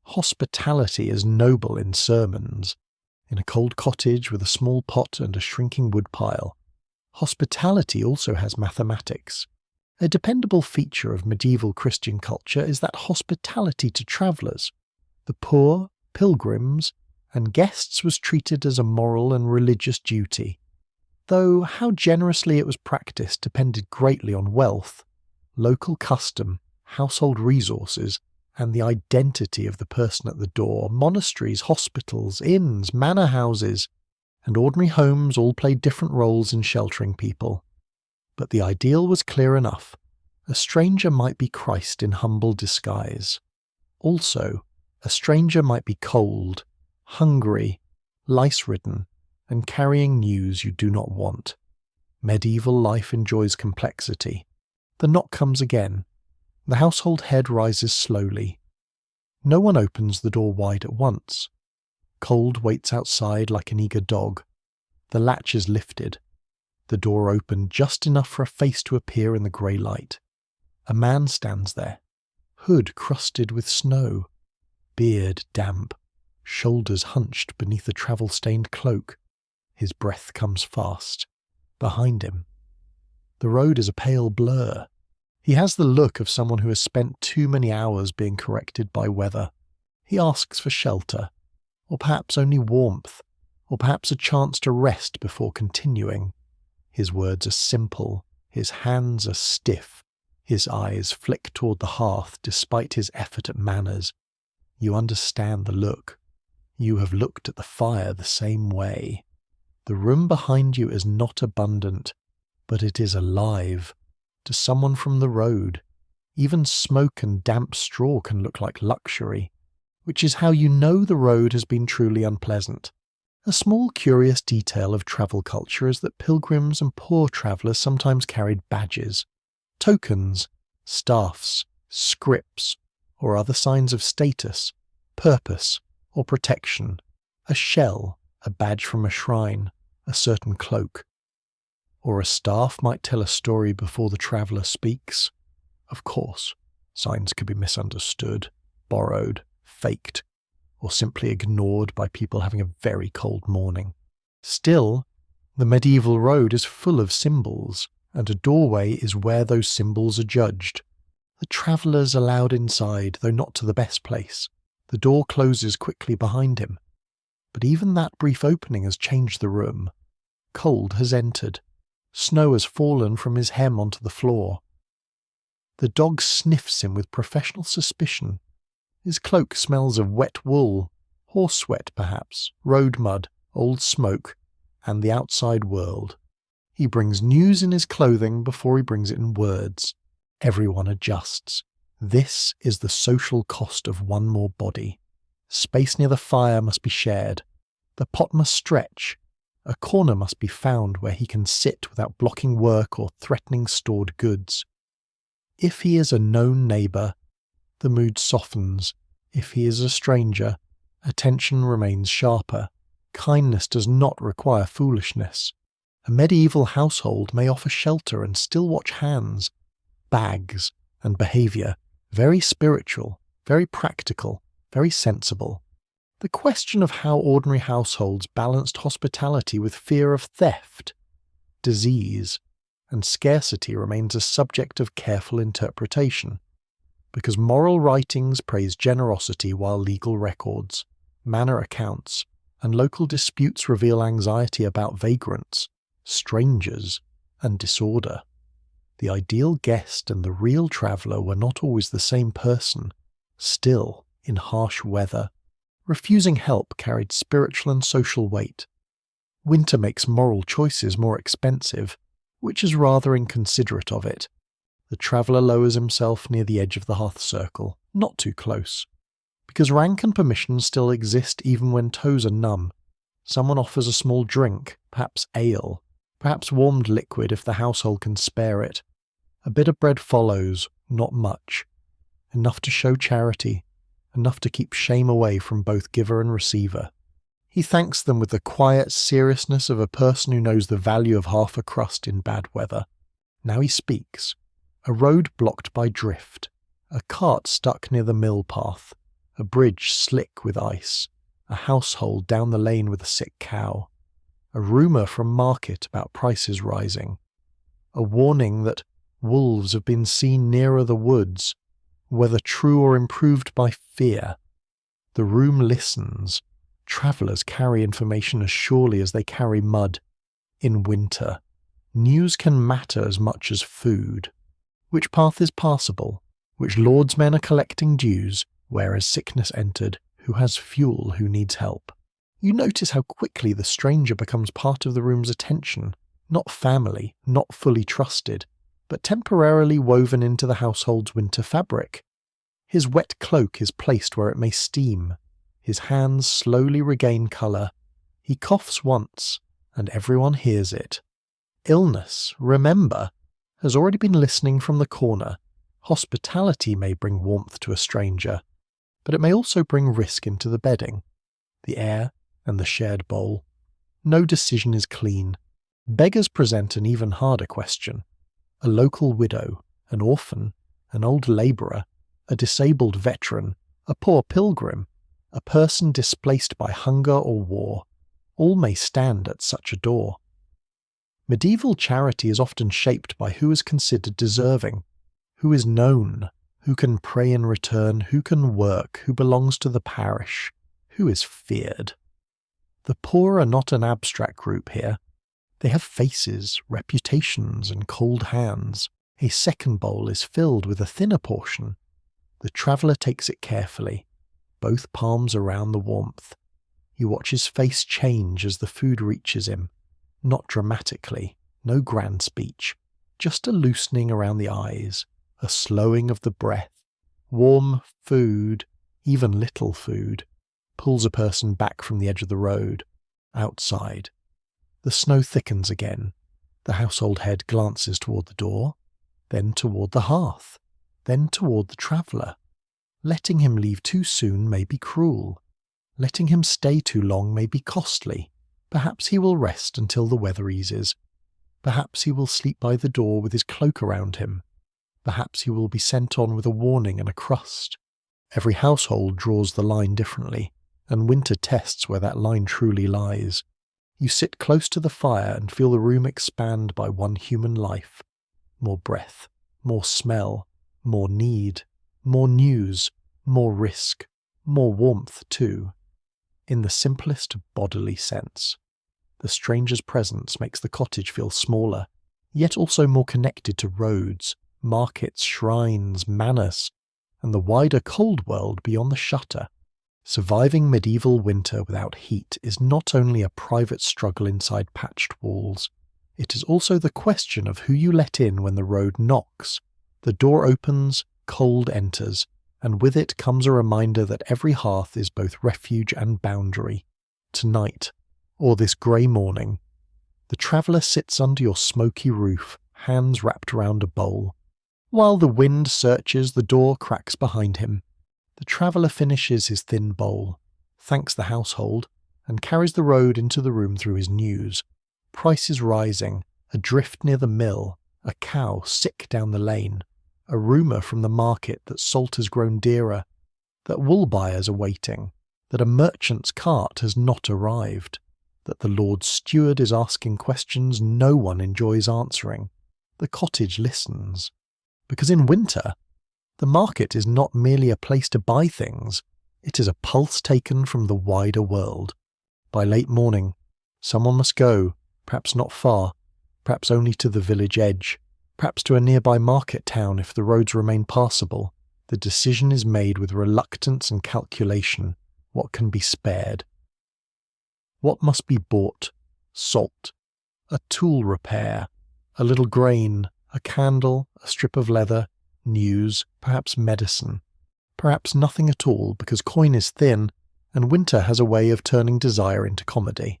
Hospitality is noble in sermons. In a cold cottage with a small pot and a shrinking woodpile, hospitality also has mathematics. A dependable feature of medieval Christian culture is that hospitality to travellers, the poor, pilgrims, and guests was treated as a moral and religious duty, though how generously it was practiced depended greatly on wealth, local custom, household resources, and the identity of the person at the door. Monasteries, hospitals, inns, manor houses, and ordinary homes all played different roles in sheltering people. But the ideal was clear enough. A stranger might be Christ in humble disguise. Also, a stranger might be cold, hungry, lice-ridden, and carrying news you do not want. Medieval life enjoys complexity. The knock comes again. The household head rises slowly. No one opens the door wide at once. Cold waits outside like an eager dog. The latch is lifted. The door opened just enough for a face to appear in the grey light. A man stands there, hood crusted with snow, beard damp, shoulders hunched beneath a travel-stained cloak. His breath comes fast. Behind him, the road is a pale blur. He has the look of someone who has spent too many hours being corrected by weather. He asks for shelter, or perhaps only warmth, or perhaps a chance to rest before continuing. His words are simple, his hands are stiff, his eyes flick toward the hearth despite his effort at manners. You understand the look. You have looked at the fire the same way. The room behind you is not abundant, but it is alive. To someone from the road, even smoke and damp straw can look like luxury, which is how you know the road has been truly unpleasant. A small curious detail of travel culture is that pilgrims and poor travellers sometimes carried badges, tokens, staffs, scripts, or other signs of status, purpose, or protection. A shell, a badge from a shrine, a certain cloak. Or a staff might tell a story before the traveller speaks. Of course, signs could be misunderstood, borrowed, faked, or simply ignored by people having a very cold morning. Still, the medieval road is full of symbols, and a doorway is where those symbols are judged. The traveller's allowed inside, though not to the best place. The door closes quickly behind him. But even that brief opening has changed the room. Cold has entered. Snow has fallen from his hem onto the floor. The dog sniffs him with professional suspicion. His cloak smells of wet wool, horse sweat perhaps, road mud, old smoke, and the outside world. He brings news in his clothing before he brings it in words. Everyone adjusts. This is the social cost of one more body. Space near the fire must be shared. The pot must stretch. A corner must be found where he can sit without blocking work or threatening stored goods. If he is a known neighbour, the mood softens. If he is a stranger, attention remains sharper. Kindness does not require foolishness. A medieval household may offer shelter and still watch hands, bags, and behaviour. Very spiritual, very practical, very sensible. The question of how ordinary households balanced hospitality with fear of theft, disease, and scarcity remains a subject of careful interpretation, because moral writings praise generosity while legal records, manor accounts, and local disputes reveal anxiety about vagrants, strangers, and disorder. The ideal guest and the real traveller were not always the same person. Still, in harsh weather, refusing help carried spiritual and social weight. Winter makes moral choices more expensive, which is rather inconsiderate of it. The traveller lowers himself near the edge of the hearth circle, not too close. Because rank and permission still exist even when toes are numb, someone offers a small drink, perhaps ale, perhaps warmed liquid if the household can spare it. A bit of bread follows, not much. Enough to show charity, enough to keep shame away from both giver and receiver. He thanks them with the quiet seriousness of a person who knows the value of half a crust in bad weather. Now he speaks. A road blocked by drift, a cart stuck near the mill path, a bridge slick with ice, a household down the lane with a sick cow, a rumour from market about prices rising, a warning that wolves have been seen nearer the woods, whether true or improved by fear. The room listens. Travellers carry information as surely as they carry mud. In winter, news can matter as much as food. Which path is passable? Which lordsmen are collecting dues? Where has sickness entered? Who has fuel? Who needs help? You notice how quickly the stranger becomes part of the room's attention, not family, not fully trusted, but temporarily woven into the household's winter fabric. His wet cloak is placed where it may steam. His hands slowly regain colour. He coughs once, and everyone hears it. Illness, remember, has already been listening from the corner. Hospitality may bring warmth to a stranger, but it may also bring risk into the bedding, the air, and the shared bowl. No decision is clean. Beggars present an even harder question. A local widow, an orphan, an old labourer, a disabled veteran, a poor pilgrim, a person displaced by hunger or war, all may stand at such a door. Medieval charity is often shaped by who is considered deserving, who is known, who can pray in return, who can work, who belongs to the parish, who is feared. The poor are not an abstract group here. They have faces, reputations, and cold hands. A second bowl is filled with a thinner portion. The traveller takes it carefully, both palms around the warmth. You watch his face change as the food reaches him, not dramatically, no grand speech, just a loosening around the eyes, a slowing of the breath. Warm food, even little food, pulls a person back from the edge of the road, outside. The snow thickens again. The household head glances toward the door, then toward the hearth, then toward the traveller. Letting him leave too soon may be cruel. Letting him stay too long may be costly. Perhaps he will rest until the weather eases. Perhaps he will sleep by the door with his cloak around him. Perhaps he will be sent on with a warning and a crust. Every household draws the line differently, and winter tests where that line truly lies. You sit close to the fire and feel the room expand by one human life. More breath, more smell, more need, more news, more risk, more warmth too. In the simplest bodily sense. The stranger's presence makes the cottage feel smaller, yet also more connected to roads, markets, shrines, manors, and the wider cold world beyond the shutter. Surviving medieval winter without heat is not only a private struggle inside patched walls, it is also the question of who you let in when the road knocks. The door opens, cold enters, and with it comes a reminder that every hearth is both refuge and boundary. Tonight, or this grey morning, the traveller sits under your smoky roof, hands wrapped around a bowl. While the wind searches, the door cracks behind him. The traveller finishes his thin bowl, thanks the household, and carries the road into the room through his news. Prices rising, adrift near the mill, a cow sick down the lane, a rumour from the market that salt has grown dearer, that wool buyers are waiting, that a merchant's cart has not arrived, that the Lord Steward is asking questions no one enjoys answering. The cottage listens. Because in winter, the market is not merely a place to buy things, it is a pulse taken from the wider world. By late morning, someone must go, perhaps not far, perhaps only to the village edge, perhaps to a nearby market town if the roads remain passable. The decision is made with reluctance and calculation. What can be spared? What must be bought? Salt, a tool repair, a little grain, a candle, a strip of leather, news, perhaps medicine, perhaps nothing at all because coin is thin and winter has a way of turning desire into comedy.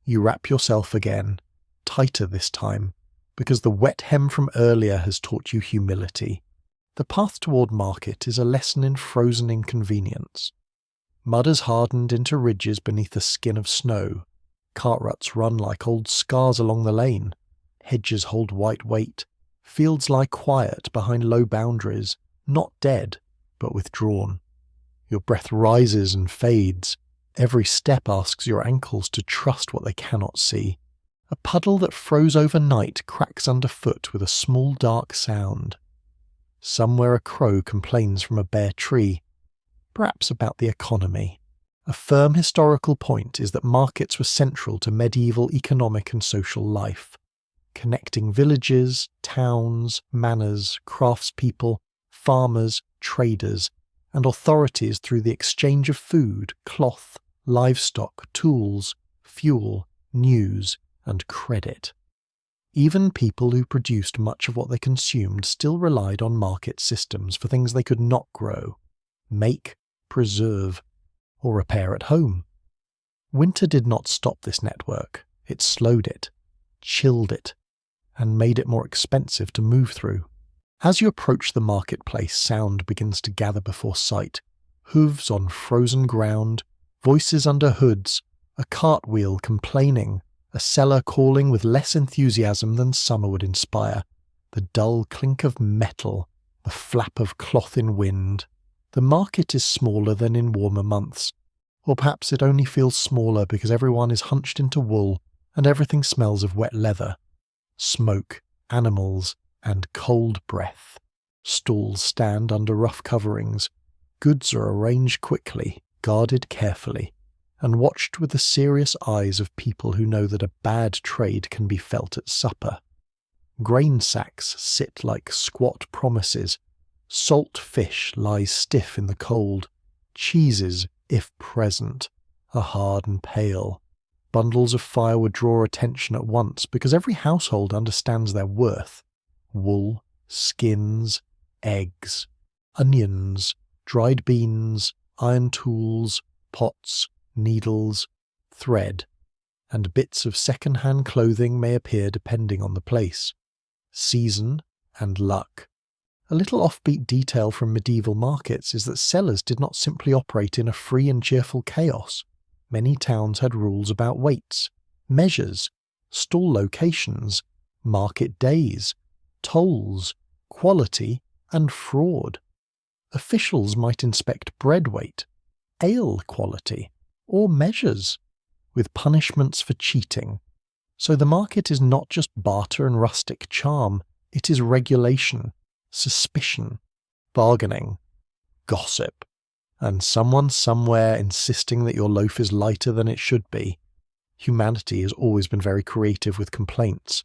You wrap yourself again, tighter this time, because the wet hem from earlier has taught you humility. The path toward market is a lesson in frozen inconvenience. Mud has hardened into ridges beneath the skin of snow. Cart ruts run like old scars along the lane. Hedges hold white weight. Fields lie quiet behind low boundaries, not dead, but withdrawn. Your breath rises and fades. Every step asks your ankles to trust what they cannot see. A puddle that froze overnight cracks underfoot with a small dark sound. Somewhere a crow complains from a bare tree, perhaps about the economy. A firm historical point is that markets were central to medieval economic and social life, connecting villages, towns, manors, craftspeople, farmers, traders, and authorities through the exchange of food, cloth, livestock, tools, fuel, news, and credit. Even people who produced much of what they consumed still relied on market systems for things they could not grow, make, preserve, or repair at home. Winter did not stop this network. It slowed it, chilled it, and made it more expensive to move through. As you approach the marketplace, sound begins to gather before sight. Hooves on frozen ground, voices under hoods, a cartwheel complaining, a seller calling with less enthusiasm than summer would inspire, the dull clink of metal, the flap of cloth in wind. The market is smaller than in warmer months, or perhaps it only feels smaller because everyone is hunched into wool and everything smells of wet leather, smoke, animals, and cold breath. Stalls stand under rough coverings. Goods are arranged quickly, guarded carefully, and watched with the serious eyes of people who know that a bad trade can be felt at supper. Grain sacks sit like squat promises. Salt fish lies stiff in the cold. Cheeses, if present, are hard and pale. Bundles of firewood draw attention at once because every household understands their worth. Wool, skins, eggs, onions, dried beans, iron tools, pots, needles, thread, and bits of second-hand clothing may appear depending on the place. Season and luck. A little offbeat detail from medieval markets is that sellers did not simply operate in a free and cheerful chaos. Many towns had rules about weights, measures, stall locations, market days, tolls, quality, and fraud. Officials might inspect bread weight, ale quality, or measures, with punishments for cheating. So the market is not just barter and rustic charm, it is regulation, suspicion, bargaining, gossip, and someone somewhere insisting that your loaf is lighter than it should be. Humanity has always been very creative with complaints.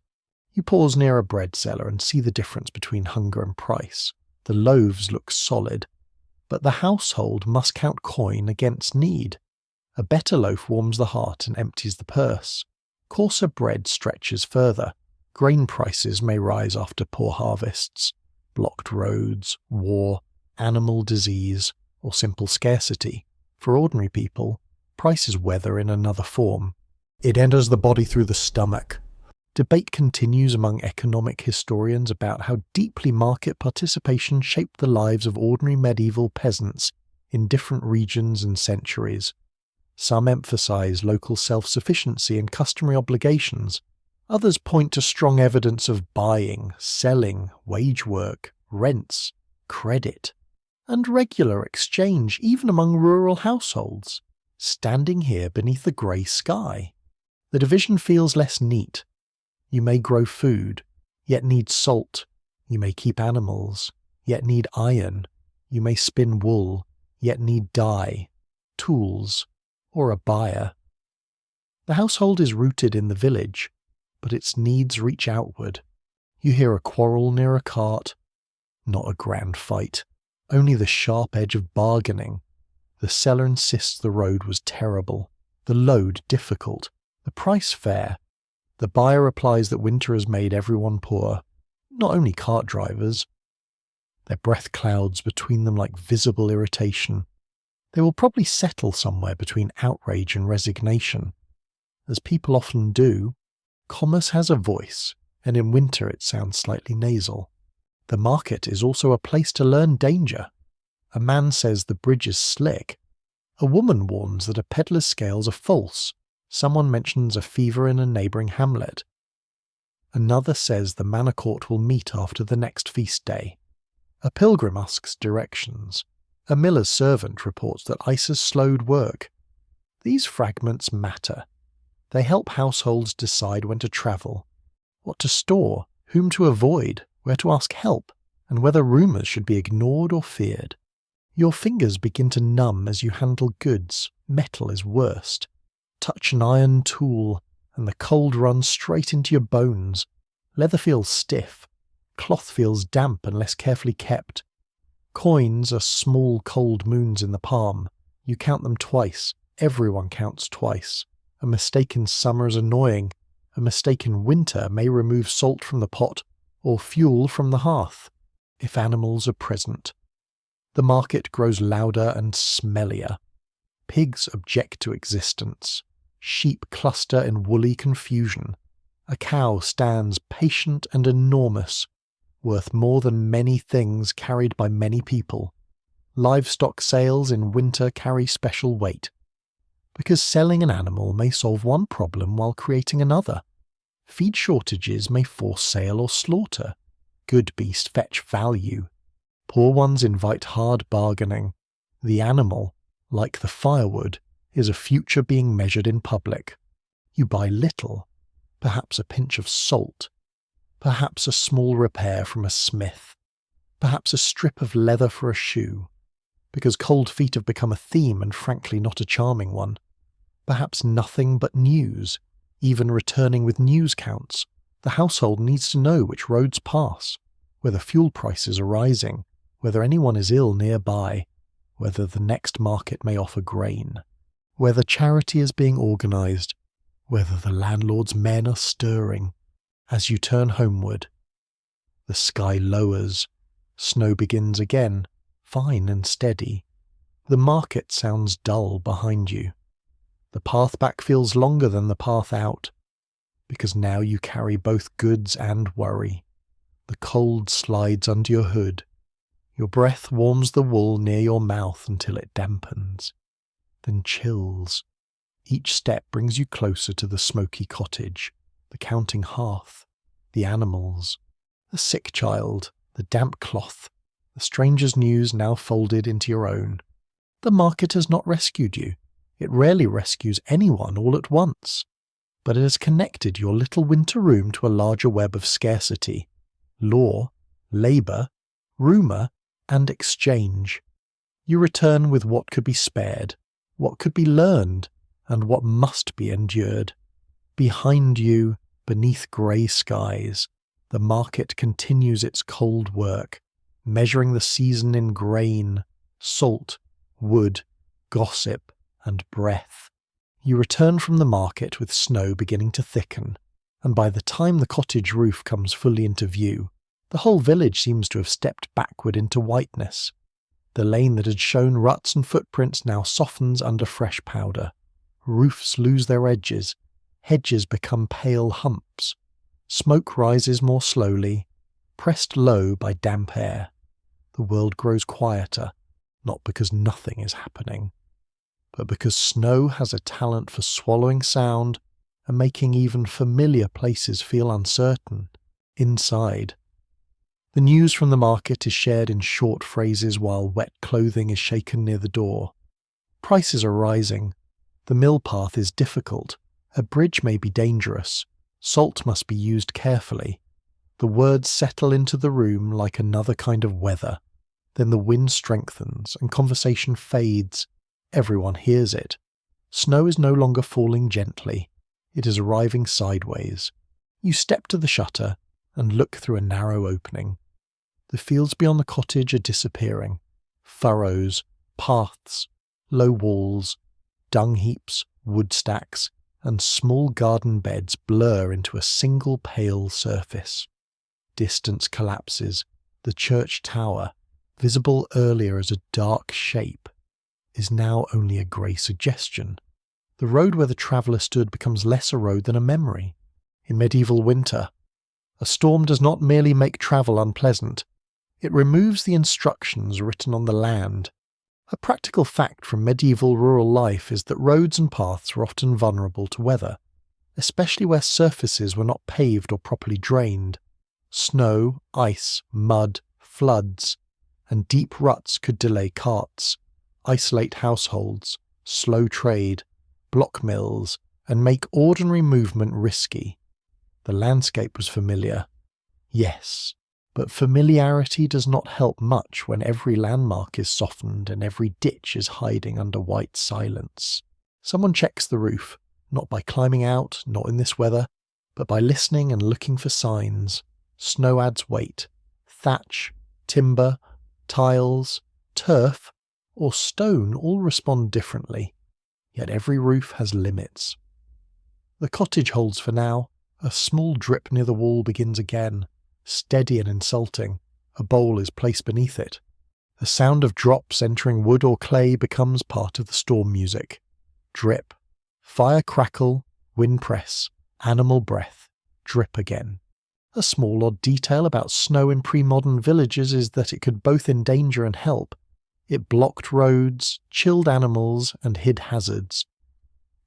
You pause near a bread seller and see the difference between hunger and price. The loaves look solid, but the household must count coin against need. A better loaf warms the heart and empties the purse. Coarser bread stretches further. Grain prices may rise after poor harvests, blocked roads, war, animal disease, or simple scarcity. For ordinary people, price is weather in another form. It enters the body through the stomach. Debate continues among economic historians about how deeply market participation shaped the lives of ordinary medieval peasants in different regions and centuries. Some emphasize local self-sufficiency and customary obligations. Others point to strong evidence of buying, selling, wage work, rents, credit, and regular exchange even among rural households, standing here beneath the grey sky. The division feels less neat. You may grow food, yet need salt. You may keep animals, yet need iron. You may spin wool, yet need dye, tools, or a buyer. The household is rooted in the village, but its needs reach outward. You hear a quarrel near a cart. Not a grand fight, only the sharp edge of bargaining. The seller insists the road was terrible, the load difficult, the price fair. The buyer replies that winter has made everyone poor, not only cart drivers. Their breath clouds between them like visible irritation. They will probably settle somewhere between outrage and resignation. As people often do, commerce has a voice, and in winter it sounds slightly nasal. The market is also a place to learn danger. A man says the bridge is slick. A woman warns that a peddler's scales are false. Someone mentions a fever in a neighbouring hamlet. Another says the manor court will meet after the next feast day. A pilgrim asks directions. A miller's servant reports that ice has slowed work. These fragments matter. They help households decide when to travel, what to store, whom to avoid, where to ask help, and whether rumours should be ignored or feared. Your fingers begin to numb as you handle goods. Metal is worst. Touch an iron tool, and the cold runs straight into your bones. Leather feels stiff. Cloth feels damp and less carefully kept. Coins are small cold moons in the palm. You count them twice, Everyone counts twice. A mistake in summer is annoying. A mistake in winter may remove salt from the pot or fuel from the hearth, if animals are present. The market grows louder and smellier. Pigs object to existence. Sheep cluster in woolly confusion. A cow stands patient and enormous, worth more than many things carried by many people. Livestock sales in winter carry special weight, because selling an animal may solve one problem while creating another. Feed shortages may force sale or slaughter. Good beasts fetch value. Poor ones invite hard bargaining. The animal, like the firewood, is a future being measured in public. You buy little, perhaps a pinch of salt, perhaps a small repair from a smith, perhaps a strip of leather for a shoe, because cold feet have become a theme and frankly not a charming one. Perhaps nothing but news, even returning with news counts. The household needs to know which roads pass, whether fuel prices are rising, whether anyone is ill nearby, whether the next market may offer grain, whether charity is being organised, whether the landlord's men are stirring. As you turn homeward, the sky lowers, snow begins again, fine and steady. The market sounds dull behind you. The path back feels longer than the path out, because now you carry both goods and worry. The cold slides under your hood. Your breath warms the wool near your mouth until it dampens, then chills. Each step brings you closer to the smoky cottage, the counting hearth, the animals, the sick child, the damp cloth, the stranger's news now folded into your own. The market has not rescued you. It rarely rescues anyone all at once, but it has connected your little winter room to a larger web of scarcity, law, labour, rumour, and exchange. You return with what could be spared, what could be learned, and what must be endured. Behind you, beneath grey skies, the market continues its cold work, measuring the season in grain, salt, wood, gossip, and breath. You return from the market with snow beginning to thicken, and by the time the cottage roof comes fully into view, the whole village seems to have stepped backward into whiteness. The lane that had shown ruts and footprints now softens under fresh powder. Roofs lose their edges, hedges become pale humps. Smoke rises more slowly, pressed low by damp air. The world grows quieter, not because nothing is happening, but because snow has a talent for swallowing sound and making even familiar places feel uncertain, inside. The news from the market is shared in short phrases while wet clothing is shaken near the door. Prices are rising. The mill path is difficult. A bridge may be dangerous. Salt must be used carefully. The words settle into the room like another kind of weather. Then the wind strengthens and conversation fades. Everyone hears it. Snow is no longer falling gently. It is arriving sideways. You step to the shutter and look through a narrow opening. The fields beyond the cottage are disappearing. Furrows, paths, low walls, dung heaps, wood stacks, and small garden beds blur into a single pale surface. Distance collapses. The church tower, visible earlier as a dark shape, is now only a grey suggestion. The road where the traveller stood becomes less a road than a memory. In medieval winter, a storm does not merely make travel unpleasant, it removes the instructions written on the land. A practical fact from medieval rural life is that roads and paths were often vulnerable to weather, especially where surfaces were not paved or properly drained. Snow, ice, mud, floods, and deep ruts could delay carts, isolate households, slow trade, block mills, and make ordinary movement risky. The landscape was familiar. Yes, but familiarity does not help much when every landmark is softened and every ditch is hiding under white silence. Someone checks the roof, not by climbing out, not in this weather, but by listening and looking for signs. Snow adds weight. Thatch, timber, tiles, turf, or stone all respond differently. yet every roof has limits. The cottage holds for now. A small drip near the wall begins again, steady and insulting. A bowl is placed beneath it. The sound of drops entering wood or clay becomes part of the storm music. Drip. Fire crackle, wind press, animal breath, drip again. A small odd detail about snow in pre-modern villages is that it could both endanger and help. It blocked roads, chilled animals, and hid hazards.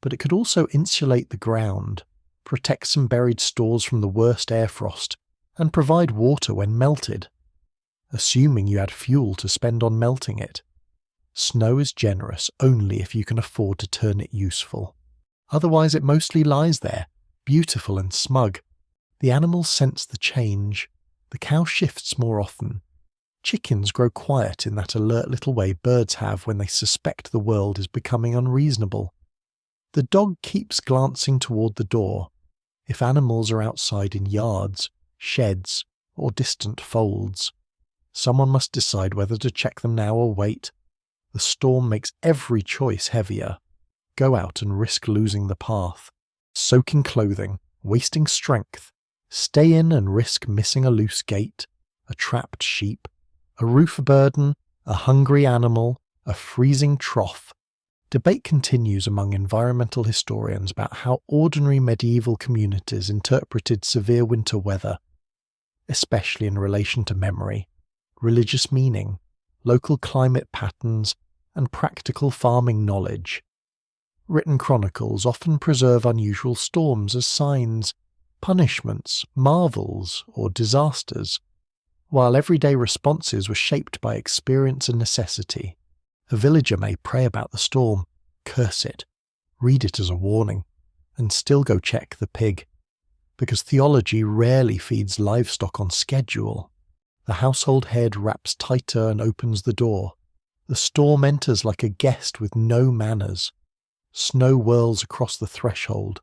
But it could also insulate the ground, protect some buried stores from the worst air frost, and provide water when melted, assuming you had fuel to spend on melting it. Snow is generous only if you can afford to turn it useful. Otherwise it mostly lies there, beautiful and smug. The animals sense the change. The cow shifts more often. Chickens grow quiet in that alert little way birds have when they suspect the world is becoming unreasonable. The dog keeps glancing toward the door. If animals are outside in yards, sheds, or distant folds, someone must decide whether to check them now or wait. The storm makes every choice heavier. Go out and risk losing the path. Soaking clothing, wasting strength. Stay in and risk missing a loose gate, a trapped sheep, a roof burden, a hungry animal, a freezing trough. Debate continues among environmental historians about how ordinary medieval communities interpreted severe winter weather, especially in relation to memory, religious meaning, local climate patterns, and practical farming knowledge. Written chronicles often preserve unusual storms as signs, punishments, marvels, or disasters, while everyday responses were shaped by experience and necessity. A villager may pray about the storm, curse it, read it as a warning, and still go check the pig, because theology rarely feeds livestock on schedule. The household head wraps tighter and opens the door. The storm enters like a guest with no manners. Snow whirls across the threshold.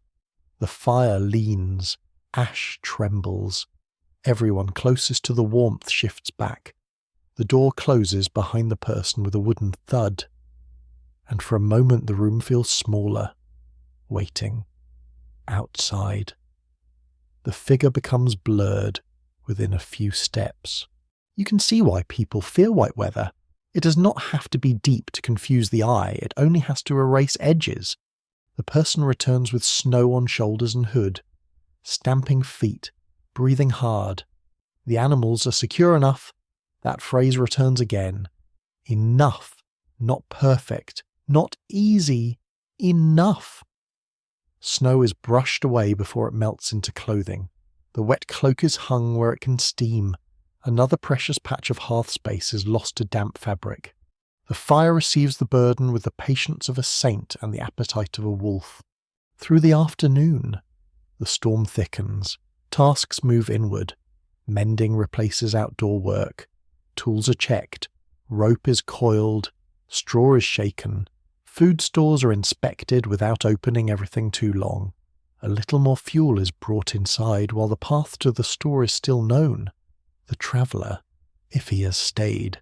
The fire leans. Ash trembles. Everyone closest to the warmth shifts back. The door closes behind the person with a wooden thud, and for a moment the room feels smaller, waiting, outside. The figure becomes blurred within a few steps. You can see why people fear white weather. It does not have to be deep to confuse the eye, it only has to erase edges. The person returns with snow on shoulders and hood, stamping feet, breathing hard. The animals are secure enough. That phrase returns again. Enough, not perfect, not easy, enough. Snow is brushed away before it melts into clothing. The wet cloak is hung where it can steam. Another precious patch of hearth space is lost to damp fabric. The fire receives the burden with the patience of a saint and the appetite of a wolf. Through the afternoon, the storm thickens. Tasks move inward. Mending replaces outdoor work. Tools are checked. Rope is coiled. Straw is shaken. Food stores are inspected without opening everything too long. A little more fuel is brought inside while the path to the store is still known. The traveller, if he has stayed,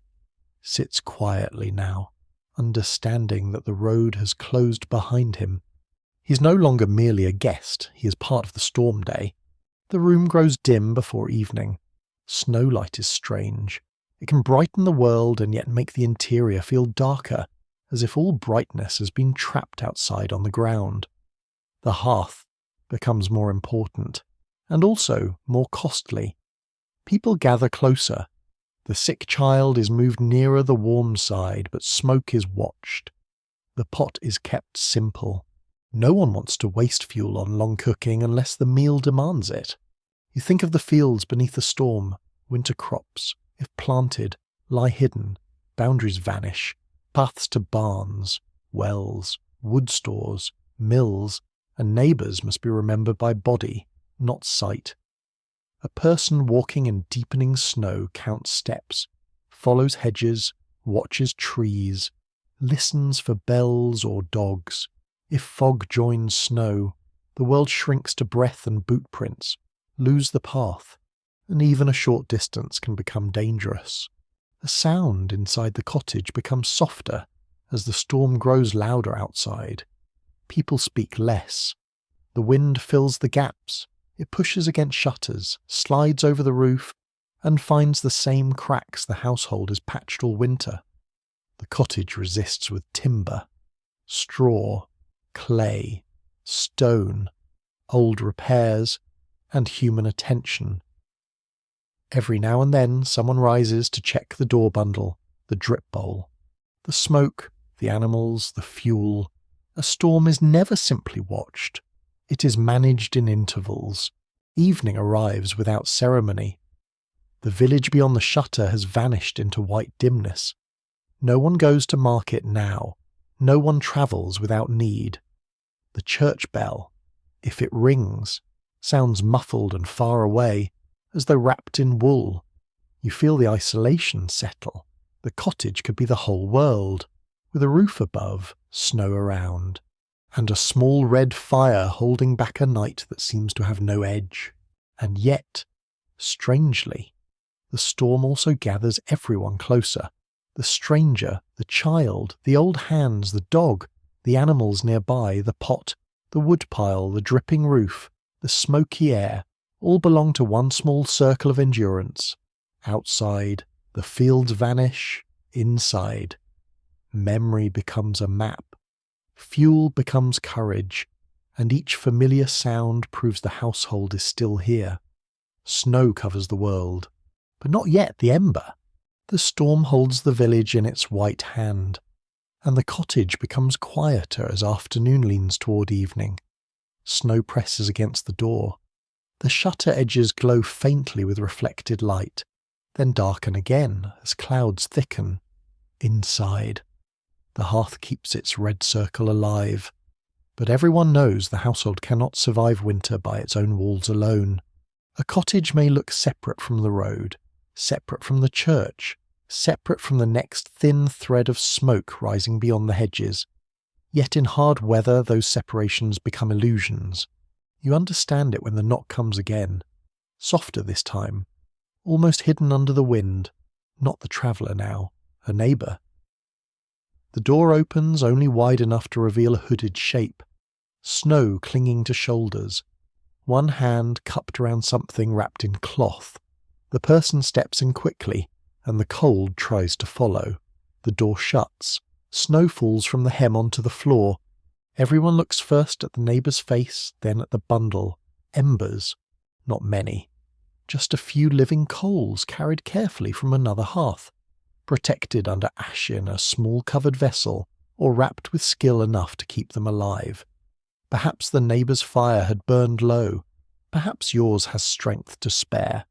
sits quietly now, understanding that the road has closed behind him. He's no longer merely a guest, he is part of the storm day. The room grows dim before evening. Snowlight is strange. It can brighten the world and yet make the interior feel darker, as if all brightness has been trapped outside on the ground. The hearth becomes more important, and also more costly. People gather closer. The sick child is moved nearer the warm side, but smoke is watched. The pot is kept simple. No one wants to waste fuel on long cooking unless the meal demands it. You think of the fields beneath the storm. Winter crops, if planted, lie hidden. Boundaries vanish. Paths to barns, wells, wood stores, mills, and neighbours must be remembered by body, not sight. A person walking in deepening snow counts steps, follows hedges, watches trees, listens for bells or dogs. If fog joins snow, the world shrinks to breath and boot prints, lose the path, and even a short distance can become dangerous. The sound inside the cottage becomes softer as the storm grows louder outside. People speak less. The wind fills the gaps. It pushes against shutters, slides over the roof, and finds the same cracks the household has patched all winter. The cottage resists with timber, straw, clay, stone, old repairs, and human attention. Every now and then someone rises to check the door bundle, the drip bowl. The smoke, the animals, the fuel. A storm is never simply watched. It is managed in intervals. Evening arrives without ceremony. The village beyond the shutter has vanished into white dimness. No one goes to market now. No one travels without need. The church bell, if it rings, sounds muffled and far away, as though wrapped in wool. You feel the isolation settle. The cottage could be the whole world, with a roof above, snow around, and a small red fire holding back a night that seems to have no edge. And yet, strangely, the storm also gathers everyone closer. The stranger, the child, the old hands, the dog, the animals nearby, the pot, the woodpile, the dripping roof, the smoky air, all belong to one small circle of endurance. Outside, the fields vanish. Inside, memory becomes a map. Fuel becomes courage, and each familiar sound proves the household is still here. Snow covers the world, but not yet the ember. The storm holds the village in its white hand, and the cottage becomes quieter as afternoon leans toward evening. Snow presses against the door. The shutter edges glow faintly with reflected light, then darken again as clouds thicken. Inside, the hearth keeps its red circle alive, but everyone knows the household cannot survive winter by its own walls alone. A cottage may look separate from the road, separate from the church, separate from the next thin thread of smoke rising beyond the hedges. Yet in hard weather those separations become illusions. You understand it when the knock comes again, softer this time, almost hidden under the wind, not the traveller now, a neighbour. The door opens only wide enough to reveal a hooded shape, snow clinging to shoulders, one hand cupped around something wrapped in cloth. The person steps in quickly, and the cold tries to follow. The door shuts. Snow falls from the hem onto the floor. Everyone looks first at the neighbour's face, then at the bundle. Embers. Not many. Just a few living coals carried carefully from another hearth, protected under ash in a small covered vessel, or wrapped with skill enough to keep them alive. Perhaps the neighbour's fire had burned low. Perhaps yours has strength to spare.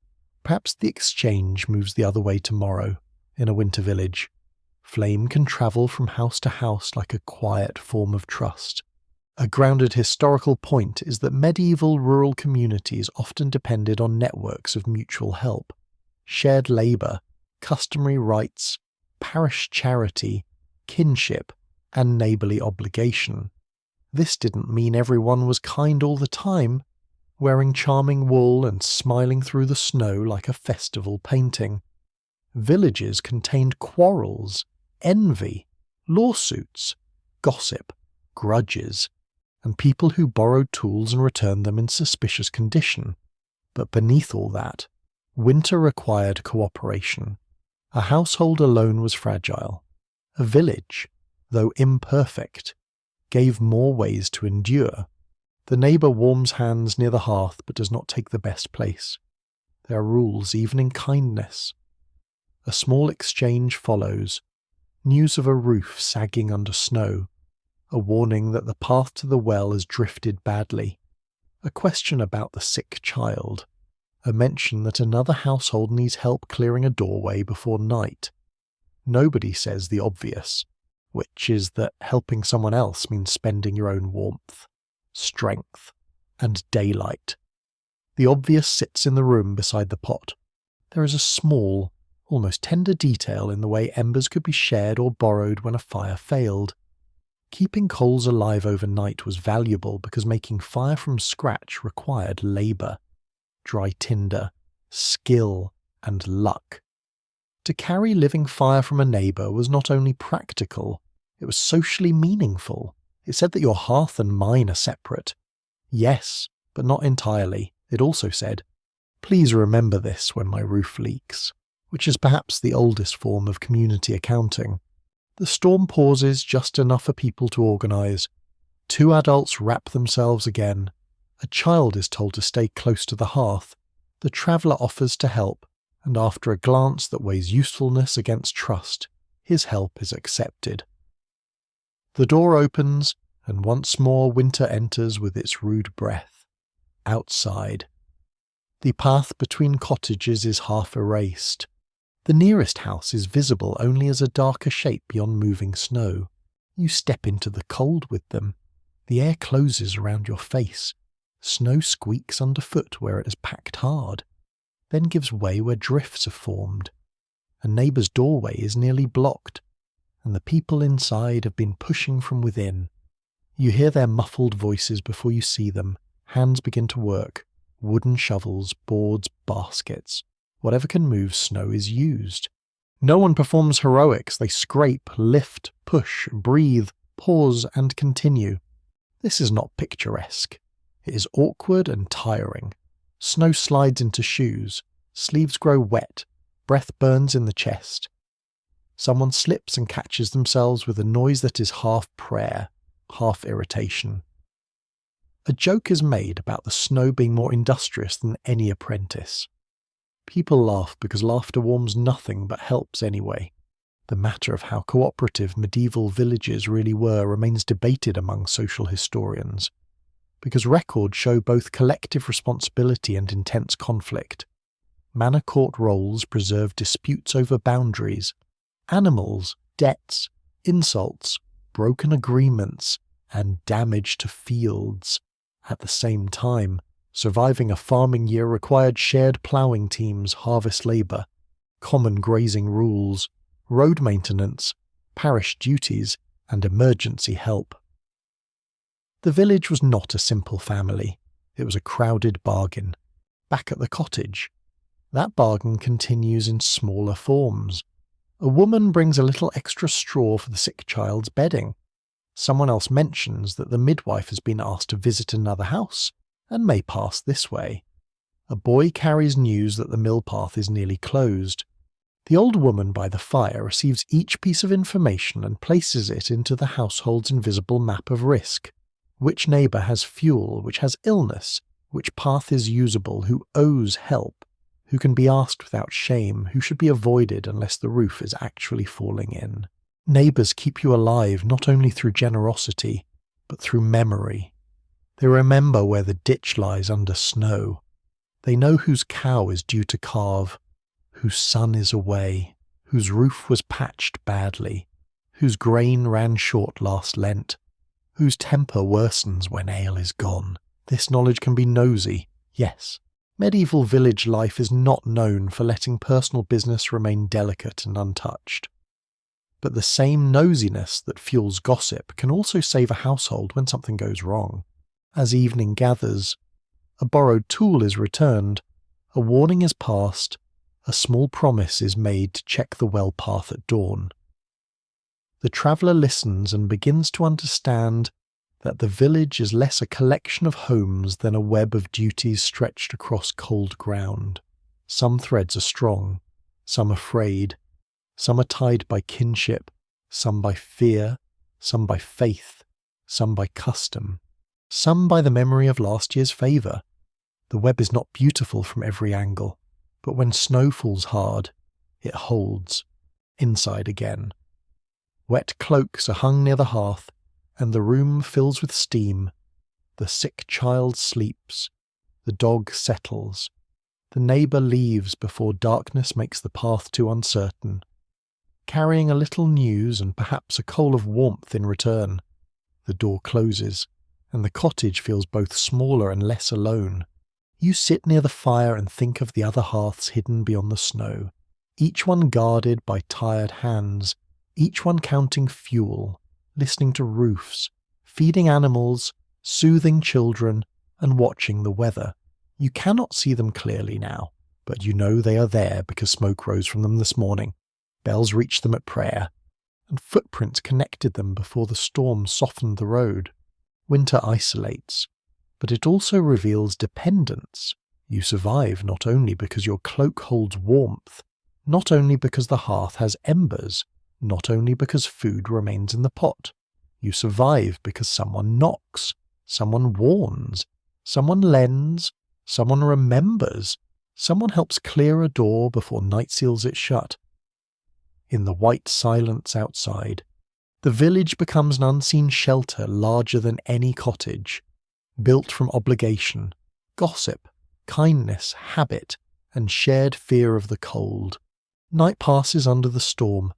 Perhaps the exchange moves the other way tomorrow, in a winter village. Flame can travel from house to house like a quiet form of trust. A grounded historical point is that medieval rural communities often depended on networks of mutual help, shared labour, customary rights, parish charity, kinship, and neighbourly obligation. This didn't mean everyone was kind all the time, wearing charming wool and smiling through the snow like a festival painting. Villages contained quarrels, envy, lawsuits, gossip, grudges, and people who borrowed tools and returned them in suspicious condition. But beneath all that, winter required cooperation. A household alone was fragile. A village, though imperfect, gave more ways to endure. The neighbour warms hands near the hearth but does not take the best place. There are rules even in kindness. A small exchange follows. News of a roof sagging under snow. A warning that the path to the well has drifted badly. A question about the sick child. A mention that another household needs help clearing a doorway before night. Nobody says the obvious, which is that helping someone else means spending your own warmth, strength, and daylight. The obvious sits in the room beside the pot. There is a small, almost tender detail in the way embers could be shared or borrowed when a fire failed. Keeping coals alive overnight was valuable because making fire from scratch required labour, dry tinder, skill, and luck. To carry living fire from a neighbour was not only practical, it was socially meaningful. It said that your hearth and mine are separate. Yes, but not entirely. It also said, "Please remember this when my roof leaks," which is perhaps the oldest form of community accounting. The storm pauses just enough for people to organise. 2 adults wrap themselves again. A child is told to stay close to the hearth. The traveller offers to help, and after a glance that weighs usefulness against trust, his help is accepted. The door opens, and once more winter enters with its rude breath. Outside. The path between cottages is half erased. The nearest house is visible only as a darker shape beyond moving snow. You step into the cold with them. The air closes around your face. Snow squeaks underfoot where it has packed hard, then gives way where drifts have formed. A neighbour's doorway is nearly blocked, and the people inside have been pushing from within. You hear their muffled voices before you see them. Hands begin to work. Wooden shovels, boards, baskets. Whatever can move snow is used. No one performs heroics. They scrape, lift, push, breathe, pause, and continue. This is not picturesque. It is awkward and tiring. Snow slides into shoes. Sleeves grow wet. Breath burns in the chest. Someone slips and catches themselves with a noise that is half prayer, half irritation. A joke is made about the snow being more industrious than any apprentice. People laugh because laughter warms nothing but helps anyway. The matter of how cooperative medieval villages really were remains debated among social historians, because records show both collective responsibility and intense conflict. Manor court rolls preserve disputes over boundaries, animals, debts, insults, broken agreements, and damage to fields. At the same time, surviving a farming year required shared ploughing teams, harvest labour, common grazing rules, road maintenance, parish duties, and emergency help. The village was not a simple family. It was a crowded bargain. Back at the cottage, that bargain continues in smaller forms. A woman brings a little extra straw for the sick child's bedding. Someone else mentions that the midwife has been asked to visit another house and may pass this way. A boy carries news that the mill path is nearly closed. The old woman by the fire receives each piece of information and places it into the household's invisible map of risk. Which neighbour has fuel, which has illness, which path is usable, who owes help, who can be asked without shame, who should be avoided unless the roof is actually falling in. Neighbours keep you alive not only through generosity, but through memory. They remember where the ditch lies under snow. They know whose cow is due to calve, whose son is away, whose roof was patched badly, whose grain ran short last Lent, whose temper worsens when ale is gone. This knowledge can be nosy, yes. Medieval village life is not known for letting personal business remain delicate and untouched. But the same nosiness that fuels gossip can also save a household when something goes wrong. As evening gathers, a borrowed tool is returned, a warning is passed, a small promise is made to check the well path at dawn. The traveller listens and begins to understand that the village is less a collection of homes than a web of duties stretched across cold ground. Some threads are strong, some are frayed, some are tied by kinship, some by fear, some by faith, some by custom, some by the memory of last year's favour. The web is not beautiful from every angle, but when snow falls hard, it holds, inside again. Wet cloaks are hung near the hearth, and the room fills with steam. The sick child sleeps. The dog settles. The neighbour leaves before darkness makes the path too uncertain, carrying a little news and perhaps a coal of warmth in return. The door closes, and the cottage feels both smaller and less alone. You sit near the fire and think of the other hearths hidden beyond the snow, each one guarded by tired hands, each one counting fuel, listening to roofs, feeding animals, soothing children, and watching the weather. You cannot see them clearly now, but you know they are there because smoke rose from them this morning. Bells reach them at prayer. and footprints connected them before the storm softened the road. Winter isolates, but it also reveals dependence. You survive not only because your cloak holds warmth, not only because the hearth has embers, not only because food remains in the pot. You survive because someone knocks, someone warns, someone lends, someone remembers, someone helps clear a door before night seals it shut. In the white silence outside, the village becomes an unseen shelter larger than any cottage, built from obligation, gossip, kindness, habit, and shared fear of the cold. Night passes under the storm,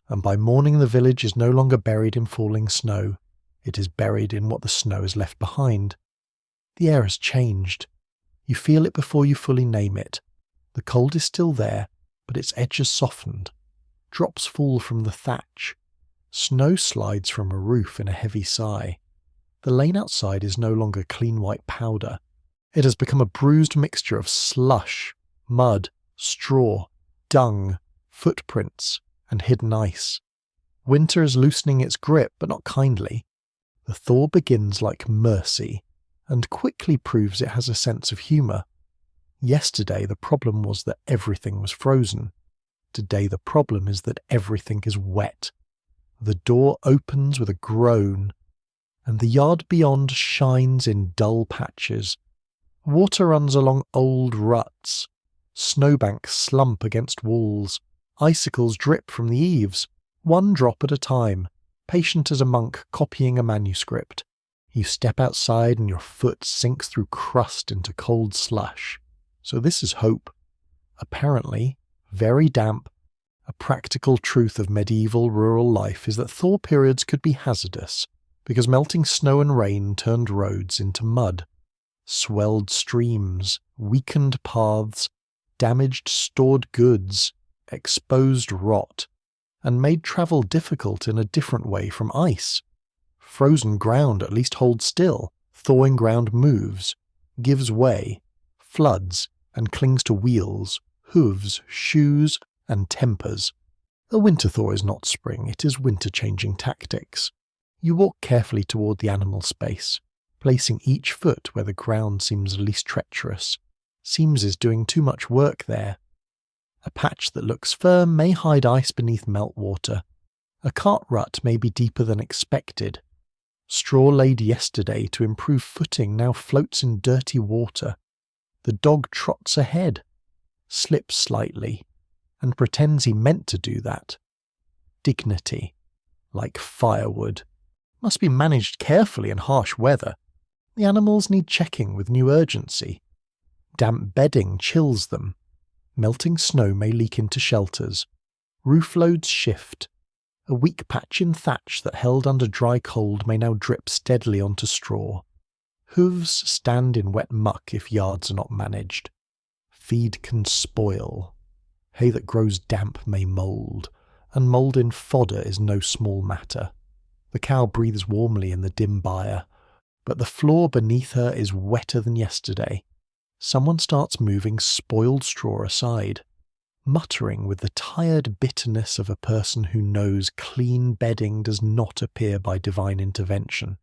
and by morning the village is no longer buried in falling snow. It is buried in what the snow has left behind. The air has changed. You feel it before you fully name it. The cold is still there, but its edge has softened. Drops fall from the thatch. Snow slides from a roof in a heavy sigh. The lane outside is no longer clean white powder. It has become a bruised mixture of slush, mud, straw, dung, footprints, and hidden ice. Winter is loosening its grip, but not kindly. The thaw begins like mercy, and quickly proves it has a sense of humour. Yesterday the problem was that everything was frozen. Today the problem is that everything is wet. The door opens with a groan, and the yard beyond shines in dull patches. Water runs along old ruts. Snowbanks slump against walls. Icicles drip from the eaves, one drop at a time, patient as a monk copying a manuscript. You step outside and your foot sinks through crust into cold slush. So this is hope. Apparently, very damp. A practical truth of medieval rural life is that thaw periods could be hazardous, because melting snow and rain turned roads into mud. Swelled streams, weakened paths, damaged stored goods, exposed rot, and made travel difficult in a different way from ice. Frozen ground at least holds still, thawing ground moves, gives way, floods, and clings to wheels, hooves, shoes, and tempers. A winter thaw is not spring, it is winter-changing tactics. You walk carefully toward the animal space, placing each foot where the ground seems least treacherous. Seems is doing too much work there. A patch that looks firm may hide ice beneath meltwater. A cart rut may be deeper than expected. Straw laid yesterday to improve footing now floats in dirty water. The dog trots ahead, slips slightly, and pretends he meant to do that. Dignity, like firewood, must be managed carefully in harsh weather. The animals need checking with new urgency. Damp bedding chills them. Melting snow may leak into shelters. Roof loads shift. A weak patch in thatch that held under dry cold may now drip steadily onto straw. Hooves stand in wet muck if yards are not managed. Feed can spoil. Hay that grows damp may mould, and mould in fodder is no small matter. The cow breathes warmly in the dim byre, but the floor beneath her is wetter than yesterday. Someone starts moving spoiled straw aside, muttering with the tired bitterness of a person who knows clean bedding does not appear by divine intervention.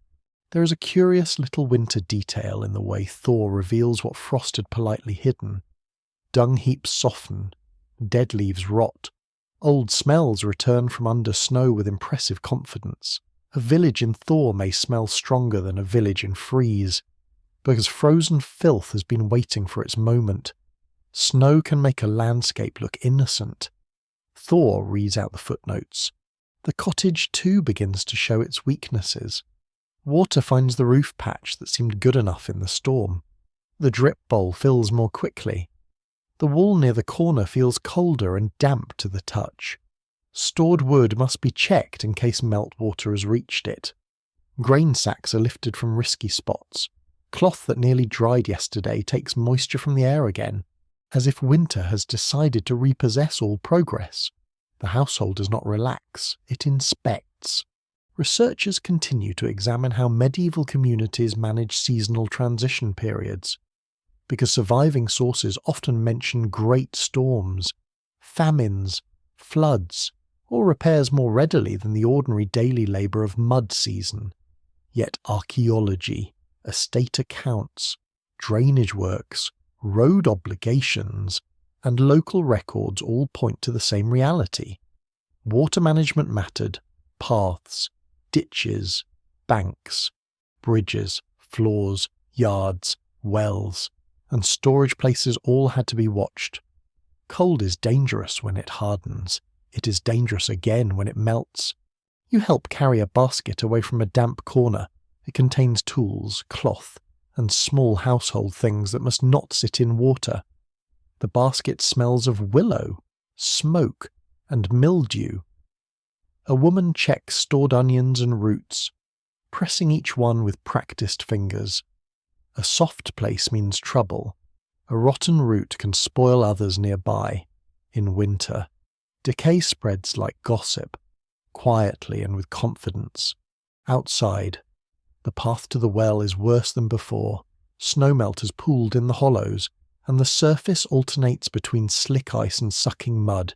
There is a curious little winter detail in the way thaw reveals what frost had politely hidden. Dung heaps soften, dead leaves rot, old smells return from under snow with impressive confidence. A village in thaw may smell stronger than a village in freeze, because frozen filth has been waiting for its moment. Snow can make a landscape look innocent. Thaw reads out the footnotes. The cottage too begins to show its weaknesses. Water finds the roof patch that seemed good enough in the storm. The drip bowl fills more quickly. The wall near the corner feels colder and damp to the touch. Stored wood must be checked in case meltwater has reached it. Grain sacks are lifted from risky spots. Cloth that nearly dried yesterday takes moisture from the air again, as if winter has decided to repossess all progress. The household does not relax, it inspects. Researchers continue to examine how medieval communities manage seasonal transition periods, because surviving sources often mention great storms, famines, floods, or repairs more readily than the ordinary daily labour of mud season. Yet archaeology, estate accounts, drainage works, road obligations, and local records all point to the same reality. Water management mattered: paths, ditches, banks, bridges, floors, yards, wells, and storage places all had to be watched. Cold is dangerous when it hardens. It is dangerous again when it melts. You help carry a basket away from a damp corner. It contains tools, cloth, and small household things that must not sit in water. The basket smells of willow, smoke, and mildew. A woman checks stored onions and roots, pressing each one with practiced fingers. A soft place means trouble. A rotten root can spoil others nearby. In winter, decay spreads like gossip, quietly and with confidence. Outside, the path to the well is worse than before. Snowmelt has pooled in the hollows, and the surface alternates between slick ice and sucking mud.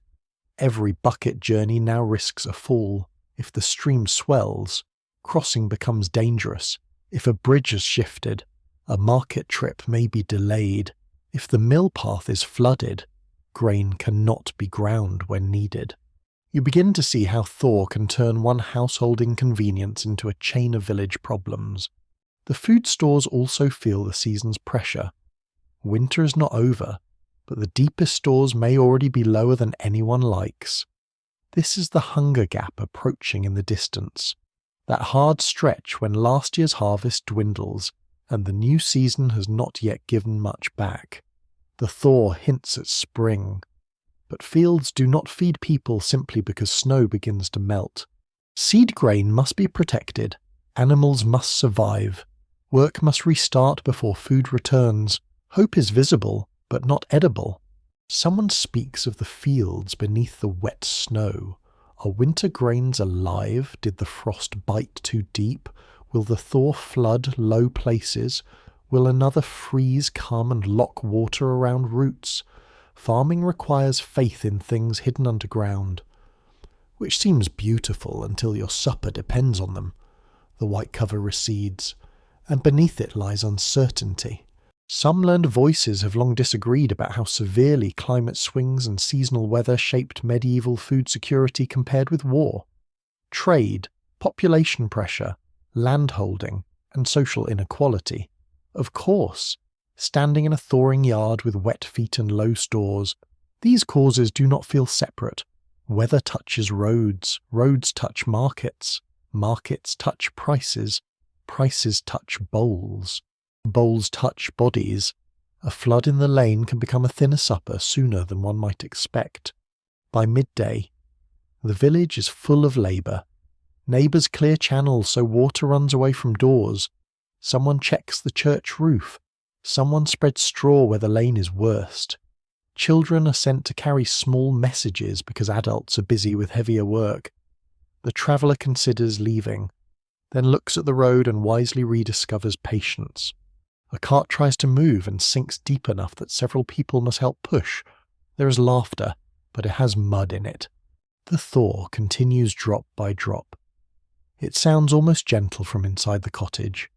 Every bucket journey now risks a fall. If the stream swells, crossing becomes dangerous. If a bridge is shifted, a market trip may be delayed. If the mill path is flooded, grain cannot be ground when needed. You begin to see how Thor can turn one household inconvenience into a chain of village problems. The food stores also feel the season's pressure. Winter is not over, but the deepest stores may already be lower than anyone likes. This is the hunger gap approaching in the distance, that hard stretch when last year's harvest dwindles and the new season has not yet given much back. The thaw hints at spring, but fields do not feed people simply because snow begins to melt. Seed grain must be protected, animals must survive, work must restart before food returns. Hope is visible, but not edible. Someone speaks of the fields beneath the wet snow. Are winter grains alive? Did the frost bite too deep? Will the thaw flood low places? Will another freeze come and lock water around roots? Farming requires faith in things hidden underground, which seems beautiful until your supper depends on them. The white cover recedes, and beneath it lies uncertainty. Some learned voices have long disagreed about how severely climate swings and seasonal weather shaped medieval food security compared with war. Trade, population pressure, landholding, and social inequality. Of course, standing in a thawing yard with wet feet and low stores, these causes do not feel separate. Weather touches roads, roads touch markets, markets touch prices, prices touch bowls, bowls touch bodies. A flood in the lane can become a thinner supper sooner than one might expect. By midday, the village is full of labour. Neighbours clear channels so water runs away from doors. Someone checks the church roof. Someone spreads straw where the lane is worst. Children are sent to carry small messages because adults are busy with heavier work. The traveller considers leaving, then looks at the road and wisely rediscovers patience. A cart tries to move and sinks deep enough that several people must help push. There is laughter, but it has mud in it. The thaw continues drop by drop. It sounds almost gentle from inside the cottage.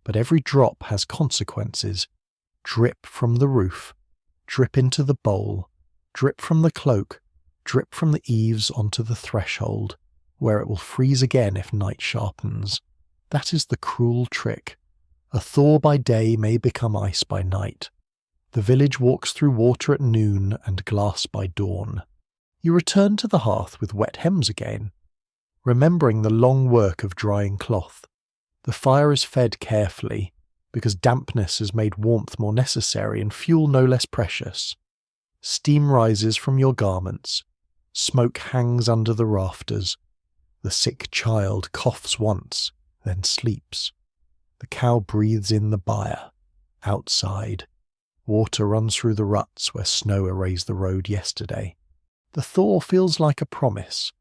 But every drop has consequences. Drip from the roof, drip into the bowl, drip from the cloak, drip from the eaves onto the threshold, where it will freeze again if night sharpens. That is the cruel trick. A thaw by day may become ice by night. The village walks through water at noon and glass by dawn. You return to the hearth with wet hems again, remembering the long work of drying cloth. The fire is fed carefully, because dampness has made warmth more necessary and fuel no less precious. Steam rises from your garments. Smoke hangs under the rafters. The sick child coughs once, then sleeps. The cow breathes in the byre. Outside, water runs through the ruts where snow erased the road yesterday. The thaw feels like a promise,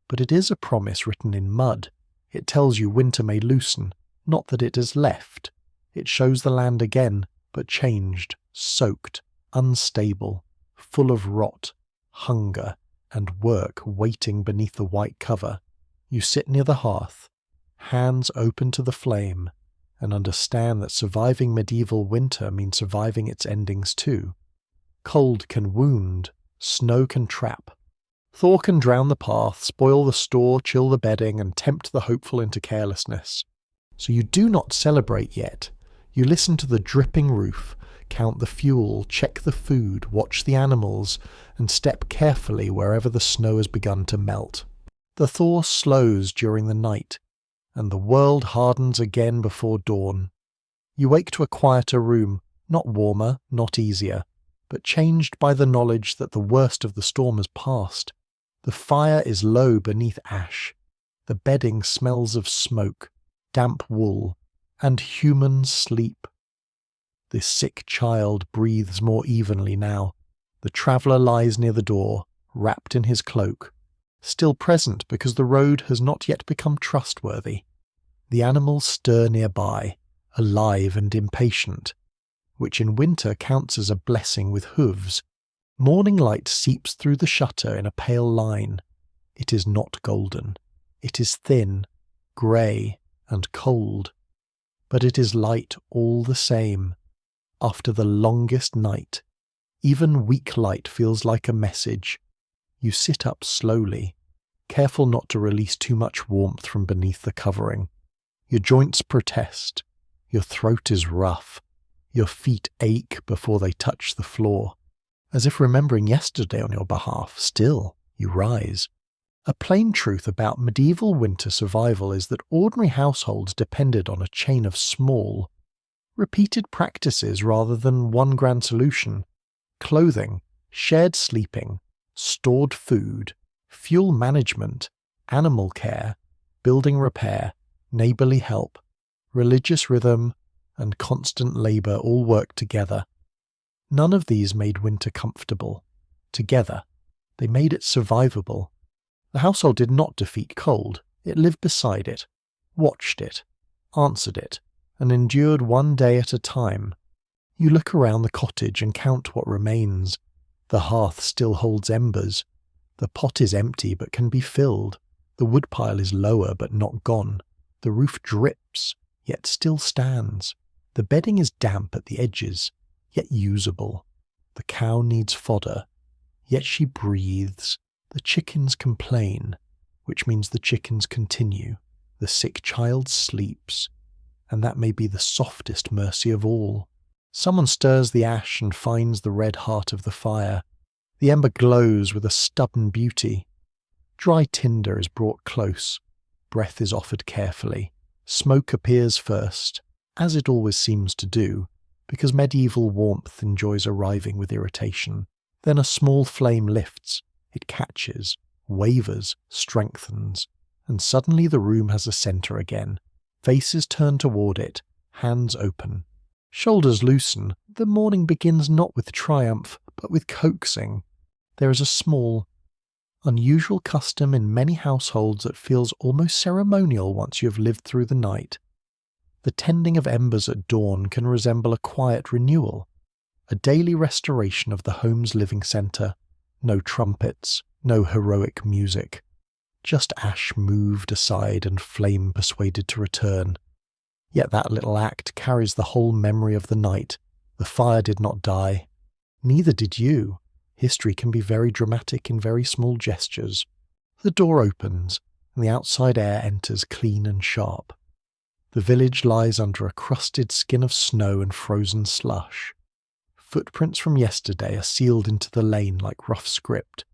but it is a promise written in mud. It tells you winter may loosen, not that it has left. It shows the land again, but changed, soaked, unstable, full of rot, hunger, and work waiting beneath the white cover. You sit near the hearth, hands open to the flame, and understand that surviving medieval winter means surviving its endings too. Cold can wound, snow can trap. Thaw can drown the path, spoil the store, chill the bedding, and tempt the hopeful into carelessness. So you do not celebrate yet. You listen to the dripping roof, count the fuel, check the food, watch the animals, and step carefully wherever the snow has begun to melt. The thaw slows during the night, and the world hardens again before dawn. You wake to a quieter room, not warmer, not easier, but changed by the knowledge that the worst of the storm has passed. The fire is low beneath ash. The bedding smells of smoke, damp wool, and human sleep. The sick child breathes more evenly now. The traveller lies near the door, wrapped in his cloak, still present because the road has not yet become trustworthy. The animals stir nearby, alive and impatient, which in winter counts as a blessing with hooves. Morning light seeps through the shutter in a pale line. It is not golden. It is thin, grey, and cold. But it is light all the same. After the longest night, even weak light feels like a message. You sit up slowly, careful not to release too much warmth from beneath the covering. Your joints protest. Your throat is rough. Your feet ache before they touch the floor. As if remembering yesterday on your behalf, still you rise. A plain truth about medieval winter survival is that ordinary households depended on a chain of small, repeated practices rather than one grand solution. Clothing, shared sleeping, stored food, fuel management, animal care, building repair, neighbourly help, religious rhythm, and constant labour all work together. None of these made winter comfortable. Together, they made it survivable. The household did not defeat cold. It lived beside it, watched it, answered it, and endured one day at a time. You look around the cottage and count what remains. The hearth still holds embers. The pot is empty but can be filled. The woodpile is lower but not gone. The roof drips, yet still stands. The bedding is damp at the edges, yet usable. The cow needs fodder, yet she breathes. The chickens complain, which means the chickens continue. The sick child sleeps, and that may be the softest mercy of all. Someone stirs the ash and finds the red heart of the fire. The ember glows with a stubborn beauty. Dry tinder is brought close. Breath is offered carefully. Smoke appears first, as it always seems to do, because medieval warmth enjoys arriving with irritation. Then a small flame lifts. It catches, wavers, strengthens, and suddenly the room has a centre again. Faces turn toward it, hands open. Shoulders loosen. The morning begins not with triumph, but with coaxing. There is a small, unusual custom in many households that feels almost ceremonial once you have lived through the night. The tending of embers at dawn can resemble a quiet renewal, a daily restoration of the home's living centre. No trumpets, no heroic music, just ash moved aside and flame persuaded to return. Yet that little act carries the whole memory of the night. The fire did not die. Neither did you. History can be very dramatic in very small gestures. The door opens, and the outside air enters clean and sharp. The village lies under a crusted skin of snow and frozen slush. Footprints from yesterday are sealed into the lane like rough script.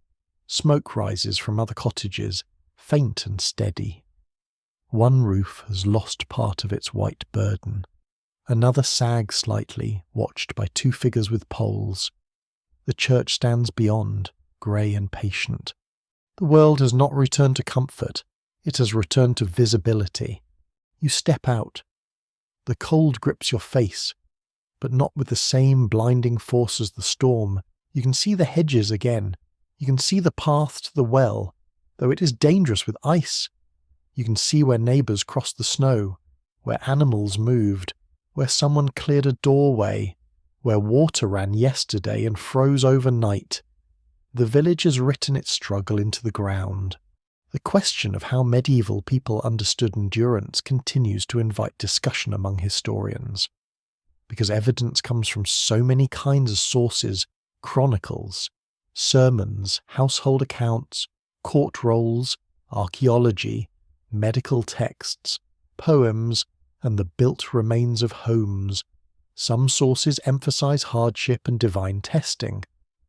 Smoke rises from other cottages, faint and steady. One roof has lost part of its white burden. Another sags slightly, watched by two figures with poles. The church stands beyond, grey and patient. The world has not returned to comfort. It has returned to visibility. You step out. The cold grips your face, but not with the same blinding force as the storm. You can see the hedges again. You can see the path to the well, though it is dangerous with ice. You can see where neighbours crossed the snow, where animals moved, where someone cleared a doorway, where water ran yesterday and froze overnight. The village has written its struggle into the ground. The question of how medieval people understood endurance continues to invite discussion among historians. Because evidence comes from so many kinds of sources: chronicles, sermons, household accounts, court rolls, archaeology, medical texts, poems, and the built remains of homes. Some sources emphasize hardship and divine testing.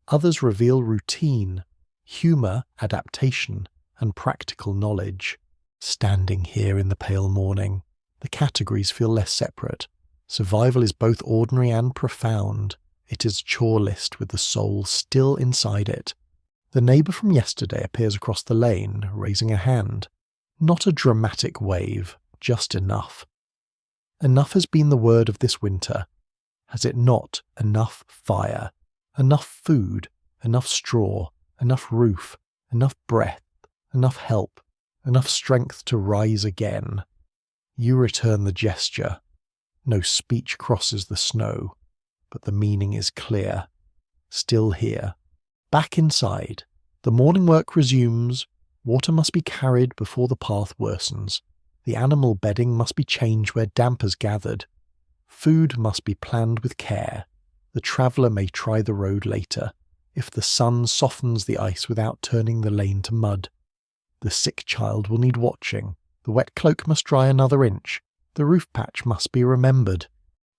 Others reveal routine, humour, adaptation, and practical knowledge. Standing here in the pale morning, the categories feel less separate. Survival is both ordinary and profound. It is a chore list with the soul still inside it. The neighbour from yesterday appears across the lane, raising a hand. Not a dramatic wave, just enough. Enough has been the word of this winter. Has it not? Enough fire, enough food, enough straw, enough roof, enough breath, enough help, enough strength to rise again. You return the gesture. No speech crosses the snow, but the meaning is clear. Still here. Back inside. The morning work resumes. Water must be carried before the path worsens. The animal bedding must be changed where damp has gathered. Food must be planned with care. The traveller may try the road later, if the sun softens the ice without turning the lane to mud. The sick child will need watching. The wet cloak must dry another inch. The roof patch must be remembered.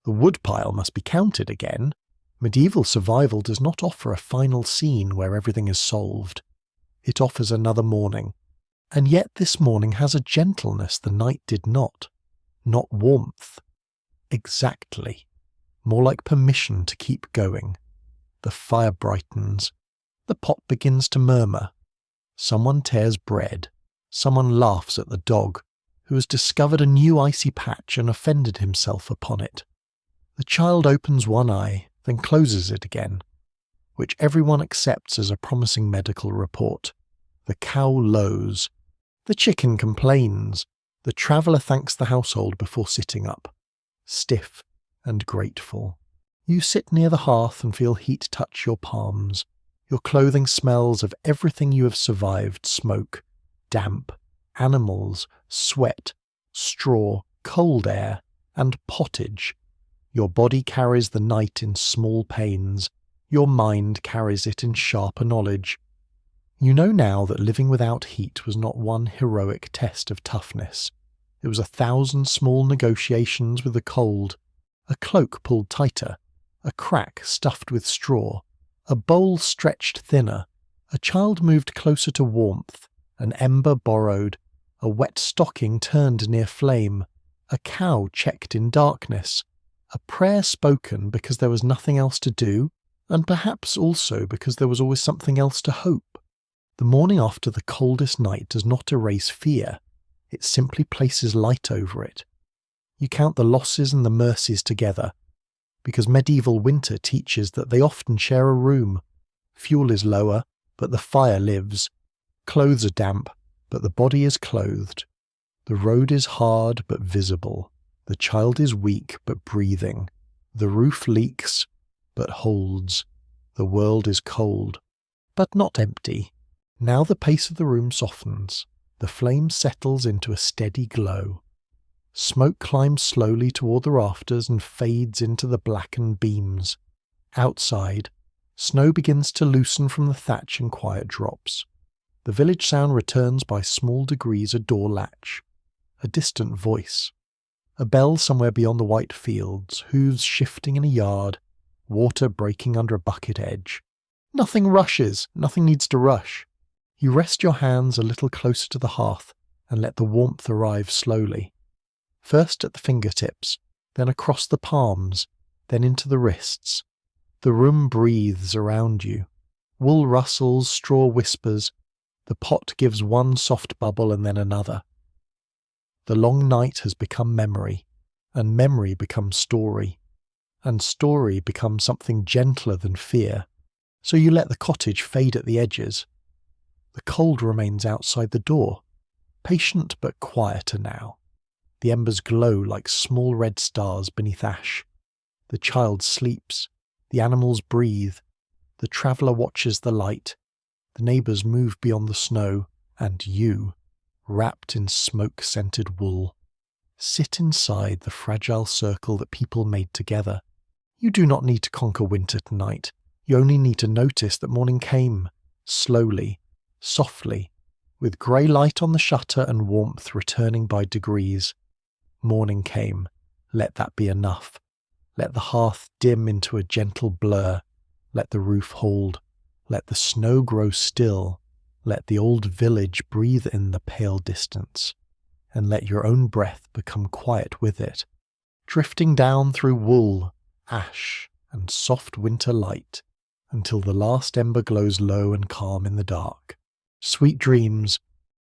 The woodpile must be counted again. Medieval survival does not offer a final scene where everything is solved. It offers another morning. And yet this morning has a gentleness the night did not. Not warmth. Exactly. More like permission to keep going. The fire brightens. The pot begins to murmur. Someone tears bread. Someone laughs at the dog, who has discovered a new icy patch and offended himself upon it. The child opens one eye, then closes it again, which everyone accepts as a promising medical report. The cow lows. The chicken complains. The traveller thanks the household before sitting up, stiff and grateful. You sit near the hearth and feel heat touch your palms. Your clothing smells of everything you have survived: smoke, damp, animals, sweat, straw, cold air, and pottage. Your body carries the night in small pains. Your mind carries it in sharper knowledge. You know now that living without heat was not one heroic test of toughness. It was 1,000 small negotiations with the cold. A cloak pulled tighter, a crack stuffed with straw, a bowl stretched thinner, a child moved closer to warmth, an ember borrowed, a wet stocking turned near flame, a cow checked in darkness, a prayer spoken because there was nothing else to do, and perhaps also because there was always something else to hope. The morning after the coldest night does not erase fear, it simply places light over it. You count the losses and the mercies together, because medieval winter teaches that they often share a room. Fuel is lower, but the fire lives. Clothes are damp, but the body is clothed. The road is hard but visible. The child is weak but breathing. The roof leaks but holds. The world is cold, but not empty. Now the pace of the room softens. The flame settles into a steady glow. Smoke climbs slowly toward the rafters and fades into the blackened beams. Outside, snow begins to loosen from the thatch and quiet drops. The village sound returns by small degrees: a door latch, a distant voice, a bell somewhere beyond the white fields, hooves shifting in a yard, water breaking under a bucket edge. Nothing rushes, nothing needs to rush. You rest your hands a little closer to the hearth and let the warmth arrive slowly. First at the fingertips, then across the palms, then into the wrists. The room breathes around you. Wool rustles, straw whispers. The pot gives one soft bubble and then another. The long night has become memory, and memory becomes story, and story becomes something gentler than fear. So you let the cottage fade at the edges. The cold remains outside the door, patient but quieter now. The embers glow like small red stars beneath ash. The child sleeps. The animals breathe. The traveller watches the light. The neighbours move beyond the snow, and you, wrapped in smoke-scented wool, sit inside the fragile circle that people made together. You do not need to conquer winter tonight. You only need to notice that morning came, slowly, softly, with grey light on the shutter and warmth returning by degrees. Morning came. Let that be enough. Let the hearth dim into a gentle blur. Let the roof hold. Let the snow grow still. Let the old village breathe in the pale distance. And let your own breath become quiet with it, drifting down through wool, ash, and soft winter light, until the last ember glows low and calm in the dark. Sweet dreams,